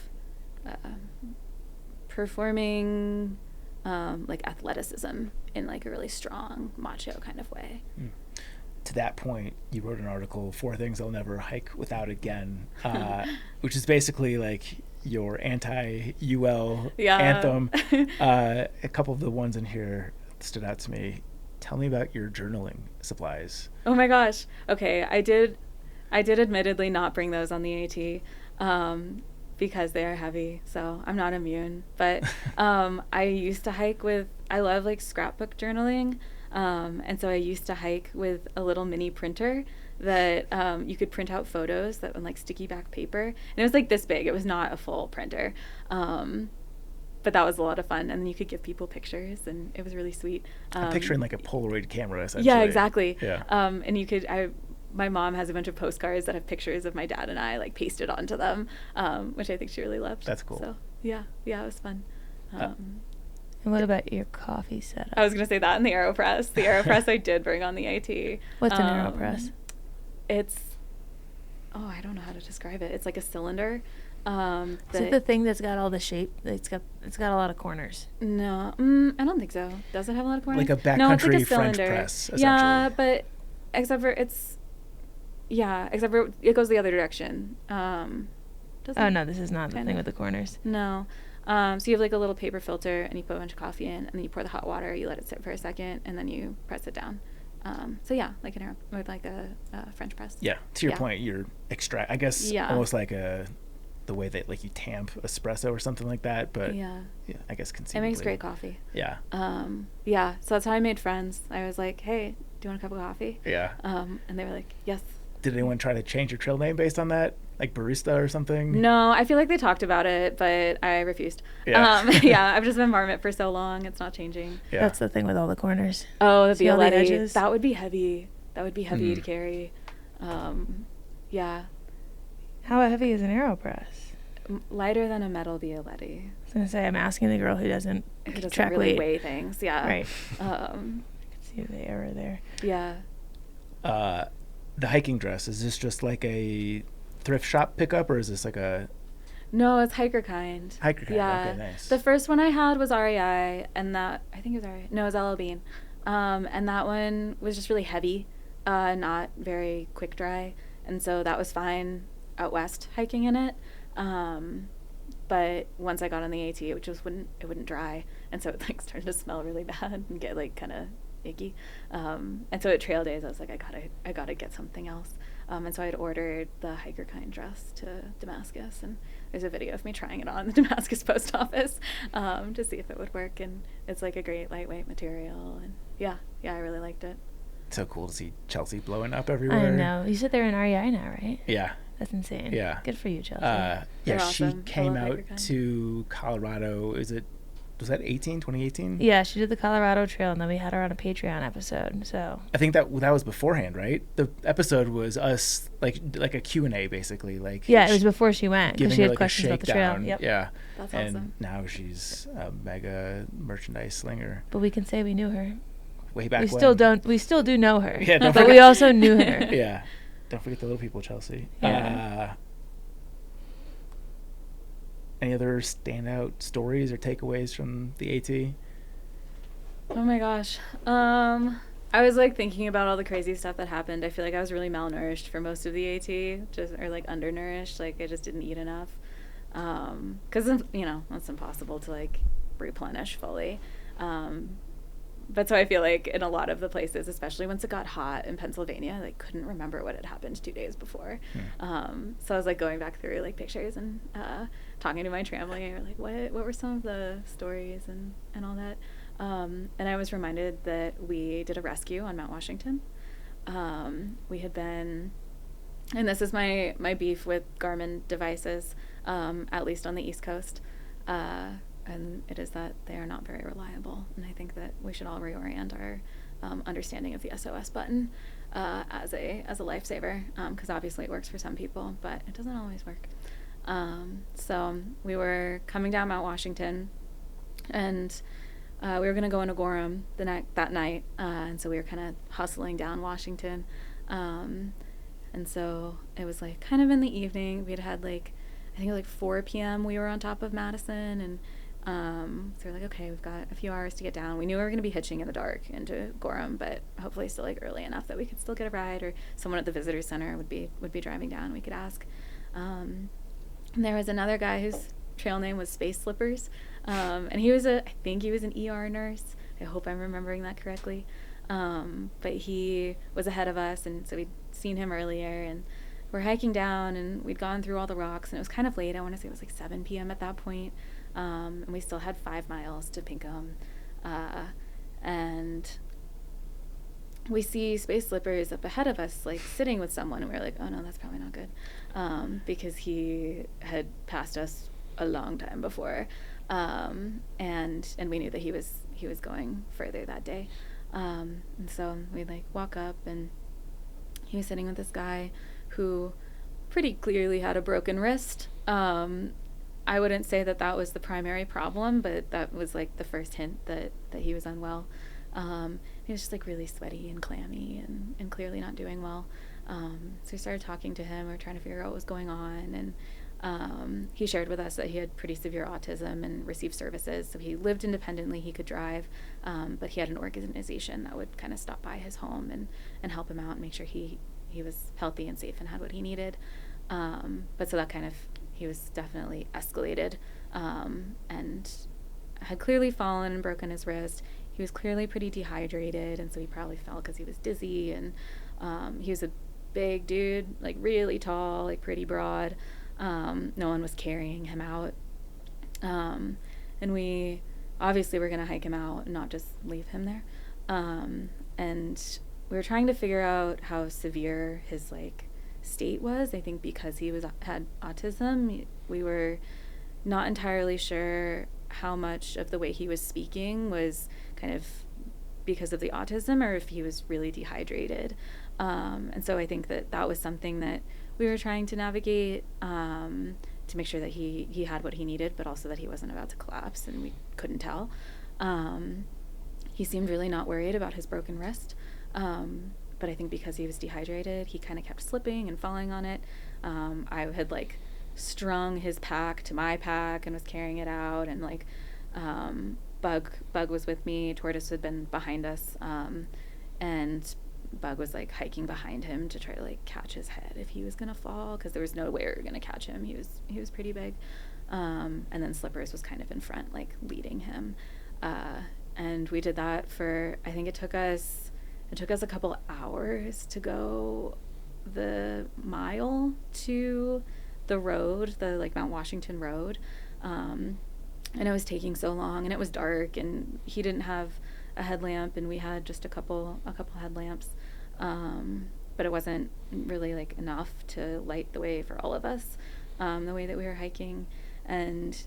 performing like athleticism in like a really strong macho kind of way. To that point, you wrote an article, 4 Things I'll Never Hike Without Again, which is basically like your anti-UL anthem. A couple of the ones in here stood out to me. Tell me about your journaling supplies. Oh my gosh. Okay, I did admittedly not bring those on the AT because they are heavy, so I'm not immune. But I used to hike I love like scrapbook journaling, and so I used to hike with a little mini printer that you could print out photos that on like sticky back paper. And it was like this big. It was not a full printer. But that was a lot of fun, and then you could give people pictures, and it was really sweet. I'm picturing like a Polaroid camera, essentially. Yeah, exactly. Yeah. And you could, my mom has a bunch of postcards that have pictures of my dad and I like pasted onto them, which I think she really loved. That's cool. So yeah, it was fun. And what about your coffee setup? I was going to say that in the AeroPress. The AeroPress I did bring on the AT. What's an AeroPress? It's, I don't know how to describe it. It's like a cylinder. Is it the thing that's got all the shape? It's got a lot of corners. No, I don't think so. Does it have a lot of corners? Like a backcountry French press, essentially. Yeah, but except for it goes the other direction. No, this is not the thing with the corners. No. So you have like a little paper filter, and you put a bunch of coffee in, and then you pour the hot water, you let it sit for a second, and then you press it down. So yeah, like like a French press. Yeah. To your point, you're I guess almost like a the way that like you tamp espresso or something like that, but Yeah. I guess It conceivably. makes great coffee. Yeah. Yeah, so that's how I made friends. I was like, hey, do you want a cup of coffee? Yeah. And they were like, yes. Did anyone try to change your trail name based on that? Like barista or something? No, I feel like they talked about it, but I refused. Yeah. Yeah, I've just been Marmot for so long. It's not changing. Yeah. That's the thing with all the corners. Oh, the See all the Violetti. edges? That would be heavy. That would be heavy to Mm. carry. Yeah. How heavy is an AeroPress? Lighter than a metal Violetti. I was gonna say, I'm asking the girl who doesn't Who doesn't track really weight. weigh things. Yeah. Right. Um, I can see the error there. yeah. The hiking dress, is this just like a thrift shop pickup, or is this like a No, it's hiker kind. hiker kind? Yeah. Okay, nice. The first one I had was REI, and that, I think it was REI. No, it was LL Bean. And that one was just really heavy, not very quick dry. And so that was fine out west hiking in it. But once I got on the AT, it just wouldn't dry. And so it like started to smell really bad and get like kind of icky. And so at trail days, I was like, I gotta get something else. And so I had ordered the hiker kind dress to Damascus, and there's a video of me trying it on the Damascus post office to see if it would work. And it's like a great lightweight material, and yeah, I really liked it. So cool to see Chelsea blowing up everywhere. I know. You said they're in REI now, right? Yeah. That's insane. Yeah. Good for you, Chelsea. Yeah, They're she awesome. I came love out hiker kind. to Colorado. Was that 2018? Yeah, she did the Colorado Trail, and then we had her on a Patreon episode. So I think that was beforehand, right? The episode was us like a Q&A basically, like yeah, it was before she went because giving she her had like questions a about the trail. shakedown. Yep. Yeah. That's And awesome. now she's a mega merchandise slinger. But we can say we knew her. Way back We when. still don't. We still do know her. Yeah, don't but we forget- also knew her. Yeah. Don't forget the little people, Chelsea. Yeah. Any other standout stories or takeaways from the AT? Oh my gosh. I was like thinking about all the crazy stuff that happened. I feel like I was really malnourished for most of the AT, or like undernourished. Like I just didn't eat enough. 'Cause it's impossible to like replenish fully. But so I feel like in a lot of the places, especially once it got hot in Pennsylvania, I like couldn't remember what had happened 2 days before. So I was like going back through like pictures and talking to my tramily, or like what were some of the stories and all that. And I was reminded that we did a rescue on Mount Washington. We had been, and this is my beef with Garmin devices, at least on the East Coast. And it is that they are not very reliable. And I think that we should all reorient our understanding of the SOS button as a lifesaver, because obviously it works for some people, but it doesn't always work. So we were coming down Mount Washington, and we were going to go into Gorham that night, and so we were kind of hustling down Washington. And so it was like kind of in the evening. We had like, I think like 4 p.m. we were on top of Madison, and so we're like, okay, we've got a few hours to get down. We knew we were going to be hitching in the dark into Gorham, but hopefully still like early enough that we could still get a ride, or someone at the visitor center would be driving down. We could ask. And there was another guy whose trail name was Space Slippers, and he was I think he was an ER nurse. I hope I'm remembering that correctly. But he was ahead of us, and so we'd seen him earlier, and we're hiking down, and we'd gone through all the rocks, and it was kind of late. I want to say it was like 7 p.m. at that point. And we still had 5 miles to Pinkham. And we see Space Slippers up ahead of us, like sitting with someone, and we were like, oh no, that's probably not good. Because he had passed us a long time before. And we knew that he was going further that day. And so we like walk up, and he was sitting with this guy who pretty clearly had a broken wrist. I wouldn't say that was the primary problem, but that was like the first hint that he was unwell. He was just like really sweaty and clammy and clearly not doing well. So we started talking to him. We were trying to figure out what was going on, and he shared with us that he had pretty severe autism and received services. So he lived independently, he could drive, but he had an organization that would kind of stop by his home and help him out and make sure he was healthy and safe and had what he needed. But so that kind of, he was definitely escalated, and had clearly fallen and broken his wrist. He was clearly pretty dehydrated, and so he probably fell because he was dizzy, and he was a big dude, like really tall, like pretty broad, No one was carrying him out. And we obviously were going to hike him out and not just leave him there. And we were trying to figure out how severe his like state was. I think because he had autism, we were not entirely sure how much of the way he was speaking was kind of because of the autism or if he was really dehydrated. And so I think that was something that we were trying to navigate, to make sure that he had what he needed, but also that he wasn't about to collapse, and we couldn't tell. He seemed really not worried about his broken wrist, but I think because he was dehydrated, he kind of kept slipping and falling on it. I had like strung his pack to my pack and was carrying it out, and like Bug was with me. Tortoise had been behind us, and Bug was like hiking behind him to try to like catch his head if he was gonna fall, because there was no way we were gonna catch him. He was pretty big, and then Slippers was kind of in front, like leading him, and we did that for, I think it took us a couple hours to go the mile to the road, the like Mount Washington road, and it was taking so long, and it was dark, and he didn't have a headlamp, and we had just a couple headlamps, but it wasn't really like enough to light the way for all of us, the way that we were hiking. And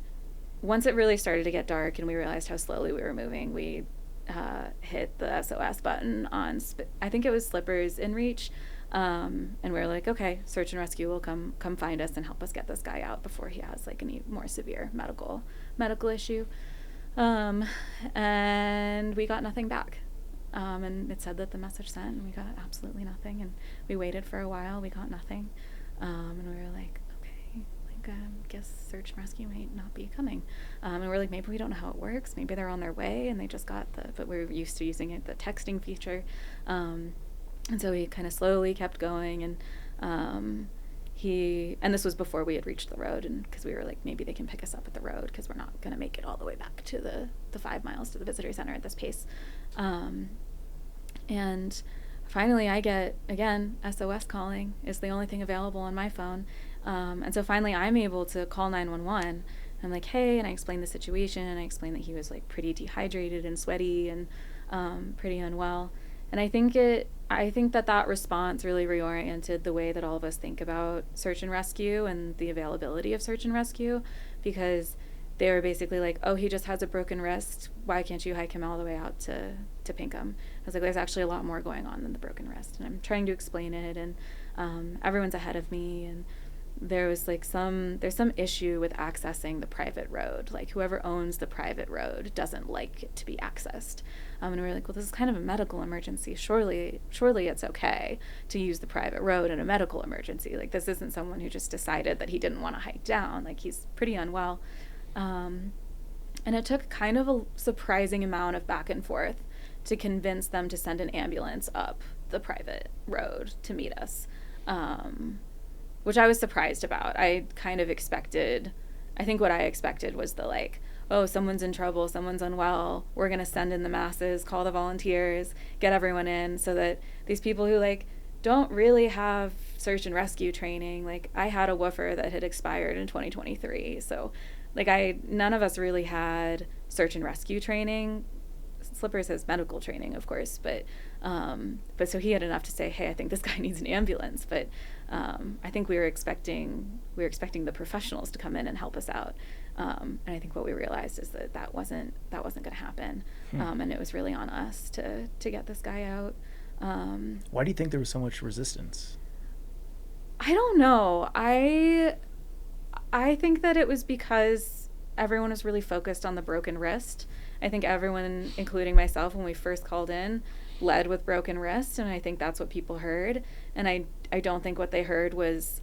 once it really started to get dark and we realized how slowly we were moving, we hit the SOS button on I think it was Slippers in reach, and we were like, okay, search and rescue will come find us and help us get this guy out before he has like any more severe medical issue. And we got nothing back. And it said that the message sent, and we got absolutely nothing. And we waited for a while, we got nothing. And we were like, okay, like, guess search and rescue might not be coming. And we're like, maybe we don't know how it works. Maybe they're on their way and they just got but we're used to using the texting feature. And so we kind of slowly kept going, and and this was before we had reached the road, and because we were like, maybe they can pick us up at the road because we're not going to make it all the way back to the 5 miles to the visitor center at this pace. And finally I get, again, SOS calling is the only thing available on my phone. And so finally I'm able to call 911. I'm like, hey, and I explained the situation, and I explained that he was like pretty dehydrated and sweaty and pretty unwell. And I think that response really reoriented the way that all of us think about search and rescue and the availability of search and rescue, because they were basically like, oh, he just has a broken wrist. Why can't you hike him all the way out to Pinkham? I was like, there's actually a lot more going on than the broken wrist. And I'm trying to explain it, and everyone's ahead of me, and there's some issue with accessing the private road. Like, whoever owns the private road doesn't like it to be accessed. And we were like, well, this is kind of a medical emergency. Surely it's okay to use the private road in a medical emergency. Like, this isn't someone who just decided that he didn't want to hike down. Like, he's pretty unwell. And it took kind of a surprising amount of back and forth to convince them to send an ambulance up the private road to meet us, which I was surprised about. I think what I expected was the like, oh, someone's in trouble, someone's unwell, we're going to send in the masses, call the volunteers, get everyone in, so that these people who like don't really have search and rescue training, like I had a woofer that had expired in 2023, so like none of us really had search and rescue training. Slippers has medical training, of course, but so he had enough to say, hey, I think this guy needs an ambulance. But I think we were expecting the professionals to come in and help us out. And I think what we realized is that wasn't going to happen. And it was really on us to get this guy out. Why do you think there was so much resistance? I don't know. I think that it was because everyone was really focused on the broken wrist. I think everyone, including myself, when we first called in, led with broken wrist, and I think that's what people heard. And I don't think what they heard was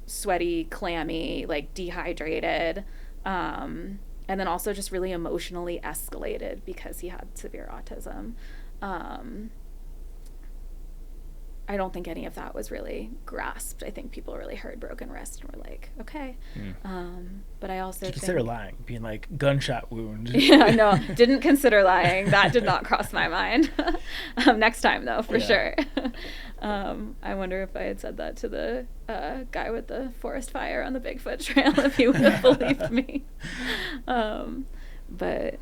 sweaty, clammy, like dehydrated, and then also just really emotionally escalated because he had severe autism. I don't think any of that was really grasped. I think people really heard broken wrist and were like, okay. But I also consider lying, being like gunshot wound. Yeah, no, didn't consider lying. That did not cross my mind. Next time, though, for sure. I wonder if I had said that to the guy with the forest fire on the Bigfoot Trail, if he would have believed me. But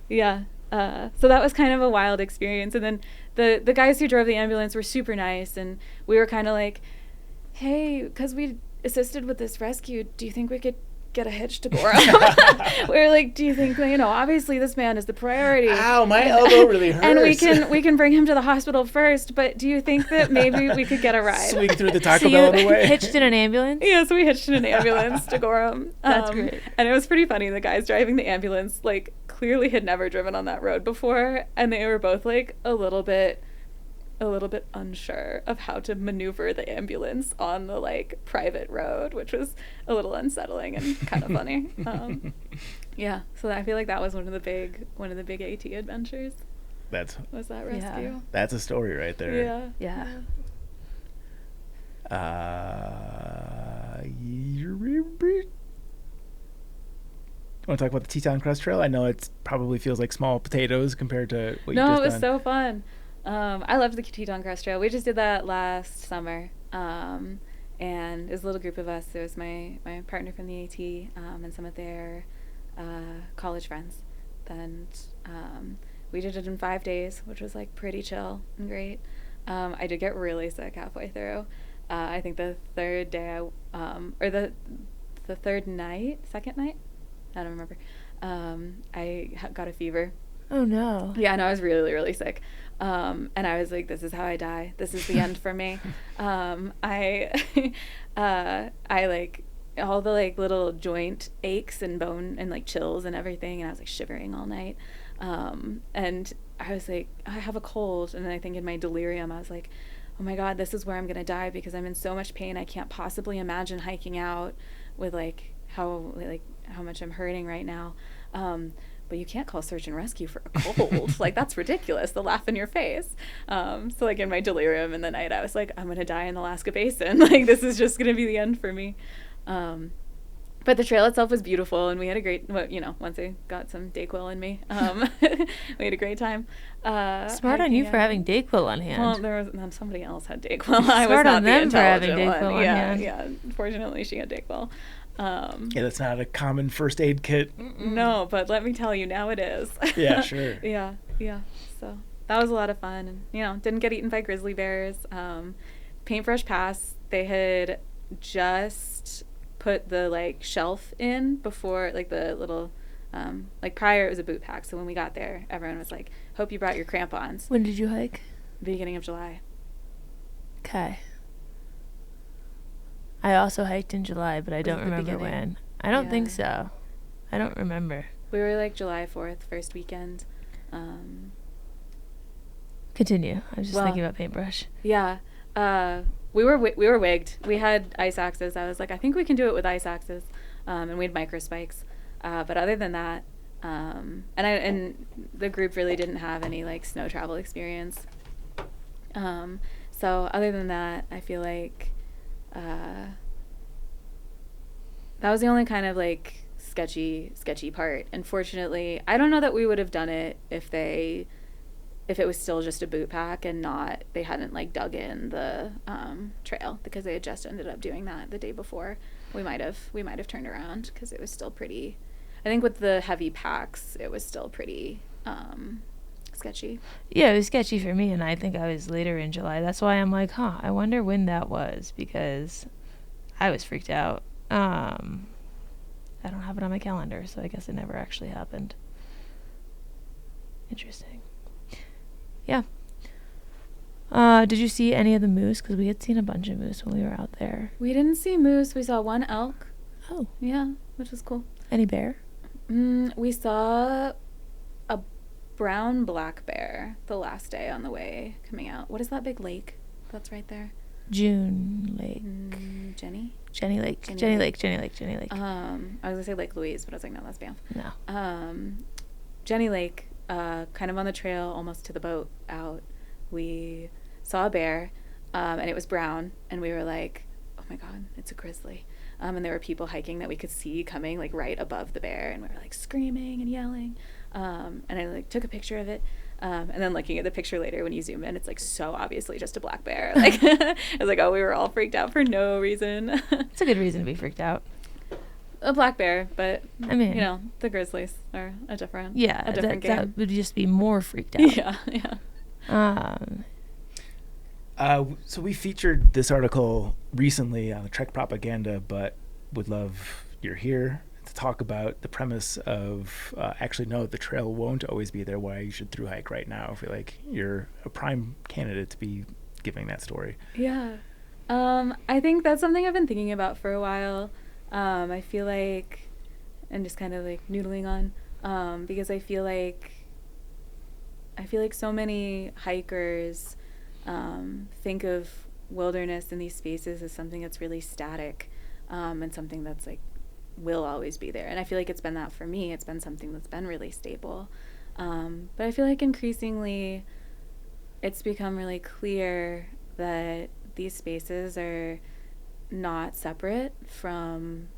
yeah. So that was kind of a wild experience. And then the guys who drove the ambulance were super nice, and we were kind of like, hey, because we assisted with this rescue, do you think we could get a hitch to Gorham? We were like, do you think, obviously this man is the priority. Ow, my elbow really hurts. And we can bring him to the hospital first, but do you think that maybe we could get a ride? Swing through the Taco Bell on the way. Hitched in an ambulance? Yeah, so we hitched in an ambulance to Gorham. That's great. And it was pretty funny. The guys driving the ambulance, like, clearly had never driven on that road before, and they were both, like, a little bit unsure of how to maneuver the ambulance on the like private road, which was a little unsettling and kind of funny. Yeah, so I feel like that was one of the big AT adventures. Was that rescue? Yeah. That's a story right there. Yeah. You want to talk about the Teton Crest Trail? I know it probably feels like small potatoes compared to what you just done. No, it was so fun. I loved the Teton Crest Trail. We just did that last summer, and it was a little group of us. It was my partner from the AT and some of their college friends. And we did it in 5 days, which was like pretty chill and great. I did get really sick halfway through. I think the third day, or the second night, I don't remember. I got a fever. Oh no. Yeah, no, I was really, really sick. And I was like, this is how I die. This is the end for me. I like all the like little joint aches and bone and like chills and everything. And I was like shivering all night. And I was like, I have a cold. And then I think in my delirium, I was like, oh my God, this is where I'm going to die because I'm in so much pain. I can't possibly imagine hiking out with like how much I'm hurting right now. But you can't call search and rescue for a cold. Like, that's ridiculous. They'll laugh in your face. So, like, in my delirium in the night, I was like, I'm going to die in the Alaska Basin. Like, this is just going to be the end for me. But the trail itself was beautiful, and we had a great, once I got some Dayquil in me, we had a great time. Smart on you for having Dayquil on hand. Well, somebody else had Dayquil. I was Smart not on the them for having intelligent Dayquil one. on hand. Yeah. Fortunately, she had Dayquil. Yeah, that's not a common first aid kit. No, but let me tell you, now it is. Yeah, sure. Yeah. So that was a lot of fun, and didn't get eaten by grizzly bears. Paintbrush Pass, they had just put the like shelf in before, like the little, like prior it was a boot pack. So when we got there, everyone was like, "Hope you brought your crampons." When did you hike? Beginning of July. Okay. I also hiked in July, but I don't remember when. I don't think so. I don't remember. We were like July 4th, first weekend. Continue. I was just thinking about paintbrush. Yeah. We were wigged. We had ice axes. I was like, I think we can do it with ice axes. And we had micro spikes. But other than that, and the group really didn't have any like snow travel experience. So other than that, I feel like that was the only kind of like sketchy part. And fortunately, I don't know that we would have done it if it was still just a boot pack and not, they hadn't like dug in the trail, because they had just ended up doing that the day before. We might have turned around because it was still pretty, I think with the heavy packs, it was still pretty sketchy. Yeah, it was sketchy for me, and I think I was later in July. That's why I'm like, I wonder when that was, because I was freaked out. I don't have it on my calendar, so I guess it never actually happened. Interesting. Yeah. Did you see any of the moose? Because we had seen a bunch of moose when we were out there. We didn't see moose. We saw one elk. Oh. Yeah, which was cool. Any bear? We saw a brown black bear the last day on the way coming out. What is that big lake that's right there? June Lake. Jenny Lake. Jenny Lake. I was gonna say Lake Louise, but I was like, no, that's Banff. No. Jenny Lake, kind of on the trail, almost to the boat out. We saw a bear. and it was brown, and we were like, oh my God, it's a grizzly. And there were people hiking that we could see coming like right above the bear, and we were like screaming and yelling. And I like took a picture of it. And then looking at the picture later, when you zoom in, it's like so obviously just a black bear. Like I was like, oh, we were all freaked out for no reason. It's a good reason to be freaked out. A black bear, but I mean, you know, the grizzlies are a different game. That would just be more freaked out. Yeah. So we featured this article recently on the Trek Propaganda, but would love you're here to talk about the premise of actually no, the trail won't always be there. Why you should through hike right now. I feel like you're a prime candidate to be giving that story. Yeah. I think that's something I've been thinking about for a while. I feel like, and just kind of like noodling on, because I feel like so many hikers think of wilderness in these spaces as something that's really static, and something that's like will always be there. And I feel like it's been that for me. It's been something that's been really stable. But I feel like increasingly it's become really clear that these spaces are not separate from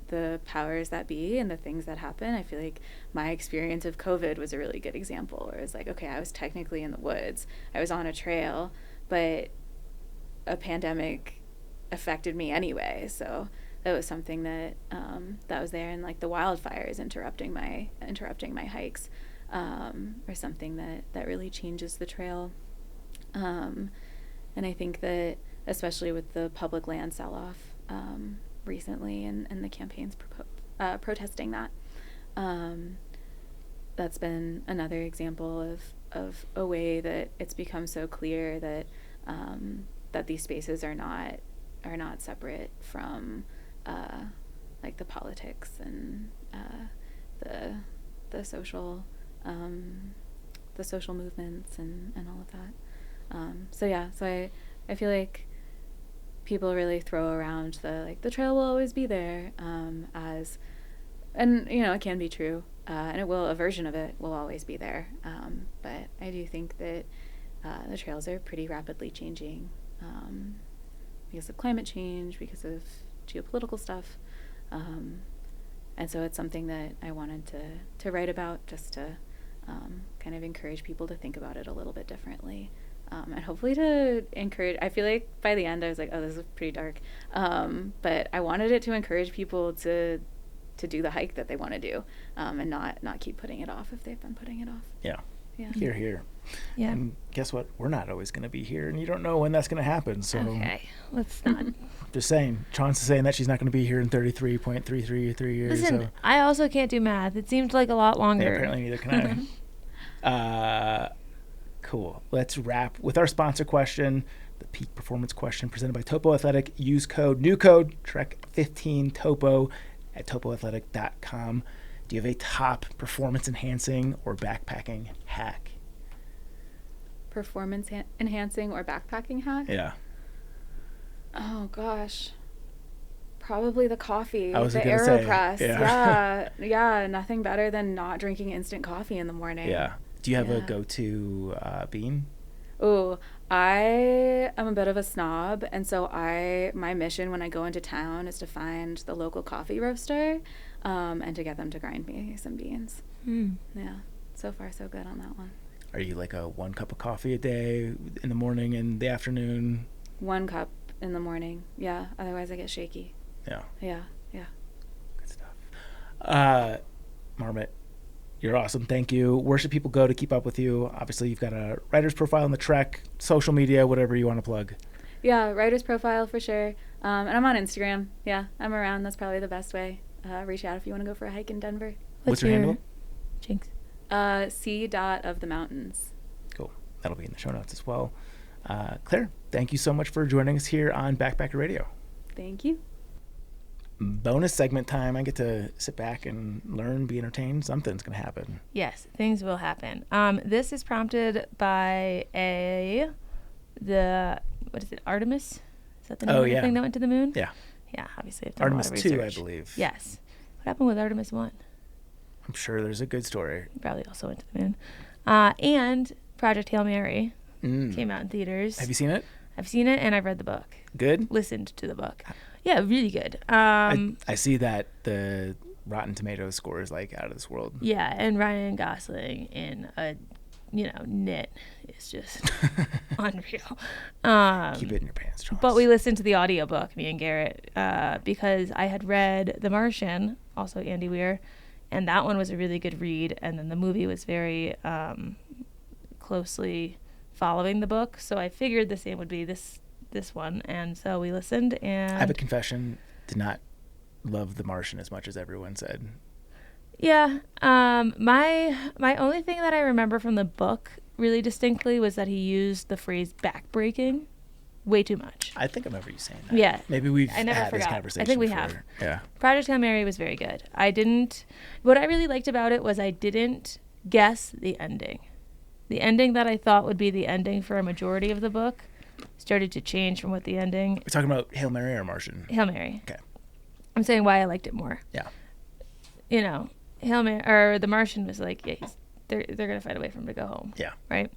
the powers that be and the things that happen. I feel like my experience of COVID was a really good example, where it's like, okay, I was technically in the woods, I was on a trail, but a pandemic affected me anyway. So that was something that that was there, and like the wildfires interrupting my hikes, or something that really changes the trail. And I think that especially with the public land sell-off recently, and the campaigns protesting that, that's been another example of a way that it's become so clear that that these spaces are not separate from like the politics and the social movements and all of that. So I feel like people really throw around the trail will always be there, as, and you know, it can be true, and a version of it will always be there, but I do think that the trails are pretty rapidly changing, because of climate change, because of geopolitical stuff, and so it's something that I wanted to write about, just to kind of encourage people to think about it a little bit differently. And hopefully to encourage, I feel like by the end I was like, oh, this is pretty dark. But I wanted it to encourage people to do the hike that they want to do, and not keep putting it off if they've been putting it off. Yeah. Yeah. Here. Yeah. And guess what? We're not always going to be here, and you don't know when that's going to happen. So Okay, let's not. Just saying. Chance is saying that she's not going to be here in 33.333 years. Listen, so. I also can't do math. It seemed like a lot longer. Yeah, apparently neither can I. Cool. Let's wrap with our sponsor question, the peak performance question presented by Topo Athletic. Use new code TREK15 Topo at topoathletic.com. Do you have a top performance enhancing or backpacking hack? Performance enhancing or backpacking hack? Yeah. Oh gosh. Probably the coffee, I was the gonna say, AeroPress. Yeah, nothing better than not drinking instant coffee in the morning. Yeah. Do you have a go-to bean? Ooh, I am a bit of a snob, and so my mission when I go into town is to find the local coffee roaster, and to get them to grind me some beans. Yeah, so far so good on that one. Are you like a 1 cup of coffee a day in the morning and the afternoon? 1 cup in the morning, yeah. Otherwise I get shaky. Yeah. Yeah. Good stuff. Marmot, you're awesome. Thank you. Where should people go to keep up with you? Obviously, you've got a writer's profile on the Trek, social media, whatever you want to plug. Yeah, writer's profile for sure. And I'm on Instagram. Yeah, I'm around. That's probably the best way. Reach out if you want to go for a hike in Denver. What's your handle? Jinx. C. of the mountains. Cool. That'll be in the show notes as well. Claire, thank you so much for joining us here on Backpacker Radio. Thank you. Bonus segment time. I get to sit back and learn, be entertained. Something's going to happen. Yes, things will happen. This is prompted by what is it, Artemis? Is that the name of the thing that went to the moon? Yeah. Yeah, obviously. I've done Artemis a lot of 2, I research. believe. Yes. What happened with Artemis 1? I'm sure there's a good story. Probably also went to the moon. And Project Hail Mary came out in theaters. Have you seen it? I've seen it and I've read the book. Good? Listened to the book. Yeah, really good. I see that the Rotten Tomatoes score is like out of this world. Yeah, and Ryan Gosling in a, knit is just unreal. Keep it in your pants, Charles. But we listened to the audiobook, me and Garrett, because I had read The Martian, also Andy Weir, and that one was a really good read, and then the movie was very closely following the book, so I figured the same would be this one, and so we listened. And I have a confession: did not love The Martian as much as everyone said. Yeah, my only thing that I remember from the book really distinctly was that he used the phrase backbreaking way too much. I think I remember you saying that. Yeah. Maybe we've I never had forgot. this conversation I think we before. have. Yeah. Project Hail Mary was very good. What I really liked about it was I didn't guess the ending. The ending that I thought would be the ending for a majority of the book started to change from what the ending. We're talking about Hail Mary or Martian? Hail Mary. Okay. I'm saying why I liked it more. Yeah. Hail Mary, or The Martian was like, yeah, they're gonna find a way for him to go home. Yeah. Right.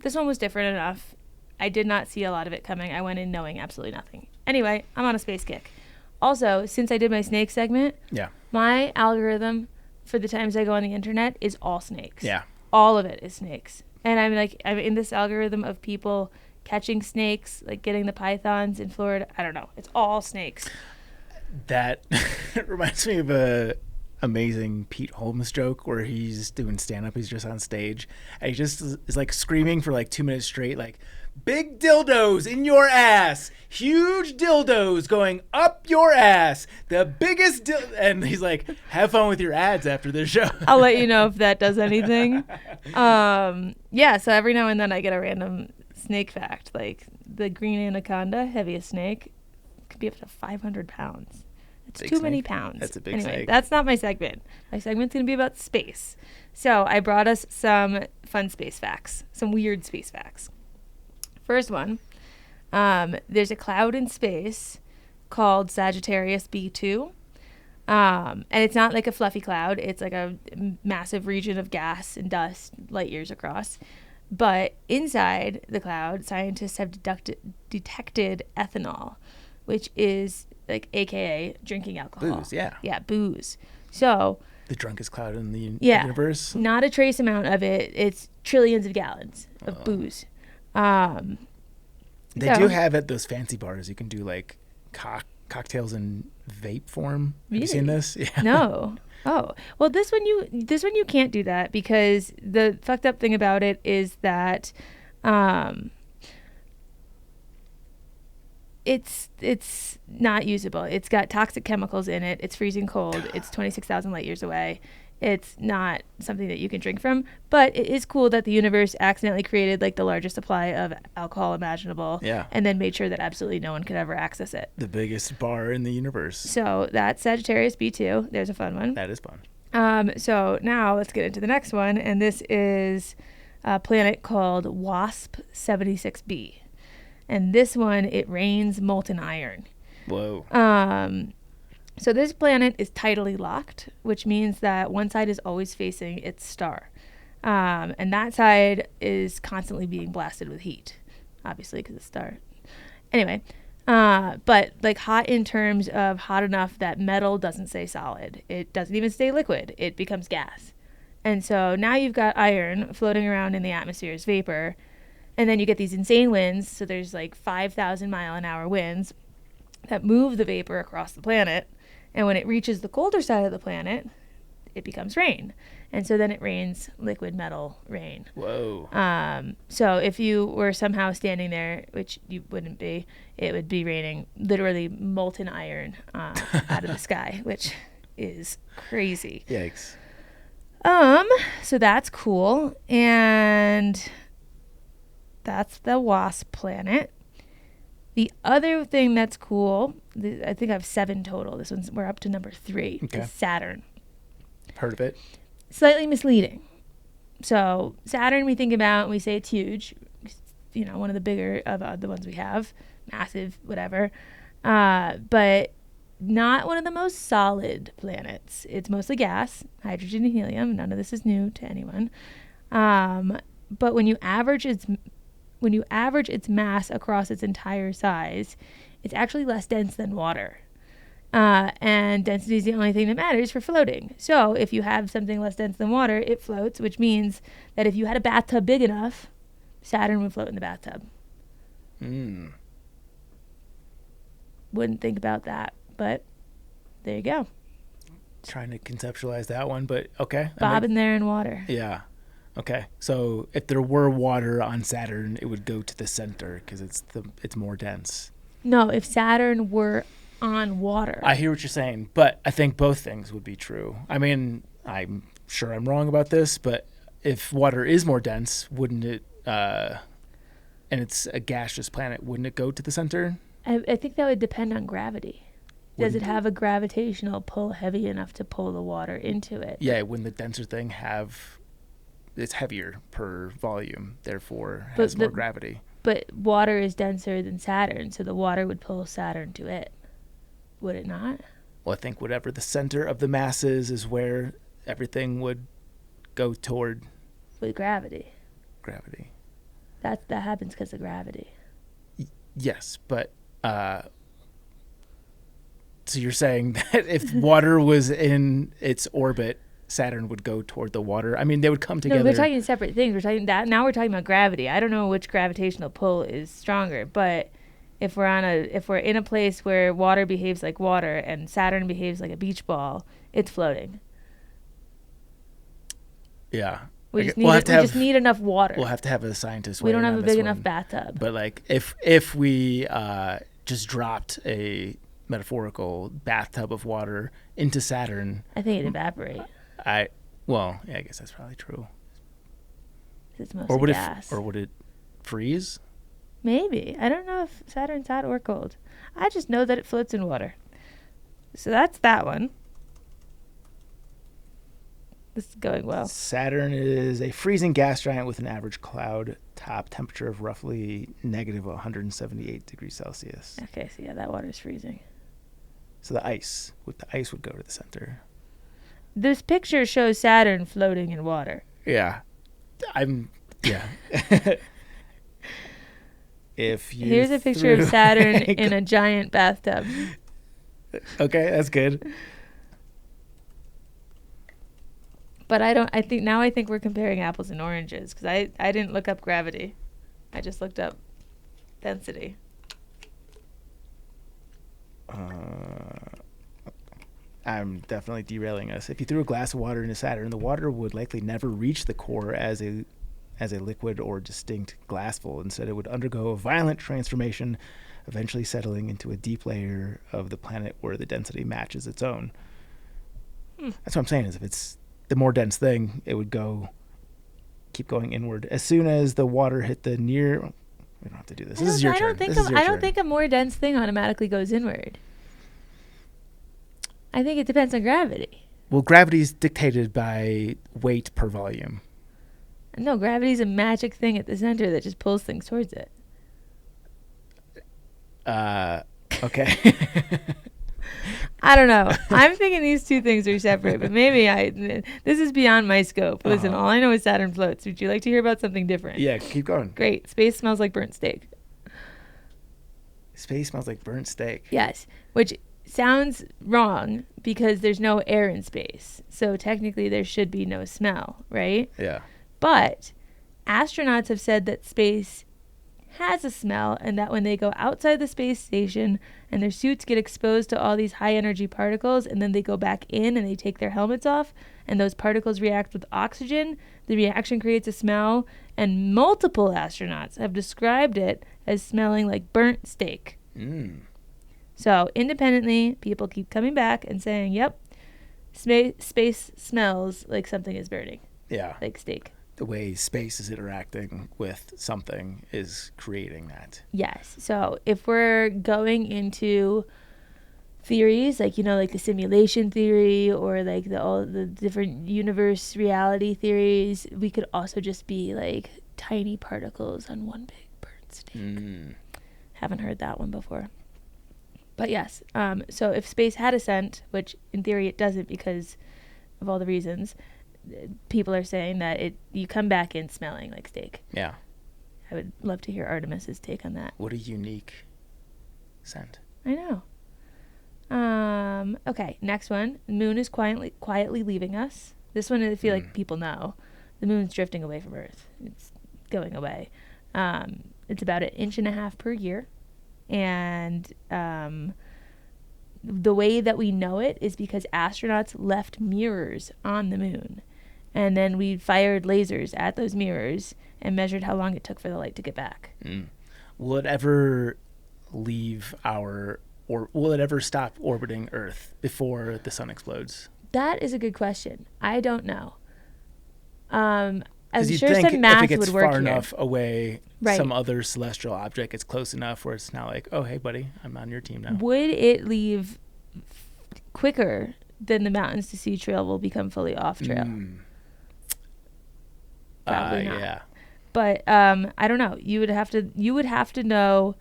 This one was different enough. I did not see a lot of it coming. I went in knowing absolutely nothing. Anyway, I'm on a space kick. Also, since I did my snake segment, my algorithm for the times I go on the internet is all snakes. Yeah. All of it is snakes. And I'm in this algorithm of people catching snakes, like getting the pythons in Florida. I don't know. It's all snakes. That reminds me of a amazing Pete Holmes joke where he's doing stand-up. He's just on stage. And he just is like screaming for like 2 minutes straight, like, big dildos in your ass. Huge dildos going up your ass. The biggest and he's like, have fun with your ads after this show. I'll let you know if that does anything. Yeah, so every now and then I get a random snake fact. Like the green anaconda, heaviest snake, could be up to 500 pounds. It's big too snake. many pounds. That's a big anyway, snake. That's not my segment. My segment's going to be about space. So I brought us some fun space facts, some weird space facts. First one, there's a cloud in space called Sagittarius B2. And it's not like a fluffy cloud. It's like a massive region of gas and dust light years across. But inside the cloud, scientists have detected ethanol, which is like AKA drinking alcohol. Booze, yeah. Yeah, booze. So the drunkest cloud in the universe. Not a trace amount of it. It's trillions of gallons of booze. They do have at those fancy bars. You can do like cocktails in vape form. Really? Have you seen this? Yeah. No. Oh, well, this one you can't do that because the fucked up thing about it is that, it's not usable. It's got toxic chemicals in it. It's freezing cold. It's 26,000 light years away. It's not something that you can drink from, but it is cool that the universe accidentally created like the largest supply of alcohol imaginable. Yeah. And then made sure that absolutely no one could ever access it. The biggest bar in the universe. So that's Sagittarius B2. There's a fun one. That is fun. So now let's get into the next one. And this is a planet called WASP 76b. And this one, it rains molten iron. Whoa. So this planet is tidally locked, which means that one side is always facing its star. And that side is constantly being blasted with heat, obviously, because it's a star. Anyway, but like hot in terms of hot enough that metal doesn't stay solid. It doesn't even stay liquid. It becomes gas. And so now you've got iron floating around in the atmosphere as vapor. And then you get these insane winds. So there's like 5,000 mile an hour winds that move the vapor across the planet. And when it reaches the colder side of the planet, it becomes rain. And so then it rains liquid metal rain. Whoa. So if you were somehow standing there, which you wouldn't be, it would be raining literally molten iron out of the sky, which is crazy. Yikes. So that's cool. And that's the WASP planet. The other thing that's cool, I think I have 7 total. We're up to number 3. Okay. Is Saturn. Heard of it? Slightly misleading. So Saturn, we think about and we say it's huge. One of the bigger of the ones we have, massive, whatever. But not one of the most solid planets. It's mostly gas, hydrogen and helium. None of this is new to anyone. But when you average its when you average its mass across its entire size, it's actually less dense than water. And density is the only thing that matters for floating. So if you have something less dense than water, it floats, which means that if you had a bathtub big enough, Saturn would float in the bathtub. Wouldn't think about that, but there you go. Trying to conceptualize that one, but okay. Bobbing there in water. Yeah. Okay. So if there were water on Saturn, it would go to the center because it's more dense. No, if Saturn were on water. I hear what you're saying, but I think both things would be true. I mean, I'm sure I'm wrong about this, but if water is more dense, wouldn't it, and it's a gaseous planet, wouldn't it go to the center? I think that would depend on gravity. Does it have a gravitational pull heavy enough to pull the water into it? Yeah, wouldn't the denser thing it's heavier per volume, therefore has more gravity. But water is denser than Saturn, so the water would pull Saturn to it. Would it not? Well, I think whatever the center of the mass is where everything would go toward. With gravity. Gravity. That happens because of gravity. Yes, but so you're saying that if water was in its orbit, Saturn would go toward the water? I mean, they would come together. No, we're talking separate things. We're talking that now. We're talking about gravity. I don't know which gravitational pull is stronger, but if we're in a place where water behaves like water and Saturn behaves like a beach ball, it's floating. Yeah. We just need enough water. We'll have to have a scientist. We don't have a big enough bathtub. But like if we just dropped a metaphorical bathtub of water into Saturn, I think it'd evaporate. I guess that's probably true. It's mostly gas. Or would it freeze? Maybe. I don't know if Saturn's hot or cold. I just know that it floats in water. So that's that one. This is going well. Saturn is a freezing gas giant with an average cloud top temperature of roughly negative 178 degrees Celsius. Okay, so yeah, that water's freezing. So the ice would go to the center. This picture shows Saturn floating in water. Yeah. Here's a picture of Saturn in a giant bathtub. Okay, that's good. But I think we're comparing apples and oranges because I didn't look up gravity. I just looked up density. I'm definitely derailing us. If you threw a glass of water into Saturn, the water would likely never reach the core as a liquid or distinct glassful. Instead, it would undergo a violent transformation, eventually settling into a deep layer of the planet where the density matches its own. That's what I'm saying, is if it's the more dense thing, it would keep going inward. As soon as the water hit the near... We don't have to do this. This is your turn. I don't think a more dense thing automatically goes inward. I think it depends on gravity. Well, gravity is dictated by weight per volume. No, gravity's a magic thing at the center that just pulls things towards it. Okay. I don't know. I'm thinking these two things are separate, but maybe this is beyond my scope. Listen, all I know is Saturn floats. Would you like to hear about something different? Yeah, keep going. Great. Space smells like burnt steak. Space smells like burnt steak. Yes, which sounds wrong because there's no air in space. So technically there should be no smell, right? Yeah. But astronauts have said that space has a smell and that when they go outside the space station and their suits get exposed to all these high energy particles and then they go back in and they take their helmets off and those particles react with oxygen, the reaction creates a smell, and multiple astronauts have described it as smelling like burnt steak. So independently, people keep coming back and saying, yep, space smells like something is burning. Yeah. Like steak. The way space is interacting with something is creating that. Yes. So if we're going into theories, like the simulation theory or like all the different universe reality theories, we could also just be like tiny particles on one big burnt steak. Haven't heard that one before. But yes, so if space had a scent, which in theory it doesn't because of all the reasons, people are saying that you come back in smelling like steak. Yeah. I would love to hear Artemis's take on that. What a unique scent. I know. Okay, next one. The moon is quietly leaving us. This one I feel like people know. The moon's drifting away from Earth. It's going away. It's about 1.5 inches per year. And the way that we know it is because astronauts left mirrors on the moon. And then we fired lasers at those mirrors and measured how long it took for the light to get back. Will it ever leave or will it ever stop orbiting Earth before the sun explodes? That is a good question. I don't know. I'm Because sure some math if it gets would work far here. enough away, Right. some other celestial object is close enough where it's now like, oh, hey, buddy, I'm on your team now. Would it leave quicker than the Mountains to Sea Trail will become fully off trail? Probably not. Yeah. But I don't know. You would have to know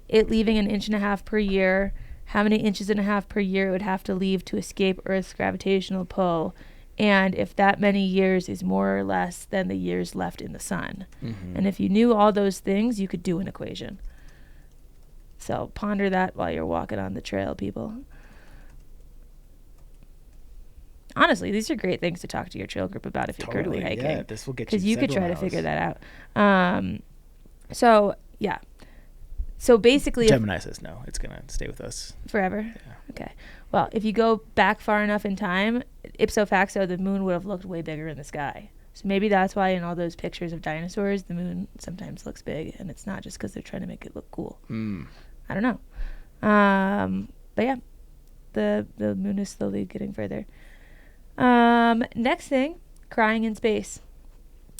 it leaving 1.5 inches per year, how many 1.5 inches per year it would have to leave to escape Earth's gravitational pull, and if that many years is more or less than the years left in the sun. And if you knew all those things, you could do an equation. So ponder that while you're walking on the trail, people. Honestly, these are great things to talk to your trail group about if you're currently hiking. Yeah, this will get you Because you could try several to figure miles. that out. So, yeah. So basically, Gemini says no. It's going to stay with us. forever? Yeah. Okay. Well, if you go back far enough in time, ipso facto, the moon would have looked way bigger in the sky. So maybe that's why in all those pictures of dinosaurs, the moon sometimes looks big, and it's not just because they're trying to make it look cool. I don't know. But yeah, the moon is slowly getting further. Next thing, crying in space.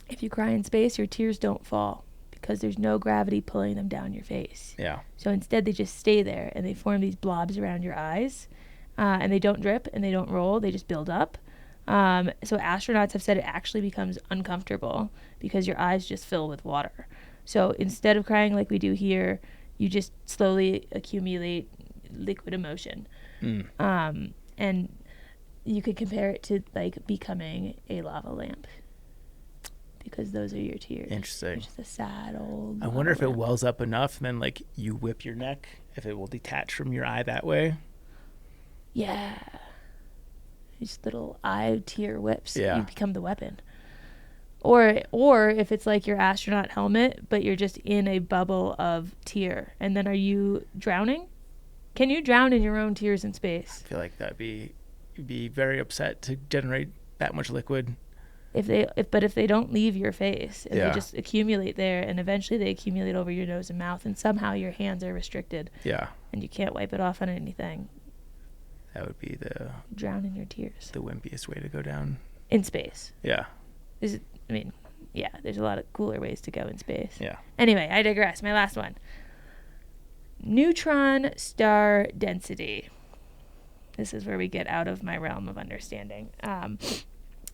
If you cry in space, your tears don't fall because there's no gravity pulling them down your face. Yeah. So instead, they just stay there and they form these blobs around your eyes, and they don't drip and they don't roll. They just build up. So astronauts have said it actually becomes uncomfortable because your eyes just fill with water. So instead of crying like we do here, you just slowly accumulate liquid emotion. And you could compare it to like becoming a lava lamp because those are your tears. Interesting. You're just a sad old I wonder if it lamp. wells up enough and then like you whip your neck, if it will detach from your eye that way. Yeah. These little eye tear whips. Yeah. You become the weapon. Or if it's like your astronaut helmet, but you're just in a bubble of tear. And then are you drowning? Can you drown in your own tears in space? I feel like you'd be very upset to generate that much liquid. If they don't leave your face and Yeah. they just accumulate there, and eventually they accumulate over your nose and mouth, and somehow your hands are restricted Yeah. and you can't wipe it off on anything. That would be Drown in your tears the wimpiest way to go down. in space. Yeah. Yeah, there's a lot of cooler ways to go in space. Yeah. Anyway, I digress. My last one. Neutron star density. This is where we get out of my realm of understanding.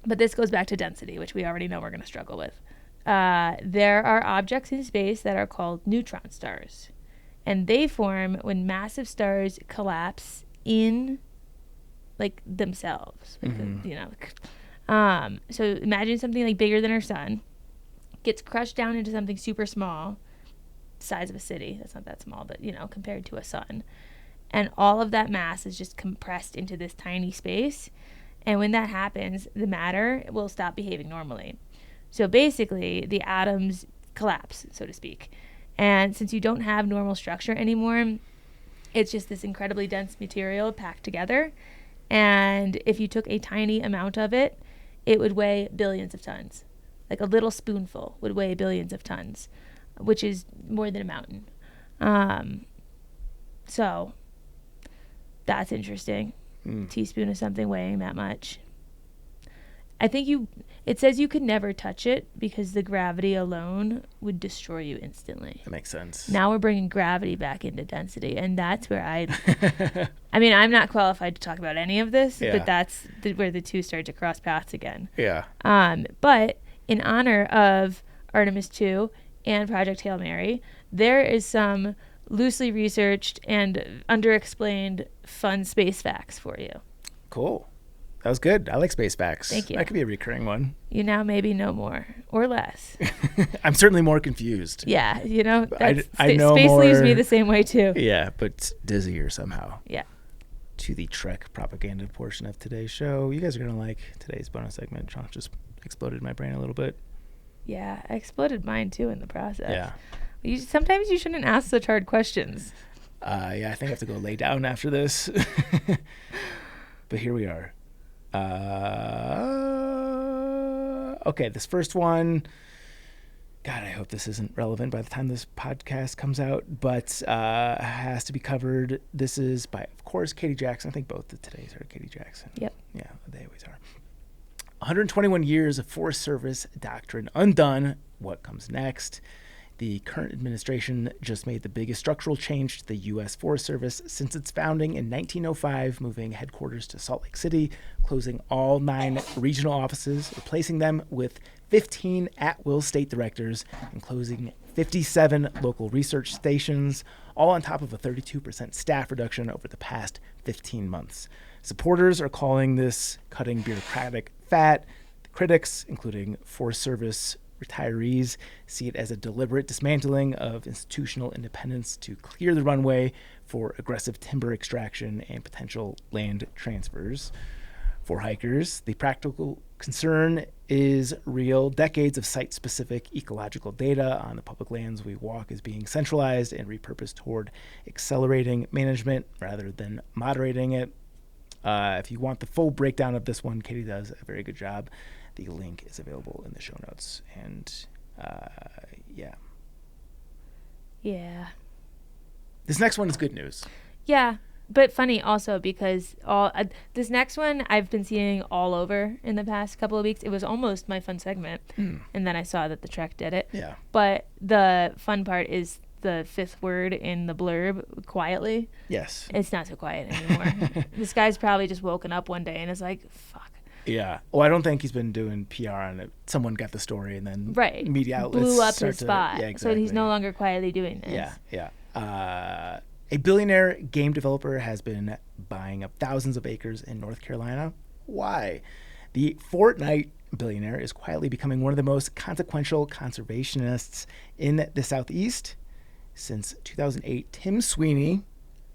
But this goes back to density, which we already know we're going to struggle with. There are objects in space that are called neutron stars. And they form when massive stars collapse in, like, themselves. Like, so imagine something, like, bigger than our sun. Gets crushed down into something super small. Size of a city. That's not that small, but, compared to a sun. And all of that mass is just compressed into this tiny space. And when that happens, the matter will stop behaving normally. So basically, the atoms collapse, so to speak. And since you don't have normal structure anymore, it's just this incredibly dense material packed together. And if you took a tiny amount of it, it would weigh billions of tons. Like a little spoonful would weigh billions of tons, which is more than a mountain. So that's interesting. Teaspoon of something weighing that much. I think it says you could never touch it because the gravity alone would destroy you instantly. That makes sense. Now we're bringing gravity back into density, and that's where I'm not qualified to talk about any of this, but that's where the two start to cross paths again. Yeah. But in honor of Artemis 2 and Project Hail Mary, there is some loosely researched and underexplained fun space facts for you. Cool. That was good. I like space facts. Thank you. That could be a recurring one. You now maybe know more or less. I'm certainly more confused. Yeah, I know space more, leaves me the same way too. Yeah, but dizzier somehow. Yeah. To the Trek propaganda portion of today's show. You guys are going to like today's bonus segment. Sean just exploded my brain a little bit. Yeah, I exploded mine too in the process. Yeah. Sometimes you shouldn't ask such hard questions. Yeah, I think I have to go lay down after this. But here we are. Okay, this first one. God, I hope this isn't relevant by the time this podcast comes out, but has to be covered. This is by, of course, Katie Jackson. I think both of today's are Katie Jackson. Yep. Yeah, they always are. 121 years of Forest Service doctrine undone. What comes next? The current administration just made the biggest structural change to the U.S. Forest Service since its founding in 1905, moving headquarters to Salt Lake City, closing all 9 regional offices, replacing them with 15 at-will state directors, and closing 57 local research stations, all on top of a 32% staff reduction over the past 15 months. Supporters are calling this cutting bureaucratic fat. Critics, including Forest Service retirees, see it as a deliberate dismantling of institutional independence to clear the runway for aggressive timber extraction and potential land transfers. For hikers, the practical concern is real. Decades of site-specific ecological data on the public lands we walk is being centralized and repurposed toward accelerating management rather than moderating it. If you want the full breakdown of this one, Katie does a very good job. The link is available in the show notes. And, yeah. Yeah. This next one is good news. Yeah, but funny also because this next one I've been seeing all over in the past couple of weeks. It was almost my fun segment, and then I saw that the Trek did it. Yeah. But the fun part is the 5th word in the blurb, quietly. Yes. It's not so quiet anymore. This guy's probably just woken up one day and is like, fuck. Yeah. Well, I don't think he's been doing PR on it. Someone got the story and then media outlets blew up start his spot. Yeah, exactly. So he's no longer quietly doing this. Yeah. A billionaire game developer has been buying up thousands of acres in North Carolina. Why? The Fortnite billionaire is quietly becoming one of the most consequential conservationists in the Southeast. Since 2008, Tim Sweeney,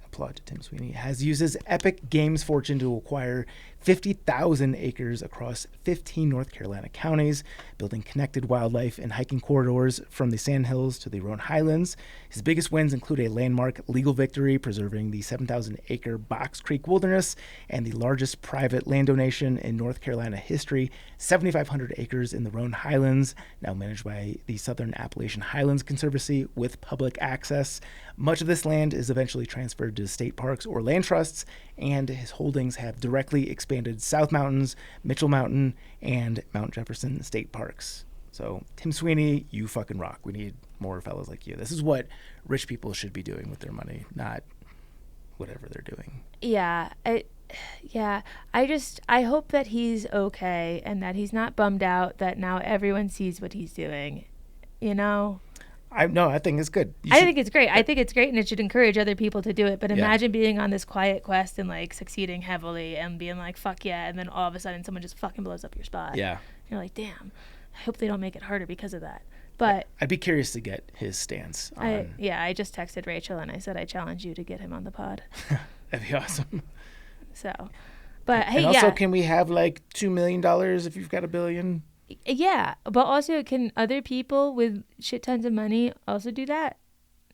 applaud to Tim Sweeney, has used his Epic Games fortune to acquire 50,000 acres across 15 North Carolina counties, building connected wildlife and hiking corridors from the Sandhills to the Roan Highlands. His biggest wins include a landmark legal victory preserving the 7,000-acre Box Creek Wilderness and the largest private land donation in North Carolina history, 7,500 acres in the Roan Highlands, now managed by the Southern Appalachian Highlands Conservancy with public access. Much of this land is eventually transferred to state parks or land trusts, and his holdings have directly expanded South Mountains, Mitchell Mountain, and Mount Jefferson state parks. So, Tim Sweeney, you fucking rock. We need more fellas like you. This is what rich people should be doing with their money, not whatever they're doing. Yeah. I hope that he's okay and that he's not bummed out that now everyone sees what he's doing. You know? I think it's good. I think it's great. I think it's great, and it should encourage other people to do it. But imagine being on this quiet quest and like succeeding heavily and being like, fuck yeah, and then all of a sudden someone just fucking blows up your spot. Yeah. You're like, damn, I hope they don't make it harder because of that. But I'd be curious to get his stance on... I just texted Rachel and I said I challenge you to get him on the pod. That'd be awesome. So, but hey, and also, can we have like $2 million if you've got $1 billion? Yeah, but also, can other people with shit tons of money also do that?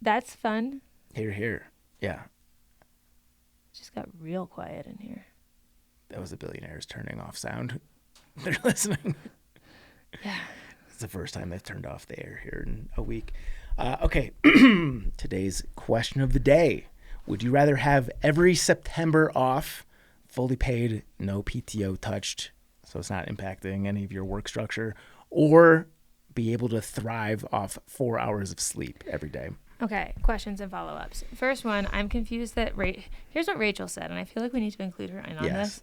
That's fun. Here. Yeah. Just got real quiet in here. That was the billionaires turning off sound. They're listening. Yeah. It's the first time they've turned off the air here in a week. Okay. Today's question of the day. Would you rather have every September off, fully paid, no PTO touched, so it's not impacting any of your work structure, or be able to thrive off 4 hours of sleep every day? Okay, questions and follow-ups. First one, I'm confused that here's what Rachel said, and I feel like we need to include her in on this.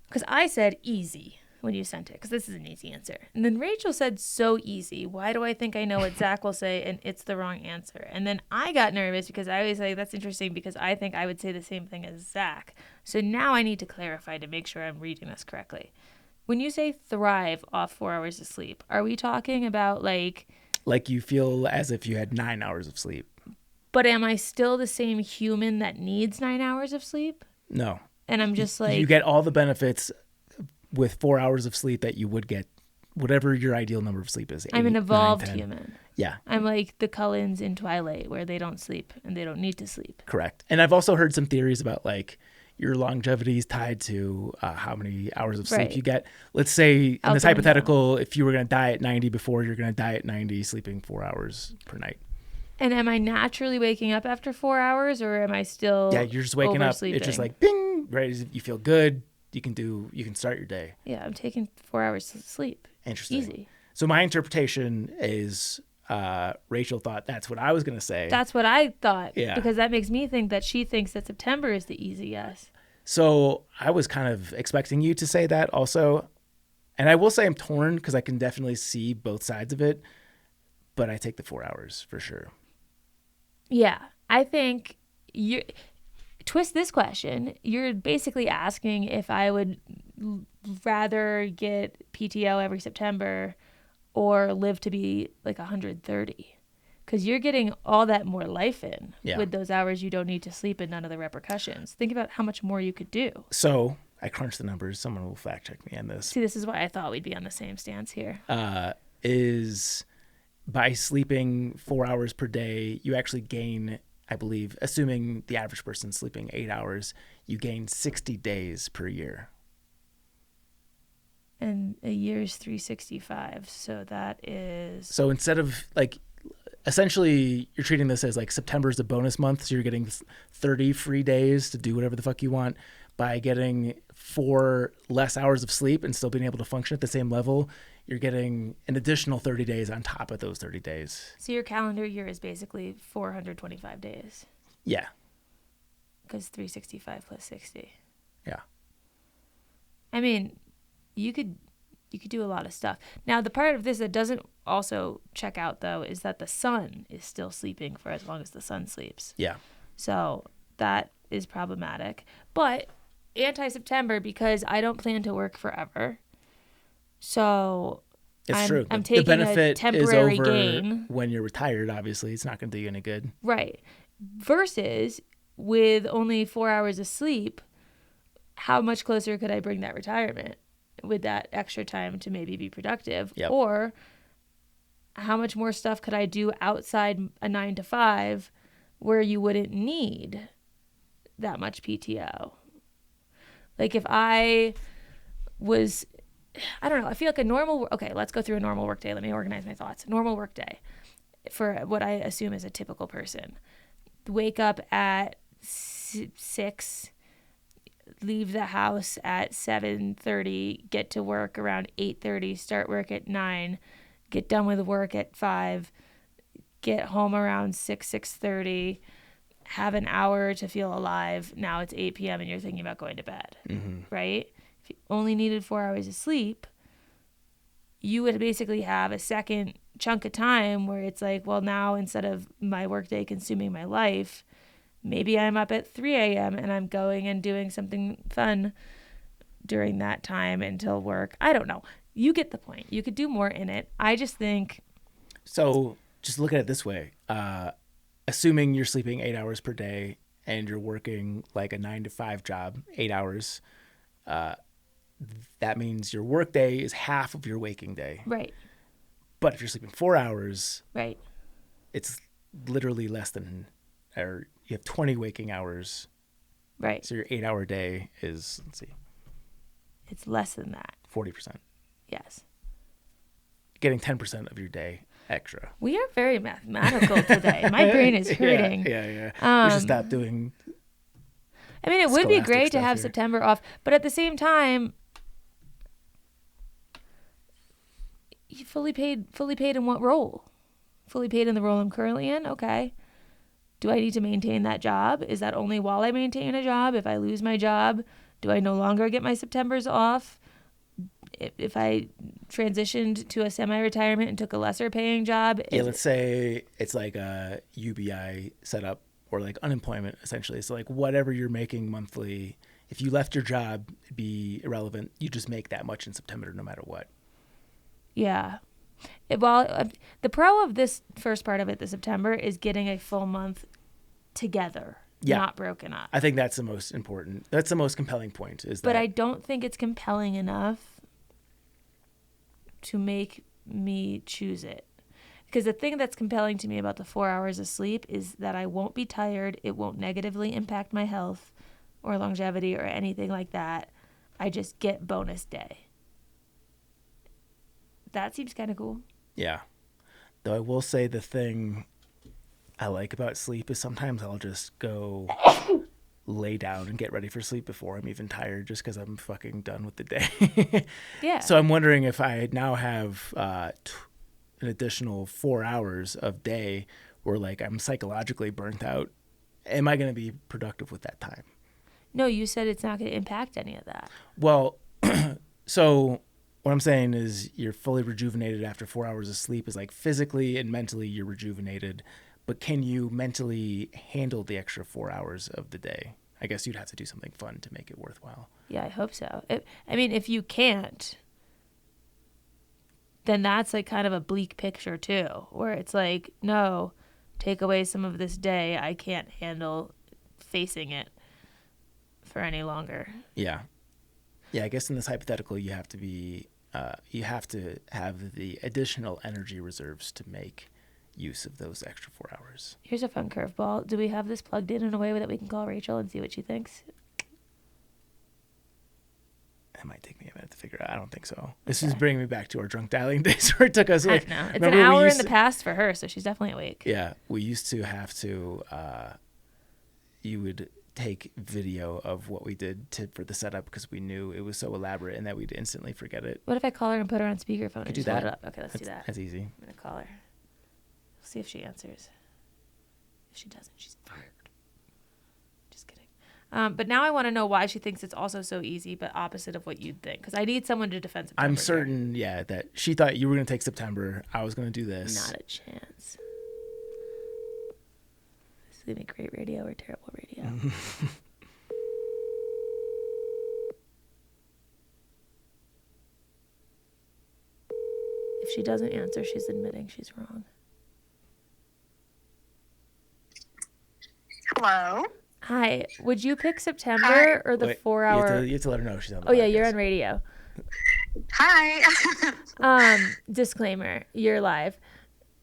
Because I said easy. when you sent it, because this is an easy answer. And then Rachel said, so easy. Why do I think I know what Zach will say and it's the wrong answer? And then I got nervous because I always say that's interesting because I think I would say the same thing as Zach. So now I need to clarify to make sure I'm reading this correctly. When you say thrive off 4 hours of sleep, are we talking about like you feel as if you had 9 hours of sleep? But am I still the same human that needs 9 hours of sleep? No. And I'm just like... You get all the benefits with 4 hours of sleep that you would get, whatever your ideal number of sleep is. I'm an evolved 9, 10. human. Yeah. I'm like the Cullens in Twilight where they don't sleep and they don't need to sleep. Correct. And I've also heard some theories about like your longevity is tied to how many hours of sleep you get. Let's say in this hypothetical, if you were going to die at 90 before, you're going to die at 90 sleeping 4 hours per night. And am I naturally waking up after 4 hours or am I still Yeah, you're just waking up. It's just like bing, right? You feel good. You can start your day. Yeah, I'm taking 4 hours to sleep. Interesting. Easy. So my interpretation is Rachel thought that's what I was going to say. That's what I thought. Yeah. Because that makes me think that she thinks that September is the easy yes. So I was kind of expecting you to say that also. And I will say I'm torn because I can definitely see both sides of it. But I take the 4 hours for sure. Yeah, I think you twist this question. You're basically asking if I would rather get PTO every September or live to be like 130. Because you're getting all that more life in with those hours you don't need to sleep and none of the repercussions. Think about how much more you could do. So I crunched the numbers. Someone will fact check me on this. See, this is why I thought we'd be on the same stance here. Is by sleeping 4 hours per day, you actually gain, I believe, assuming the average person's sleeping 8 hours, you gain 60 days per year. And a year's 365. So that is... So instead of like, essentially you're treating this as like September is a bonus month. So you're getting 30 free days to do whatever the fuck you want by getting 4 less hours of sleep and still being able to function at the same level. You're getting an additional 30 days on top of those 30 days. So your calendar year is basically 425 days. Yeah. Because 365 plus 60. Yeah. I mean, you could do a lot of stuff. Now, the part of this that doesn't also check out, though, is that the sun is still sleeping for as long as the sun sleeps. Yeah. So that is problematic. But anti-September, because I don't plan to work forever. So it's true. I'm taking the benefit a temporary is over gain. When you're retired, obviously. It's not going to do you any good. Right. Versus with only 4 hours of sleep, how much closer could I bring that retirement with that extra time to maybe be productive? Yep. Or how much more stuff could I do outside a 9 to 5 where you wouldn't need that much PTO? Like if I was... I don't know. I feel like a normal... Okay, let's go through a normal work day. Let me organize my thoughts. Normal work day for what I assume is a typical person. Wake up at 6, leave the house at 7:30, get to work around 8:30, start work at 9, get done with work at 5, get home around 6:30, have an hour to feel alive. Now it's 8 p.m. and you're thinking about going to bed, right? If you only needed 4 hours of sleep, you would basically have a second chunk of time where it's like, well, now instead of my workday consuming my life, maybe I'm up at 3 a.m. and I'm going and doing something fun during that time until work. I don't know. You get the point. You could do more in it. I just think... So just look at it this way. Assuming you're sleeping 8 hours per day and you're working like a 9 to 5 job, 8 hours, that means your work day is half of your waking day. Right. But if you're sleeping 4 hours, right, it's literally less than, or you have 20 waking hours. Right. So your 8 hour day is, let's see. It's less than that. 40%. Yes. Getting 10% of your day extra. We are very mathematical today. My brain is hurting. Yeah. We should stop doing. I mean, it would be great to have here. September off, but at the same time, you fully paid in what role? Fully paid in the role I'm currently in? Okay. Do I need to maintain that job? Is that only while I maintain a job? If I lose my job, do I no longer get my Septembers off? if I transitioned to a semi-retirement and took a lesser paying job. Yeah, let's say it's like a UBI setup or like unemployment, essentially. So like whatever you're making monthly, if you left your job, it'd be irrelevant. You just make that much in September no matter what. Yeah. The pro of this first part of it, the September, is getting a full month together, not broken up. I think that's the most important. That's the most compelling point. But I don't think it's compelling enough to make me choose it. Because the thing that's compelling to me about the 4 hours of sleep is that I won't be tired. It won't negatively impact my health or longevity or anything like that. I just get bonus day. That seems kind of cool. Yeah. Though I will say the thing I like about sleep is sometimes I'll just go lay down and get ready for sleep before I'm even tired just because I'm fucking done with the day. Yeah. So I'm wondering if I now have an additional 4 hours of day where like I'm psychologically burnt out, am I going to be productive with that time? No, you said it's not going to impact any of that. Well, so what I'm saying is you're fully rejuvenated after 4 hours of sleep is like physically and mentally you're rejuvenated, but can you mentally handle the extra 4 hours of the day? I guess you'd have to do something fun to make it worthwhile. Yeah, I hope so. If you can't, then that's like kind of a bleak picture too, where it's like, no, take away some of this day. I can't handle facing it for any longer. Yeah. Yeah, I guess in this hypothetical, you have to have the additional energy reserves to make use of those extra 4 hours. Here's a fun curveball. Do we have this plugged in a way that we can call Rachel and see what she thinks? It might take me a minute to figure out. I don't think so. This is bringing me back to our drunk dialing days where it took us like... I don't know. It's an hour in the past for her, so she's definitely awake. Yeah, we used to have to... you would take video of what we did for the setup because we knew it was so elaborate and that we'd instantly forget it. What if I call her and put her on speakerphone and do just hold that. it up? Okay, let's do that. That's easy. I'm going to call her. See if she answers. If she doesn't, she's fired. Just kidding. But now I want to know why she thinks it's also so easy, but opposite of what you'd think. Because I need someone to defend September. I'm certain, that she thought you were going to take September. I was going to do this. Not a chance. This is going to be great radio or terrible radio. If she doesn't answer, she's admitting she's wrong. Hello. Hi. Would you pick September or the Wait, 4 hour? You have to let her know she's on the Oh, yeah, podcast. you're on radio. Hi. Disclaimer, you're live.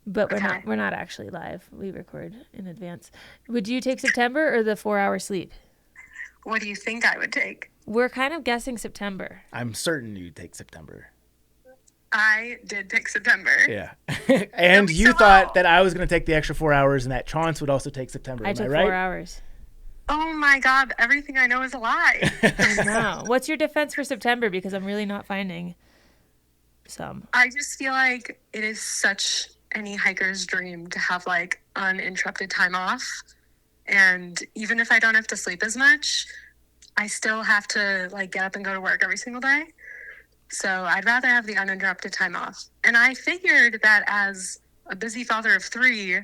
But Okay. we're not actually live. We record in advance. Would you take September or the 4 hour sleep? What do you think I would take? We're kind of guessing September. I'm certain you'd take September. I did pick September. Yeah. And you so thought low. that I was going to take the extra 4 hours and that Chance would also take September. I Am took I right? 4 hours. Oh my God, everything I know is a lie. I know. What's your defense for September? Because I'm really not finding some. I just feel like it is such any hiker's dream to have like uninterrupted time off. And even if I don't have to sleep as much, I still have to like get up and go to work every single day. So I'd rather have the uninterrupted time off. And I figured that as a busy father of three,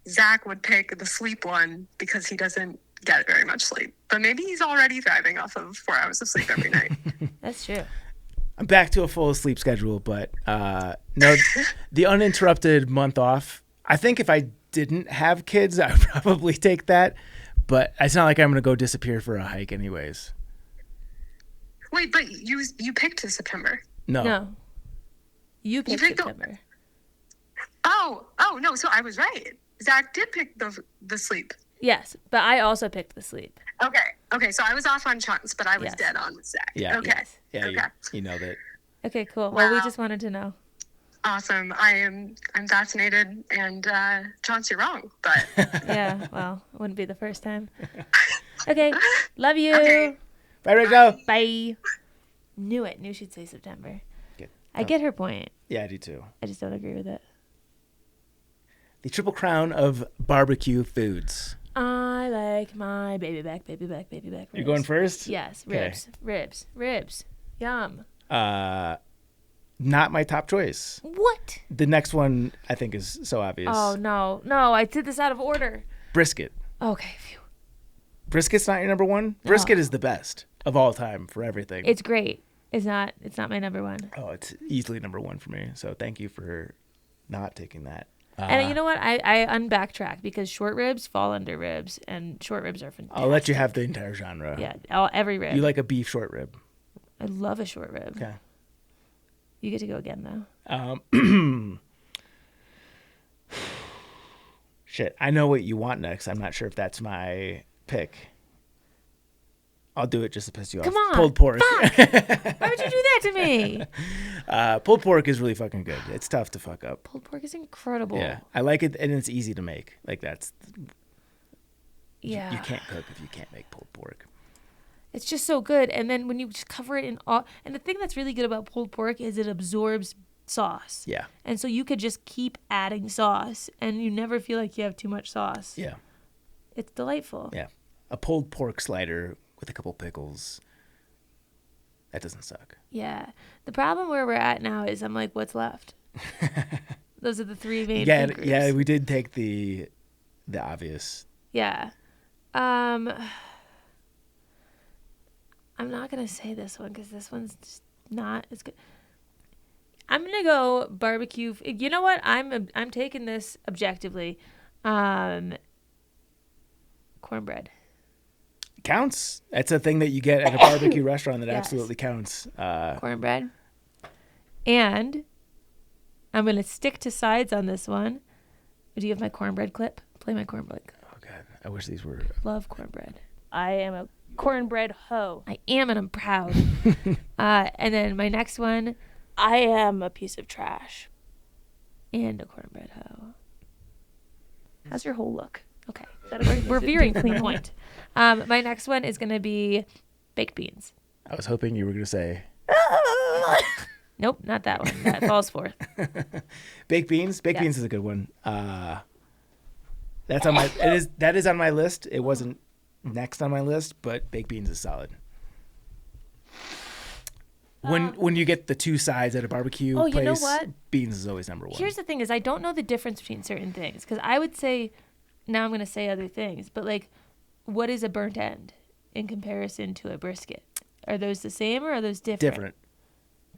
Zach would pick the sleep one because he doesn't get very much sleep. But maybe he's already thriving off of 4 hours of sleep every night. That's true. I'm back to a full sleep schedule, but no, the uninterrupted month off. I think if I didn't have kids, I would probably take that. But it's not like I'm going to go disappear for a hike anyways. Wait, but you picked the September. No. You picked picked the- September. Oh, no, so I was right. Zach did pick the sleep. Yes, but I also picked the sleep. Okay, so I was off on Chance, but I was Yes. dead on with Zach. Yeah. Okay. Yes. Yeah, Okay. you know that. Okay, cool. Well, we Wow. just wanted to know. Awesome. I'm fascinated, and Chance, you're wrong, but Yeah, well, it wouldn't be the first time. Okay, love you. Okay. Bye, Rico. Bye. Knew she'd say September. Good. I get her point. Yeah, I do too. I just don't agree with it. The triple crown of barbecue foods. I like my baby back ribs. You're going first? Yes, Okay. ribs. Yum. Not my top choice. What? The next one I think is so obvious. Oh, no. No, I did this out of order. Brisket. Okay. Phew. Brisket's not your number one? Brisket is the best of all time for everything. It's great. It's not my number one. Oh, it's easily number one for me. So thank you for not taking that. And you know what? I unbacktrack because short ribs fall under ribs, and short ribs are fantastic. I'll let you have the entire genre. Yeah, every rib. You like a beef short rib. I love a short rib. Okay. You get to go again, though. Shit, I know what you want next. I'm not sure if that's my pick. I'll do it just to piss you Come off. on. Pulled pork. Why would you do that to me? Pulled pork is really fucking good. It's tough to fuck up. Pulled pork is incredible. Yeah, I like it, and it's easy to make. Like that's. Yeah. You can't cook if you can't make pulled pork. It's just so good. And then when you just cover it in and the thing that's really good about pulled pork is it absorbs sauce. Yeah. And so you could just keep adding sauce and you never feel like you have too much sauce. Yeah. It's delightful. Yeah. A pulled pork slider with a couple pickles. That doesn't suck. Yeah. The problem where we're at now is I'm like, what's left? Those are the three main food groups. Yeah, we did take the obvious. Yeah. I'm not going to say this one because this one's just not as good. I'm going to go barbecue. You know what? I'm taking this objectively. Cornbread. Counts. That's a thing that you get at a barbecue restaurant that Yes. absolutely counts. Cornbread. And I'm going to stick to sides on this one. Do you have my cornbread clip? Play my cornbread clip. Oh, God. I wish these were... Love cornbread. I am a cornbread hoe. I am, and I'm proud. And then my next one, I am a piece of trash and a cornbread hoe. How's your whole look? Okay, we're veering clean point. My next one is going to be baked beans. I was hoping you were going to say... Nope, not that one. That falls forth. Baked beans? Baked Yes. beans is a good one. That's on my... That is on my list. It wasn't next on my list, but baked beans is solid. When you get the two sides at a barbecue place, you know what? beans is always number one. Here's the thing is I don't know the difference between certain things because I would say, now I'm going to say other things, but like what is a burnt end in comparison to a brisket? Are those the same or are those different? Different.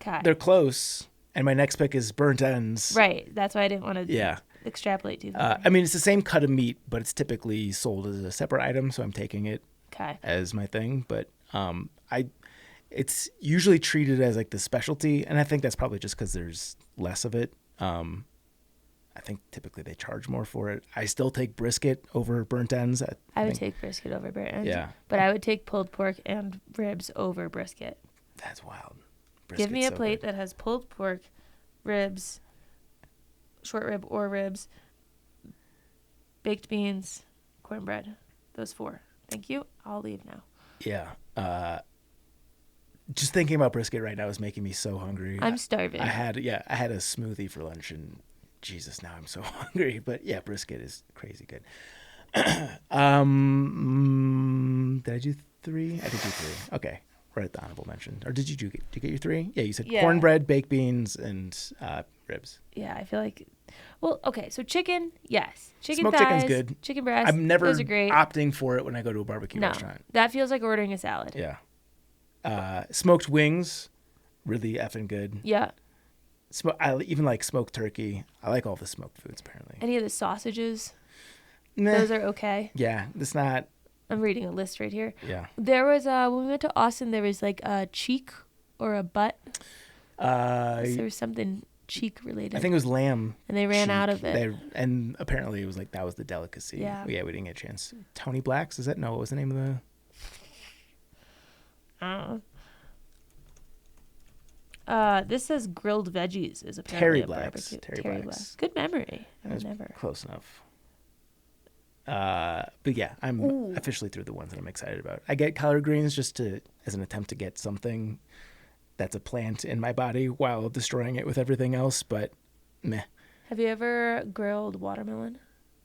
Okay. They're close, and my next pick is burnt ends. Right. That's why I didn't want to extrapolate too far. I mean, it's the same cut of meat, but it's typically sold as a separate item, so I'm taking it as my thing. But it's usually treated as like the specialty, and I think that's probably just because there's less of it. I think typically they charge more for it. I still take brisket over burnt ends. I would take brisket over burnt ends. Yeah. But I would take pulled pork and ribs over brisket. That's wild. Give me a plate that has pulled pork, ribs, short rib or ribs, baked beans, cornbread. Those four. Thank you. I'll leave now. Yeah. Just thinking about brisket right now is making me so hungry. I'm starving. I had a smoothie for lunch, and Jesus, now I'm so hungry. But yeah, brisket is crazy good. Did I do three? I did do three. Okay. Right at the honorable mention. Or did you get your three? Yeah, you said cornbread, baked beans, and ribs. Yeah, I feel like... Well, okay, so chicken, yes. Chicken Smoked thighs, chicken's good. Chicken breast, I'm never those are great. opting for it when I go to a barbecue No, restaurant. that feels like ordering a salad. Yeah. Smoked wings, really effing good. Yeah. I even like smoked turkey. I like all the smoked foods, apparently. Any of the sausages, Nah. those are okay. Yeah, it's not... I'm reading a list right here. Yeah. There was, when we went to Austin, there was like a cheek or a butt. There was something cheek related. I think it was lamb. And they ran cheek. out of it. And apparently it was like that was the delicacy. Yeah. Yeah, we didn't get a chance. Tony Black's, is that? No, what was the name of the... This says grilled veggies is apparently Terry a Black's. barbecue. Terry Terry Black's. Black's. Good memory. I would That's never. close enough. But yeah, I'm officially through the ones that I'm excited about. I get collard greens just as an attempt to get something that's a plant in my body while destroying it with everything else, but meh. Have you ever grilled watermelon?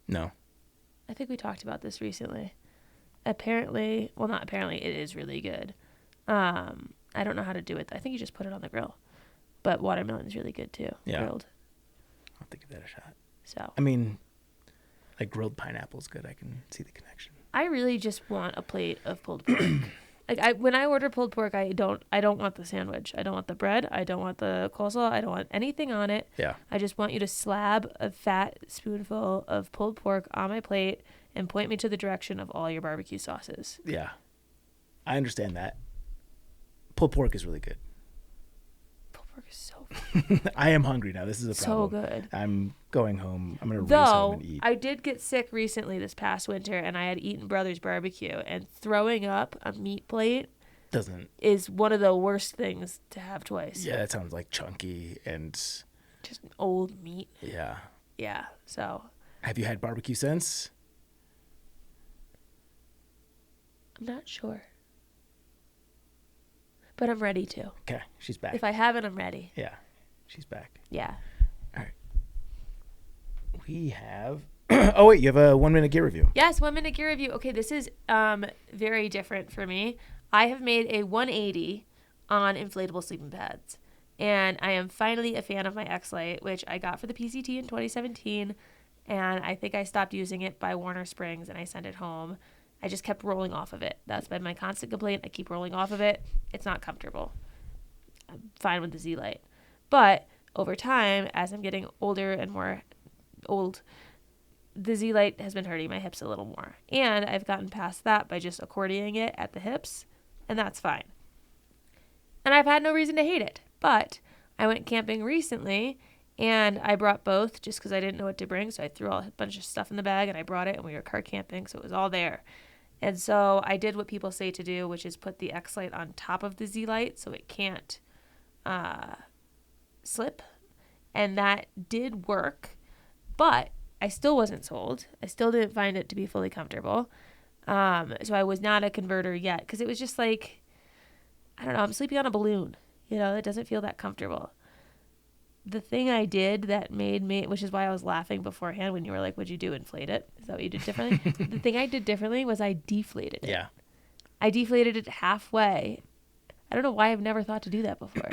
No. I think we talked about this recently. Apparently, well, not apparently, it is really good. I don't know how to do it. I think you just put it on the grill. But watermelon's really good too. Yeah. Grilled. I'll think of that a shot. So I mean, like grilled pineapple's good. I can see the connection. I really just want a plate of pulled pork. When I order pulled pork, I don't want the sandwich. I don't want the bread. I don't want the coleslaw. I don't want anything on it. Yeah. I just want you to slab a fat spoonful of pulled pork on my plate and point me to the direction of all your barbecue sauces. Yeah. I understand that. Pulled pork is really good. Pulled pork is so I am hungry now. This is a problem. so good. I'm going home. I'm going to race home and eat. I did get sick recently this past winter, and I had eaten Brothers Barbecue, and throwing up a meat plate is one of the worst things to have twice. Yeah, that sounds like chunky and just old meat. Yeah. Yeah. So. Have you had barbecue since? I'm not sure. But I'm ready to. Okay, she's back. If I haven't, I'm ready. Yeah, she's back. Yeah. All right. We have... oh, wait, you have a 1 minute gear review. Yes, 1 minute gear review. Okay, this is very different for me. I have made a 180 on inflatable sleeping pads. And I am finally a fan of my X-Lite, which I got for the PCT in 2017. And I think I stopped using it by Warner Springs and I sent it home. I just kept rolling off of it. That's been my constant complaint. I keep rolling off of it. It's not comfortable. I'm fine with the Z-Lite. But over time, as I'm getting older and more old, the Z-Lite has been hurting my hips a little more. And I've gotten past that by just accordioning it at the hips, and that's fine. And I've had no reason to hate it. But I went camping recently, and I brought both just because I didn't know what to bring. So I threw a bunch of stuff in the bag, and I brought it, and we were car camping, so it was all there. And so I did what people say to do, which is put the X-Lite on top of the Z-Lite so it can't slip. And that did work, but I still wasn't sold. I still didn't find it to be fully comfortable. So I was not a converter yet because it was just like, I don't know, I'm sleeping on a balloon. You know, it doesn't feel that comfortable. The thing I did that made me, which is why I was laughing beforehand when you were like, what'd you do, inflate it? Is that what you did differently? The thing I did differently was I deflated it. Yeah. I deflated it halfway. I don't know why I've never thought to do that before.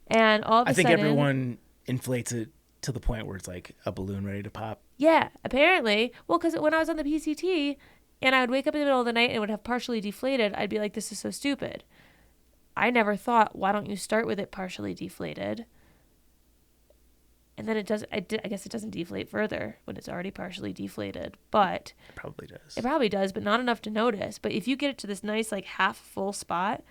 And all of a sudden... I think everyone inflates it to the point where it's like a balloon ready to pop. Yeah, apparently. Well, because when I was on the PCT and I would wake up in the middle of the night and it would have partially deflated, I'd be like, this is so stupid. I never thought, why don't you start with it partially deflated? And then it does. I guess it doesn't deflate further when it's already partially deflated, but it probably does. It probably does, but not enough to notice. But if you get it to this nice like half full spot,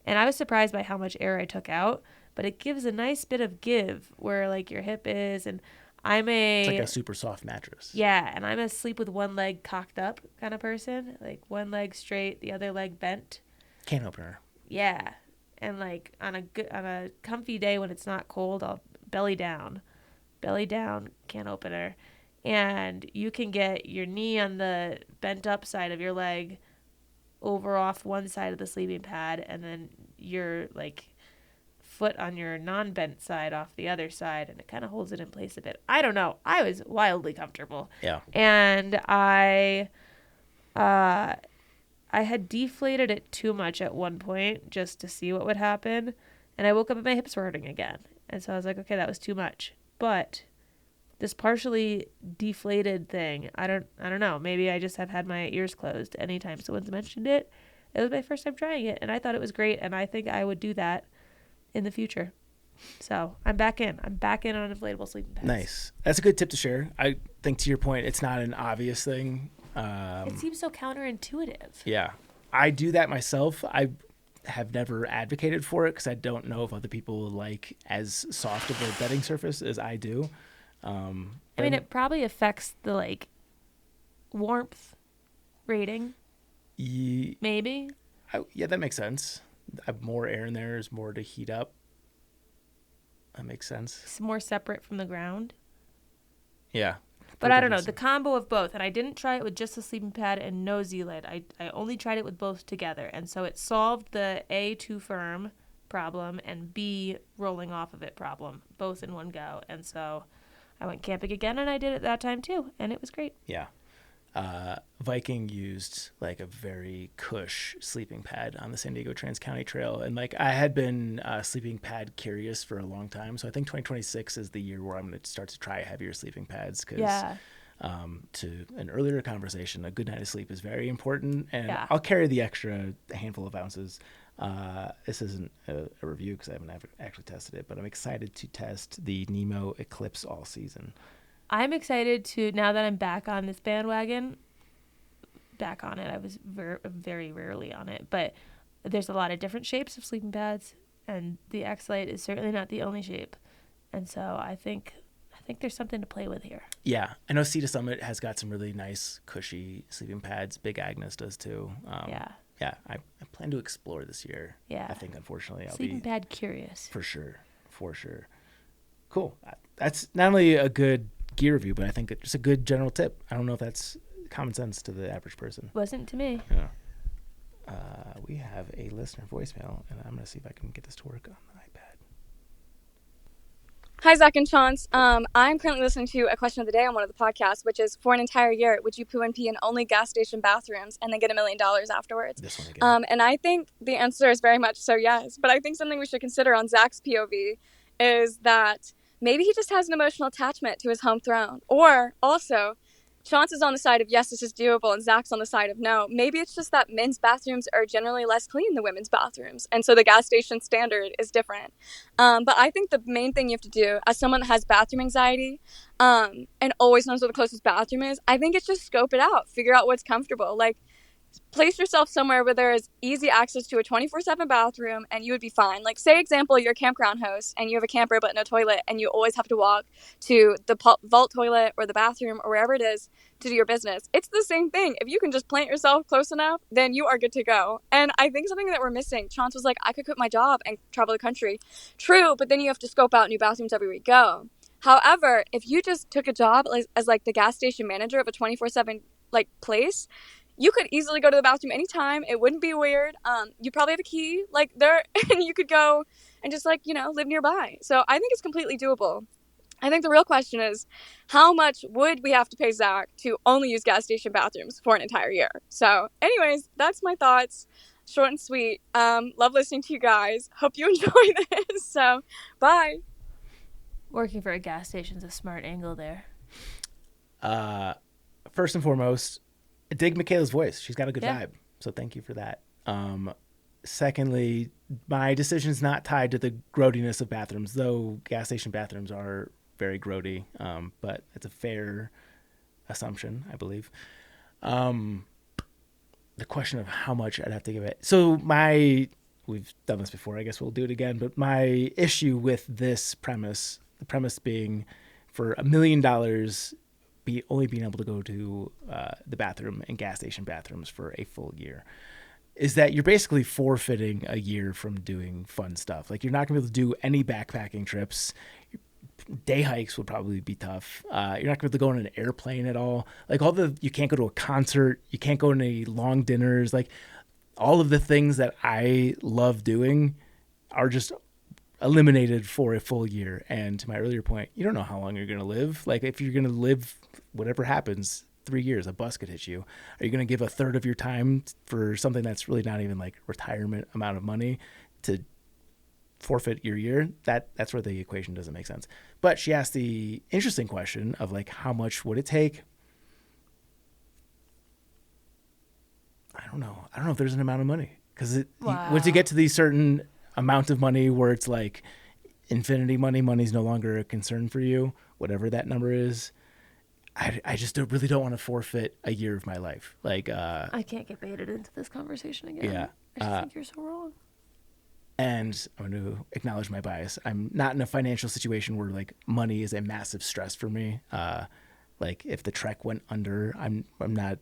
and I was surprised by how much air I took out, but it gives a nice bit of give where like your hip is, and it's like a super soft mattress. Yeah, and I'm a sleep with one leg cocked up kind of person, like one leg straight, the other leg bent. Can opener. Yeah, and like on a comfy day when it's not cold, I'll belly down, can opener, and you can get your knee on the bent up side of your leg over off one side of the sleeping pad, and then your like foot on your non-bent side off the other side, and it kind of holds it in place a bit. I don't know. I was wildly comfortable. Yeah. And I had deflated it too much at one point just to see what would happen, and I woke up and my hips were hurting again. And so I was like, okay, that was too much. But this partially deflated thing, I don't know. Maybe I just have had my ears closed anytime someone's mentioned it. It was my first time trying it, and I thought it was great, and I think I would do that in the future. So I'm back in on inflatable sleeping pads. Nice. That's a good tip to share. I think to your point, it's not an obvious thing. It seems so counterintuitive. Yeah. I do that myself. I have never advocated for it because I don't know if other people like as soft of a bedding surface as I do. I mean, it probably affects the like warmth rating. Maybe. Yeah, that makes sense. More air in there is more to heat up. That makes sense. It's more separate from the ground. Yeah. But I don't know, the combo of both. And I didn't try it with just a sleeping pad and no Z-Lite. I only tried it with both together. And so it solved the A, too firm problem, and B, rolling off of it problem, both in one go. And so I went camping again, and I did it that time too. And it was great. Yeah. Viking used like a very cush sleeping pad on the San Diego Trans-County Trail. And like I had been sleeping pad curious for a long time. So I think 2026 is the year where I'm going to start to try heavier sleeping pads because to an earlier conversation, a good night of sleep is very important. And I'll carry the extra handful of ounces. This isn't a review because I haven't actually tested it, but I'm excited to test the Nemo Eclipse all season. I'm excited to, now that I'm back on this bandwagon, back on it. I was very rarely on it, but there's a lot of different shapes of sleeping pads, and the X-Lite is certainly not the only shape. And so I think there's something to play with here. Yeah, I know Sea to Summit has got some really nice, cushy sleeping pads. Big Agnes does too. Yeah, I plan to explore this year. Yeah. I think, unfortunately, I'll sleeping be pad curious. For sure. Cool. That's not only a good gear review, but I think it's a good general tip. I don't know if that's common sense to the average person. Wasn't to me. Yeah. We have a listener voicemail, and I'm going to see if I can get this to work on the iPad. Hi, Zach and Chance. I'm currently listening to a question of the day on one of the podcasts, which is, for an entire year, would you poo and pee in only gas station bathrooms and then get $1 million afterwards? This one again. And I think the answer is very much so yes. But I think something we should consider on Zach's POV is that maybe he just has an emotional attachment to his home throne. Or also, Chance is on the side of yes, this is doable, and Zach's on the side of no. Maybe it's just that men's bathrooms are generally less clean than women's bathrooms, and so the gas station standard is different. But I think the main thing you have to do, as someone that has bathroom anxiety and always knows where the closest bathroom is, I think it's just scope it out, figure out what's comfortable. Like, place yourself somewhere where there is easy access to a 24/7 bathroom and you would be fine. Like, say, example, you're a campground host and you have a camper but no toilet and you always have to walk to the vault toilet or the bathroom or wherever it is to do your business. It's the same thing. If you can just plant yourself close enough, then you are good to go. And I think something that we're missing, Chance was like, I could quit my job and travel the country. True, but then you have to scope out new bathrooms everywhere you go. However, if you just took a job as like the gas station manager of a 24/7 like place, you could easily go to the bathroom anytime. It wouldn't be weird. You probably have a key like there, and you could go and just like, live nearby. So I think it's completely doable. I think the real question is, how much would we have to pay Zach to only use gas station bathrooms for an entire year? So anyways, that's my thoughts. Short and sweet. Love listening to you guys. Hope you enjoy this. So bye. Working for a gas station's a smart angle there. First and foremost, I dig Michaela's voice. She's got a good vibe. So thank you for that. Secondly, my decision's not tied to the grody-ness of bathrooms, though gas station bathrooms are very grody. But it's a fair assumption, I believe. The question of how much I'd have to give it. So we've done this before. I guess we'll do it again. But my issue with this premise, the premise being for $1 million, only being able to go to the bathroom and gas station bathrooms for a full year, is that you're basically forfeiting a year from doing fun stuff. Like, you're not going to be able to do any backpacking trips. Day hikes would probably be tough. You're not going to be able to go on an airplane at all. Like, you can't go to a concert. You can't go on any long dinners. Like, all of the things that I love doing are just eliminated for a full year. And to my earlier point, you don't know how long you're going to live. Like, if you're going to live, whatever happens, 3 years, a bus could hit you. Are you going to give a third of your time for something that's really not even like retirement amount of money to forfeit your year? That's where the equation doesn't make sense. But she asked the interesting question of like, how much would it take? I don't know if there's an amount of money, because once you get to these certain amount of money where it's like infinity money's no longer a concern for you, whatever that number is. I just really don't want to forfeit a year of my life. Like, I can't get baited into this conversation again. Yeah. I just think you're so wrong. And I'm going to acknowledge my bias. I'm not in a financial situation where like money is a massive stress for me. Like, if the trek went under, I'm not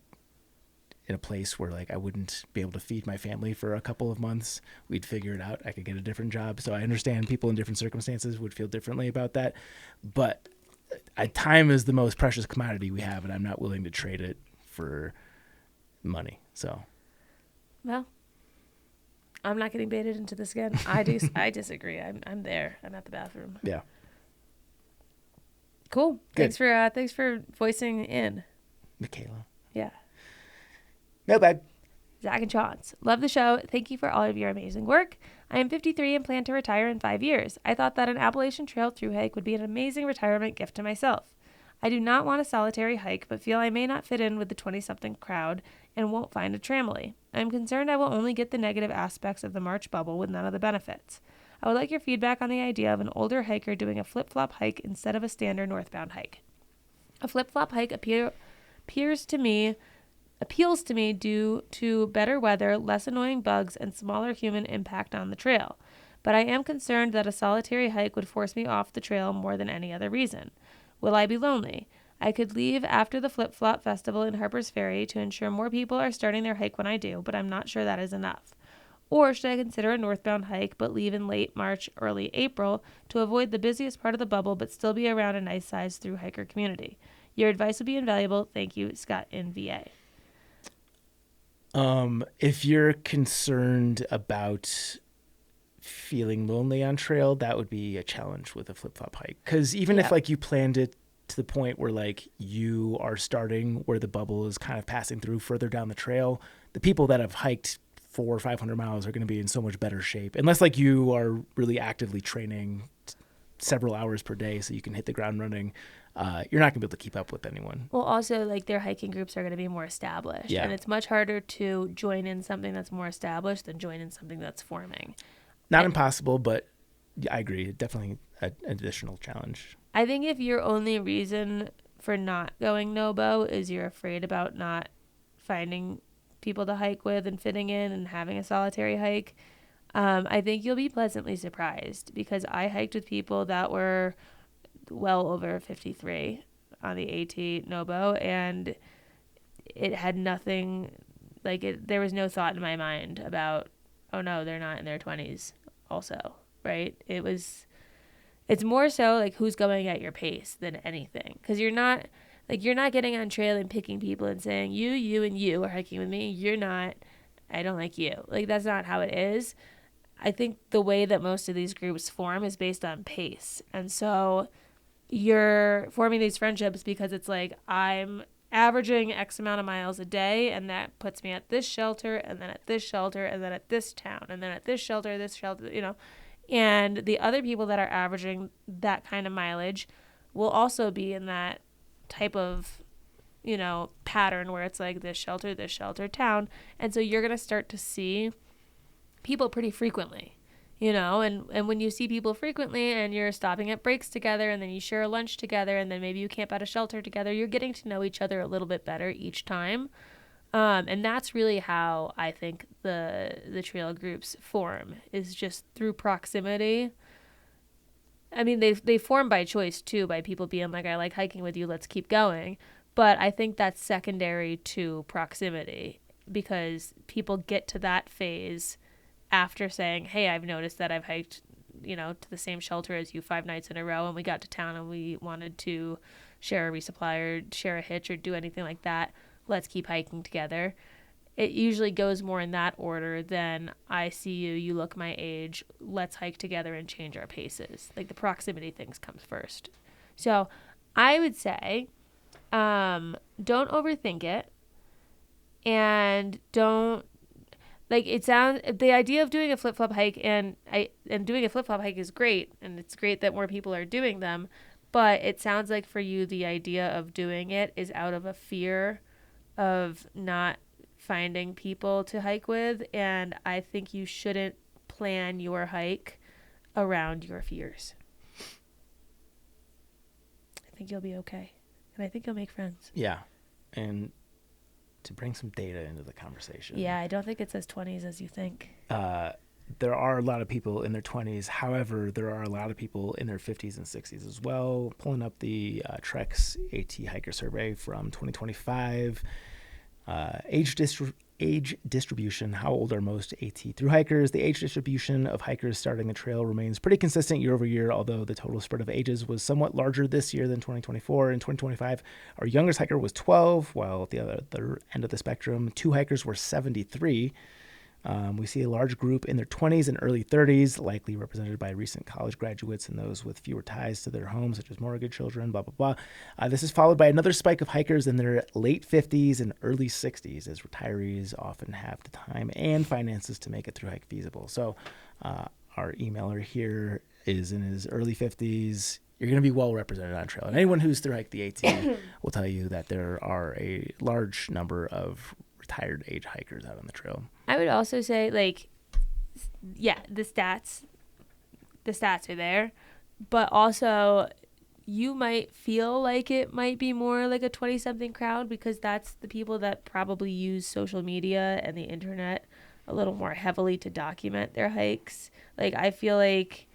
in a place where like I wouldn't be able to feed my family for a couple of months. We'd figure it out. I could get a different job. So I understand people in different circumstances would feel differently about that. But time is the most precious commodity we have, and I'm not willing to trade it for money. So, well, I'm not getting baited into this again. I disagree. I'm there. I'm at the bathroom. Yeah. Cool. Good. Thanks for voicing in. Michaela. Yeah. Mailbag. Zach and Chance. Love the show. Thank you for all of your amazing work. I am 53 and plan to retire in 5 years. I thought that an Appalachian Trail thru-hike would be an amazing retirement gift to myself. I do not want a solitary hike, but feel I may not fit in with the 20-something crowd and won't find a tramily. I am concerned I will only get the negative aspects of the March bubble with none of the benefits. I would like your feedback on the idea of an older hiker doing a flip-flop hike instead of a standard northbound hike. A flip-flop hike appeals to me due to better weather, less annoying bugs, and smaller human impact on the trail. But I am concerned that a solitary hike would force me off the trail more than any other reason. Will I be lonely? I could leave after the flip-flop festival in Harper's Ferry to ensure more people are starting their hike when I do, but I'm not sure that is enough. Or should I consider a northbound hike but leave in late March, early April to avoid the busiest part of the bubble but still be around a nice-sized thru-hiker community? Your advice would be invaluable. Thank you, Scott in VA. If you're concerned about feeling lonely on trail, that would be a challenge with a flip-flop hike. Because even if like you planned it to the point where like you are starting where the bubble is kind of passing through further down the trail, the people that have hiked 400 or 500 miles are going to be in so much better shape. Unless like you are really actively training several hours per day so you can hit the ground running, you're not going to be able to keep up with anyone. Well, also, like, their hiking groups are going to be more established. Yeah. And it's much harder to join in something that's more established than join in something that's forming. Not impossible, but I agree. Definitely an additional challenge. I think if your only reason for not going Nobo is you're afraid about not finding people to hike with and fitting in and having a solitary hike, I think you'll be pleasantly surprised, because I hiked with people that were well over 53 on the AT Nobo, and it had nothing, there was no thought in my mind about, oh no, they're not in their 20s also, right? It's more so like who's going at your pace than anything, because you're not getting on trail and picking people and saying you and you are hiking with me, you're not, I don't like you. Like, that's not how it is. I think the way that most of these groups form is based on pace. And so you're forming these friendships because it's like, I'm averaging X amount of miles a day, and that puts me at this shelter, and then at this shelter, and then at this town, and then at this shelter, you know. And the other people that are averaging that kind of mileage will also be in that type of, you know, pattern where it's like this shelter, town. And so you're going to start to see people pretty frequently, you know, and when you see people frequently and you're stopping at breaks together, and then you share a lunch together, and then maybe you camp at a shelter together, you're getting to know each other a little bit better each time. And that's really how I think the trail groups form, is just through proximity. I mean, they form by choice too, by people being like, I like hiking with you, let's keep going. But I think that's secondary to proximity, because people get to that phase after saying, hey, I've noticed that I've hiked, you know, to the same shelter as you 5 nights in a row, and we got to town and we wanted to share a resupply or share a hitch or do anything like that. Let's keep hiking together. It usually goes more in that order than I see you, you look my age, let's hike together and change our paces. Like, the proximity things comes first. So I would say, don't overthink it, and don't, like, the idea of doing a flip-flop hike and doing a flip-flop hike is great, and it's great that more people are doing them, but it sounds like for you the idea of doing it is out of a fear of not finding people to hike with, and I think you shouldn't plan your hike around your fears. I think you'll be okay, and I think you'll make friends. Yeah, and to bring some data into the conversation. Yeah, I don't think it's as 20s as you think. There are a lot of people in their 20s. However, there are a lot of people in their 50s and 60s as well. Pulling up the Trex AT Hiker Survey from 2025. Age distribution. How old are most AT thru hikers? The age distribution of hikers starting the trail remains pretty consistent year over year, although the total spread of ages was somewhat larger this year than 2024. In 2025, our youngest hiker was 12, while at the other end of the spectrum, 2 hikers were 73. We see a large group in their 20s and early 30s, likely represented by recent college graduates and those with fewer ties to their homes, such as mortgage children, blah, blah, blah. This is followed by another spike of hikers in their late 50s and early 60s, as retirees often have the time and finances to make a thru-hike feasible. So our emailer here is in his early 50s. You're going to be well represented on trail. And anyone who's thru-hiked the AT will tell you that there are a large number of retired age hikers out on the trail. I would also say, like, yeah, the stats are there, but also you might feel like it might be more like a 20-something crowd because that's the people that probably use social media and the internet a little more heavily to document their hikes. Like, I feel like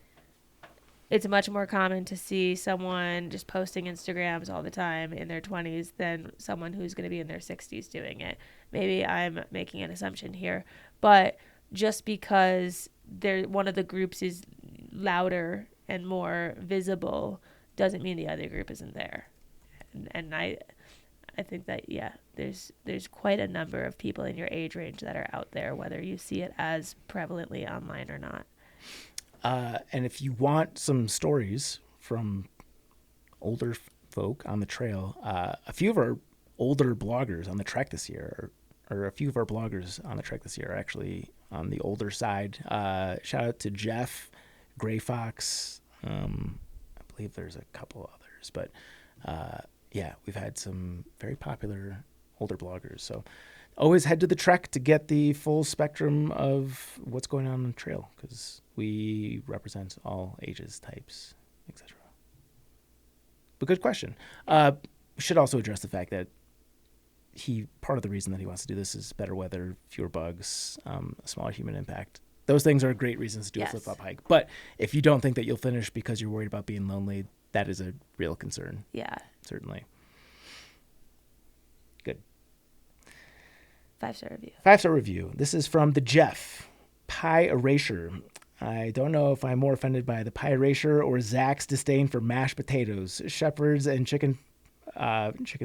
it's much more common to see someone just posting Instagrams all the time in their 20s than someone who's going to be in their 60s doing it. Maybe I'm making an assumption here, but just because one of the groups is louder and more visible doesn't mean the other group isn't there. And I think that, yeah, there's quite a number of people in your age range that are out there, whether you see it as prevalently online or not. And if you want some stories from older folk on the trail, a few of our older bloggers on the trek this year, or a few of our bloggers on the trek this year are actually on the older side. Shout out to Jeff, Gray Fox. I believe there's a couple others, but yeah, we've had some very popular older bloggers. So always head to the trek to get the full spectrum of what's going on the trail, because we represent all ages, types, etc. But good question. We should also address the fact that part of the reason that he wants to do this is better weather, fewer bugs, a smaller human impact. Those things are great reasons to do a flip-flop hike. But if you don't think that you'll finish because you're worried about being lonely, that is a real concern. Yeah. Certainly. Good. 5-star review. 5-star review. This is from the Jeff. Pie Erasure. I don't know if I'm more offended by the pie erasure or Zach's disdain for mashed potatoes, shepherds, and chicken's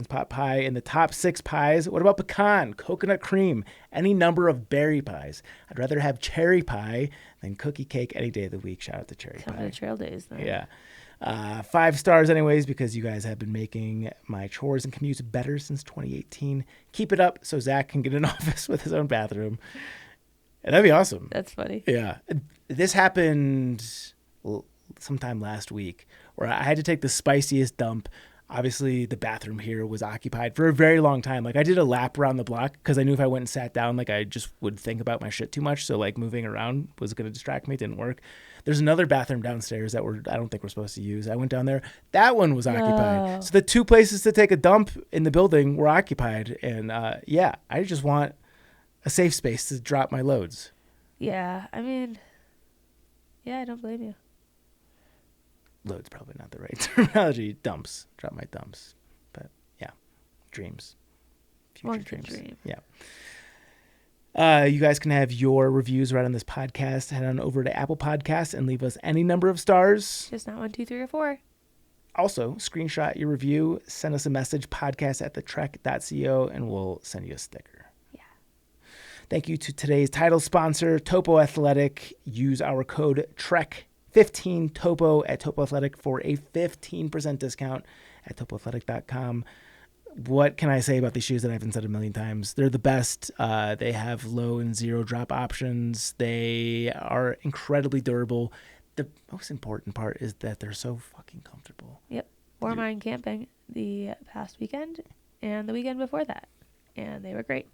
pot pie in the top 6 pies. What about pecan, coconut cream, any number of berry pies? I'd rather have cherry pie than cookie cake any day of the week. Shout out to cherry Come pie. to trail days, though. Yeah. 5 stars anyways, because you guys have been making my chores and commutes better since 2018. Keep it up so Zach can get an office with his own bathroom. And that'd be awesome. That's funny. Yeah. This happened sometime last week where I had to take the spiciest dump. Obviously, the bathroom here was occupied for a very long time. Like, I did a lap around the block because I knew if I went and sat down, like, I just would think about my shit too much. So, like, moving around was going to distract me. It didn't work. There's another bathroom downstairs that I don't think we're supposed to use. I went down there. That one was occupied. No. So the 2 places to take a dump in the building were occupied. And, yeah, I just want a safe space to drop my loads. Yeah, I mean, yeah, I don't blame you. Load's probably not the right terminology. Dumps. Drop my dumps. But, yeah, dreams. Future One can dreams. dream. Yeah. You guys can have your reviews right on this podcast. Head on over to Apple Podcasts and leave us any number of stars. Just not 1, 2, 3, or 4. Also, screenshot your review, send us a message, podcast@thetrek.co, and we'll send you a sticker. Yeah. Thank you to today's title sponsor, Topo Athletic. Use our code TREK15 Topo at Topo Athletic for a 15% discount at topoathletic.com. What can I say about these shoes that I haven't said a million times? They're the best. They have low and zero drop options. They are incredibly durable. The most important part is that they're so fucking comfortable. Yep. Wore mine camping the past weekend and the weekend before that, and they were great.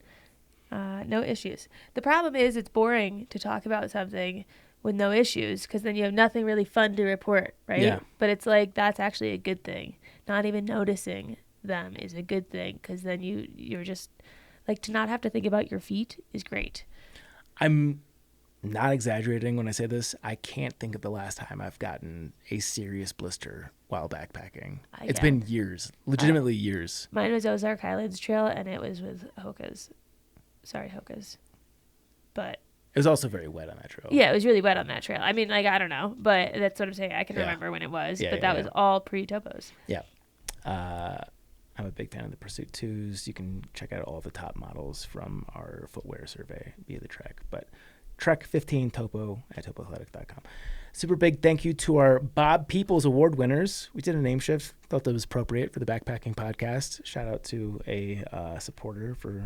No issues. The problem is it's boring to talk about something with no issues because then you have nothing really fun to report, right? Yeah. But it's like that's actually a good thing. Not even noticing them is a good thing because then you're just like to not have to think about your feet is great. I'm not exaggerating when I say this. I can't think of the last time I've gotten a serious blister while backpacking. It's been years, legitimately years. Mine was Ozark Highlands Trail and it was with Hoka's. Sorry, Hoka's. But it was also very wet on that trail. yeah, it was really wet on that trail. I mean, like, I don't know, but that's what I'm saying. I can remember when it was, but that was all pre-topos. Yeah. I'm a big fan of the Pursuit 2s. You can check out all the top models from our footwear survey via the Trek. But Trek 15 Topo at topoathletic.com. Super big thank you to our Bob Peoples Award winners. We did a name shift. Thought that was appropriate for the Backpacking Podcast. Shout out to a supporter for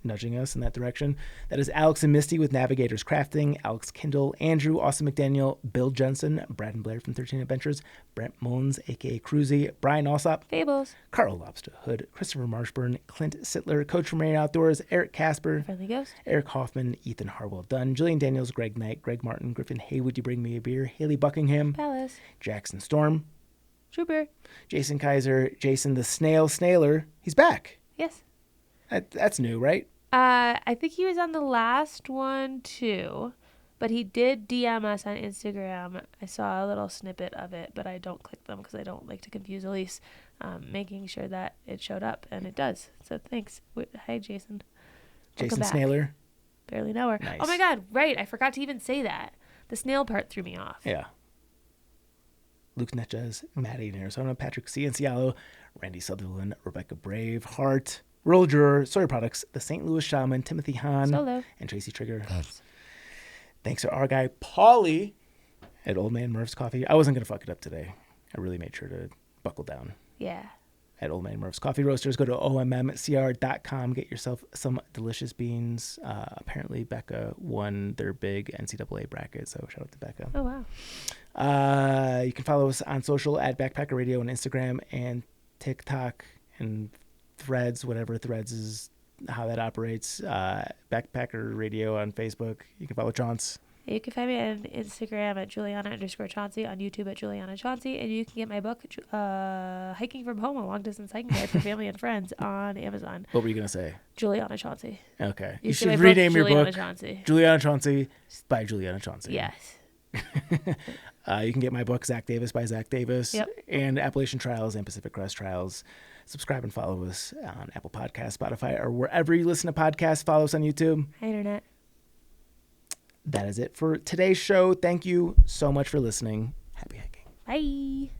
nudging us in that direction. That is Alex and Misty with Navigators Crafting, Alex Kindle, Andrew, Austin McDaniel, Bill Jensen, Brad and Blair from 13 Adventures, Brent Mullins, a.k.a. Cruzy, Brian Alsop, Fables, Carl Lobster Hood, Christopher Marshburn, Clint Sittler, Coach from Marine Outdoors, Eric Casper, Friendly Ghost, Eric Hoffman, Ethan Harwell Dunn, Jillian Daniels, Greg Knight, Greg Martin, Griffin Hey, Would You Bring Me a Beer, Haley Buckingham, Palace, Jackson Storm, Trooper, Jason Kaiser, Jason the Snail Snailer. He's back. yes. That's new, right? I think he was on the last one too, but he did DM us on Instagram. I saw a little snippet of it, but I don't click them because I don't like to confuse Elise, making sure that it showed up, and it does. So thanks. Hi, Jason. Jason back. Snailer. Barely know her. Nice. Oh my God, right. I forgot to even say that. The snail part threw me off. Yeah. Luke Netjes, Maddie in Arizona, Patrick Ciancialo, Randy Sutherland, Rebecca Braveheart, Rural Juror, Sawyer Products, The St. Louis Shaman, Timothy Hahn, Solo. and Tracy Trigger. Thanks to our guy, Paulie, at Old Man Murph's Coffee. I wasn't going to fuck it up today. I really made sure to buckle down. Yeah. At Old Man Murph's Coffee Roasters, go to ommcr.com, get yourself some delicious beans. Apparently, Becca won their big NCAA bracket, so shout out to Becca. Oh, wow. You can follow us on social at Backpacker Radio on Instagram and TikTok and Threads, whatever Threads is, how that operates. Backpacker Radio on Facebook. You can follow Chauncey. You can find me on Instagram at Juliana_Chauncey, on YouTube at Juliana Chauncey, and you can get my book, Hiking from Home, a long-distance hiking guide for family and friends, on Amazon. What were you going to say? Juliana Chauncey. Okay. You You should should my book, rename your Juliana book Chauncey. Juliana Chauncey by Juliana Chauncey. Yes. You can get my book, Zach Davis by Zach Davis, Yep. and Appalachian Trials and Pacific Crest Trials. Subscribe and follow us on Apple Podcasts, Spotify, or wherever you listen to podcasts. Follow us on YouTube. Hi, Internet. That is it for today's show. Thank you so much for listening. Happy hiking. Bye.